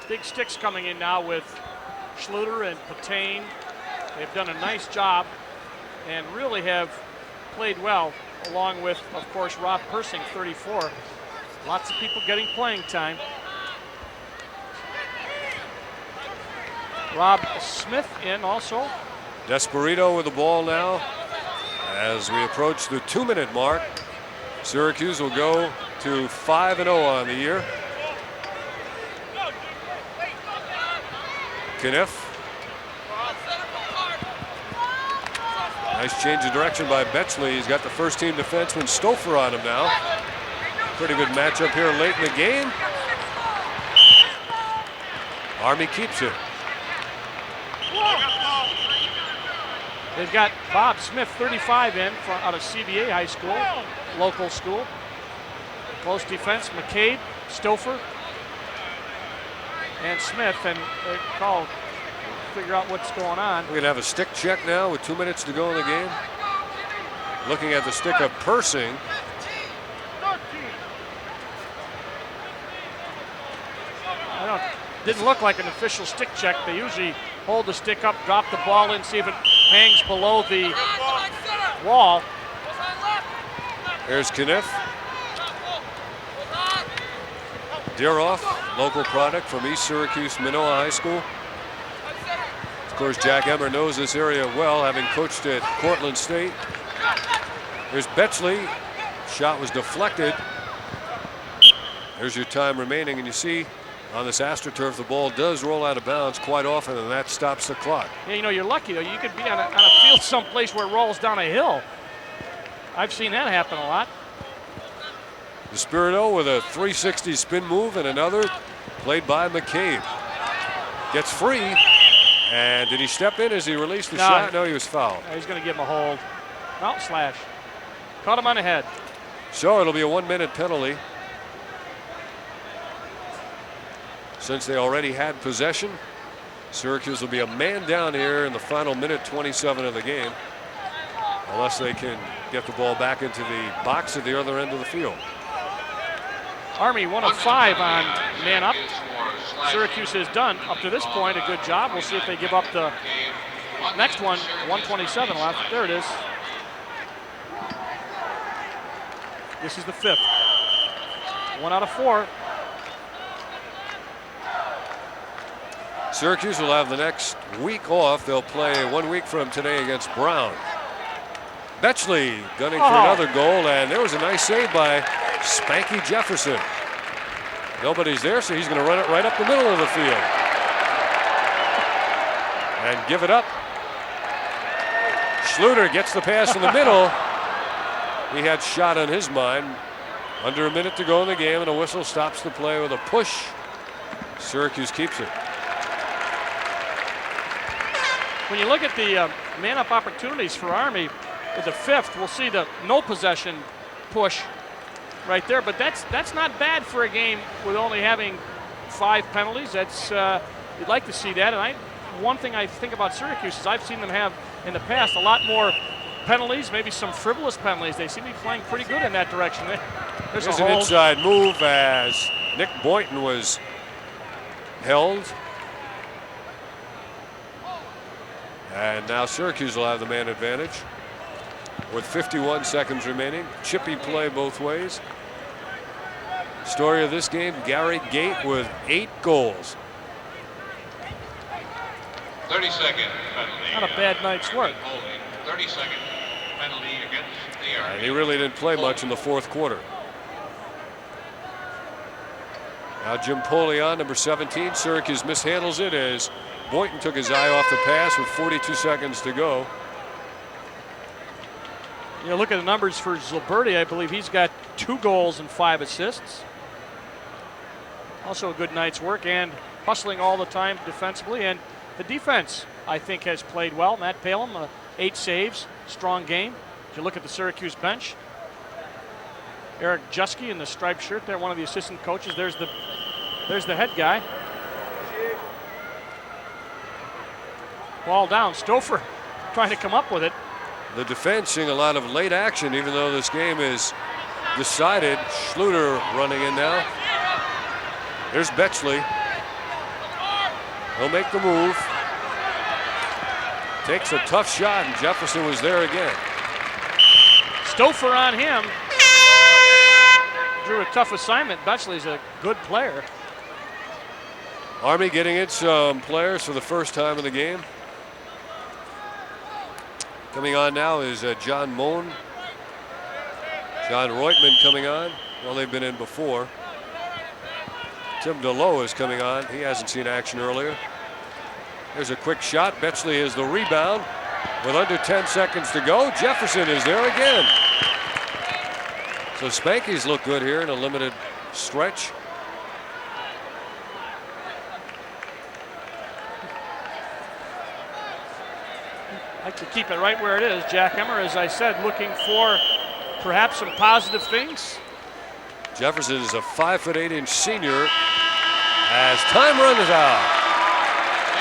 Big sticks coming in now with Schluter and Patane. They've done a nice job and really have played well, along with, of course, Rob Persing, 34. Lots of people getting playing time. Rob Smith in also.
Desperito with the ball now. As we approach the 2-minute mark, Syracuse will go to 5-0 on the year. Kniff. Nice change of direction by Betchley. He's got the first-team defenseman Stouffer on him now. Pretty good matchup here late in the game. Army keeps it.
They've got Bob Smith, 35, in out of CBA High School, local school. Close defense, McCabe, Stouffer, and Smith, and they call figure out what's going on.
We're going to have a stick check now with 2 minutes to go in the game. Looking at the stick of Persing.
Didn't look like an official stick check. They usually hold the stick up, drop the ball in, see if it hangs below the wall.
There's Kniff. Deeroff, local product from East Syracuse, Minoa High School. Of course, Jack Emmer knows this area well, having coached at Cortland State. There's Betchley. Shot was deflected. There's your time remaining, and you see on this AstroTurf, the ball does roll out of bounds quite often, and that stops the clock.
Yeah, you know, you're lucky, though. You could be on a field someplace where it rolls down a hill. I've seen that happen a lot.
Despirito with a 360 spin move, and another played by McCabe. Gets free, and did he step in as he released the shot? No, he was fouled.
He's going to give him a hold. No, slash. Caught him on the head.
So it'll be a 1-minute penalty. Since they already had possession, Syracuse will be a man down here in the final minute 27 of the game, unless they can get the ball back into the box at the other end of the field.
Army 1 of 5 on man up. Syracuse has done, up to this point, a good job. We'll see if they give up the next one. 1:27 left. There it is. This is the 5th. 1 out of 4.
Syracuse will have the next week off. They'll play 1 week from today against Brown. Betchley gunning for another goal, and there was a nice save by Spanky Jefferson. Nobody's there, so he's going to run it right up the middle of the field and give it up. Schluter gets the pass in the middle. He had shot on his mind. Under a minute to go in the game, and a whistle stops the play with a push. Syracuse keeps it.
When you look at the man-up opportunities for Army, with the 5th, we'll see the no possession push right there, but that's not bad for a game with only having 5 penalties. That's you'd like to see that. And one thing I think about Syracuse is I've seen them have in the past a lot more penalties, maybe some frivolous penalties. They seem to be playing pretty good in that direction. There's
an inside move as Nick Boynton was held. And now Syracuse will have the man advantage with 51 seconds remaining. Chippy play both ways. Story of this game, Gary Gait with 8 goals.
30-second penalty.
Not a bad night's work.
30-second penalty against the Army.
And he really didn't play much in the 4th quarter. Now Jim Polion, number 17. Syracuse mishandles it as Boynton took his eye off the pass with 42 seconds to go.
You know, look at the numbers for Zulberti. I believe he's got 2 goals and 5 assists. Also a good night's work and hustling all the time defensively. And the defense, I think, has played well. Matt Palem, 8 saves, strong game. If you look at the Syracuse bench, Eric Jusky in the striped shirt there, one of the assistant coaches. There's the head guy. Ball down. Stouffer trying to come up with it.
The defense seeing a lot of late action, even though this game is decided. Schluter running in now. There's Betchley. He'll make the move. Takes a tough shot, and Jefferson was there again.
Stouffer on him. Drew a tough assignment. Betchley's a good player.
Army getting in some players for the first time in the game. Coming on now is John Moan. John Reutman coming on. Well, they've been in before. Tim DeLoe is coming on. He hasn't seen action earlier. There's a quick shot. Betchley is the rebound with under 10 seconds to go. Jefferson is there again. So Spanky's look good here in a limited stretch.
Like to keep it right where it is. Jack Emmer, as I said, looking for perhaps some positive things.
Jefferson is a 5'8" senior as time runs out.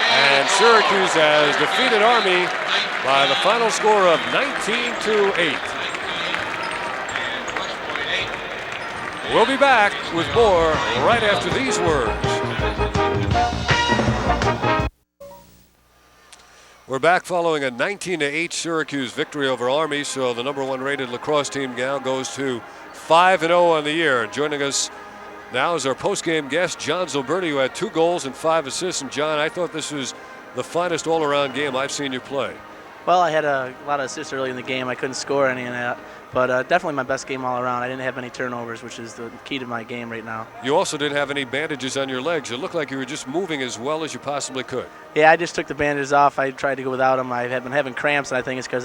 And Syracuse has defeated Army by the final score of 19-8. We'll be back with more right after these words. We're back following a 19-8 Syracuse victory over Army, so the #1 rated lacrosse team now goes to 5-0 on the year. And joining us now is our post-game guest, John Zulberti, who had 2 goals and 5 assists. And John, I thought this was the finest all-around game I've seen you play.
Well, I had a lot of assists early in the game. I couldn't score any of that, but definitely my best game all around. I didn't have any turnovers, which is the key to my game right now.
You also didn't have any bandages on your legs. It looked like you were just moving as well as you possibly could.
Yeah, I just took the bandages off. I tried to go without them. I've been having cramps, and I think it's because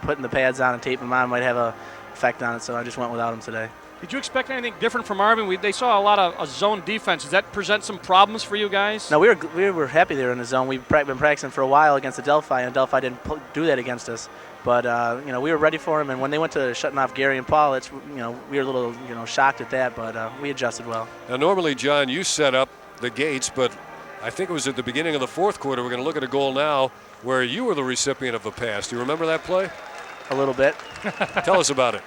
putting the pads on and taping them on might have an effect on it, so I just went without them today.
Did you expect anything different from Army? They saw a lot of zone defense. Does that present some problems for you guys?
No, we were happy they were in the zone. We've been practicing for a while against the Delphi, and Delphi didn't do that against us. But we were ready for them, and when they went to shutting off Gary and Paul, we were a little shocked at that, but we adjusted well.
Now, normally, John, you set up the Gates, but I think it was at the beginning of the 4th quarter. We're going to look at a goal now where you were the recipient of a pass. Do you remember that play?
A little bit.
Tell us about it.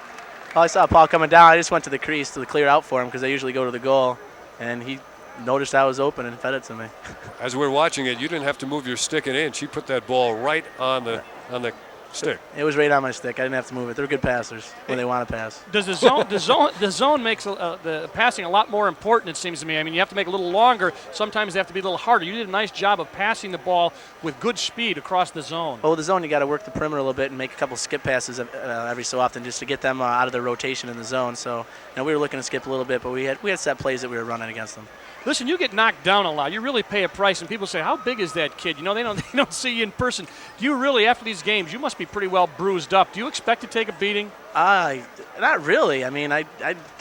Well, I saw Paul coming down. I just went to the crease to clear out for him because I usually go to the goal, and he noticed I was open and fed it to me.
As we're watching it, you didn't have to move your stick and in. She put that ball right on the stick.
It was right on my stick. I didn't have to move it. They're good passers when they want to pass.
Does the zone makes the passing a lot more important, it seems to me. I mean, you have to make it a little longer. Sometimes they have to be a little harder. You did a nice job of passing the ball with good speed across the zone.
Well, with the zone, you got to work the perimeter a little bit and make a couple skip passes every so often just to get them out of their rotation in the zone. So, we were looking to skip a little bit, but we had set plays that we were running against them.
Listen, you get knocked down a lot. You really pay a price, and people say, "How big is that kid?" They don't see you in person. Do you really, after these games, you must be pretty well bruised up. Do you expect to take a beating?
Not really. I mean, I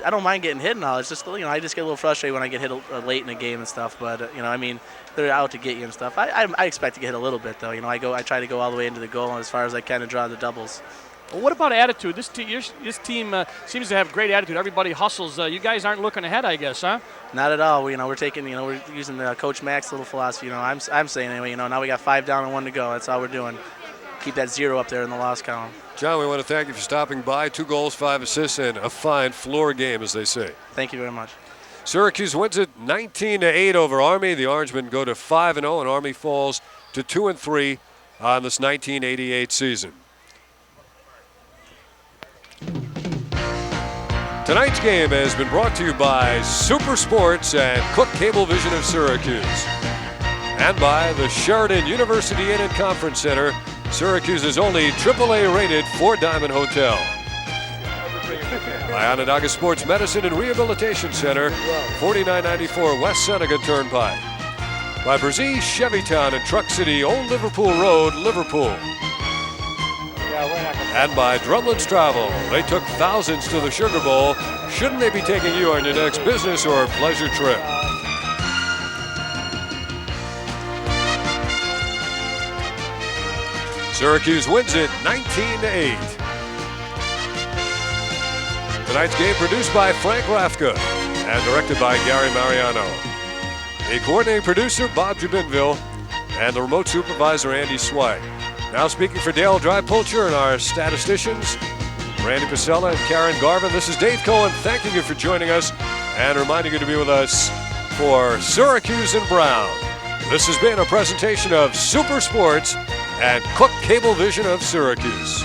don't mind getting hit and all. It's just I just get a little frustrated when I get hit late in a game and stuff. But I mean, they're out to get you and stuff. I expect to get hit a little bit though. I try to go all the way into the goal as far as I can and draw the doubles.
Well, what about attitude? This team seems to have great attitude. Everybody hustles. You guys aren't looking ahead, I guess, huh?
Not at all. We're taking. We're using Coach Mack's little philosophy. I'm saying anyway. Now we got 5 down and 1 to go. That's all we're doing. Keep that 0 up there in the loss column.
John, we want to thank you for stopping by. 2 goals, 5 assists, and a fine floor game, as they say.
Thank you very much.
Syracuse wins it 19-8 over Army. The Orangemen go to 5-0, and Army falls to 2-3 on this 1988 season. Tonight's game has been brought to you by Super Sports and Cook Cablevision of Syracuse, and by the Sheridan University Inn and Conference Center, Syracuse's only AAA rated 4-diamond hotel. By Onondaga Sports Medicine and Rehabilitation Center, 4994 West Seneca Turnpike. By Brzee Chevytown and Truck City, Old Liverpool Road, Liverpool. And by Drumlin's Travel. They took thousands to the Sugar Bowl. Shouldn't they be taking you on your next business or pleasure trip? Syracuse wins it 19-8. Tonight's game produced by Frank Rafka and directed by Gary Mariano. The coordinating producer, Bob Jabinville, and the remote supervisor, Andy Swike. Now speaking for Dale Drypulcher and our statisticians, Randy Pasella and Karen Garvin, this is Dave Cohen thanking you for joining us and reminding you to be with us for Syracuse and Brown. This has been a presentation of Super Sports and Cook Cablevision of Syracuse.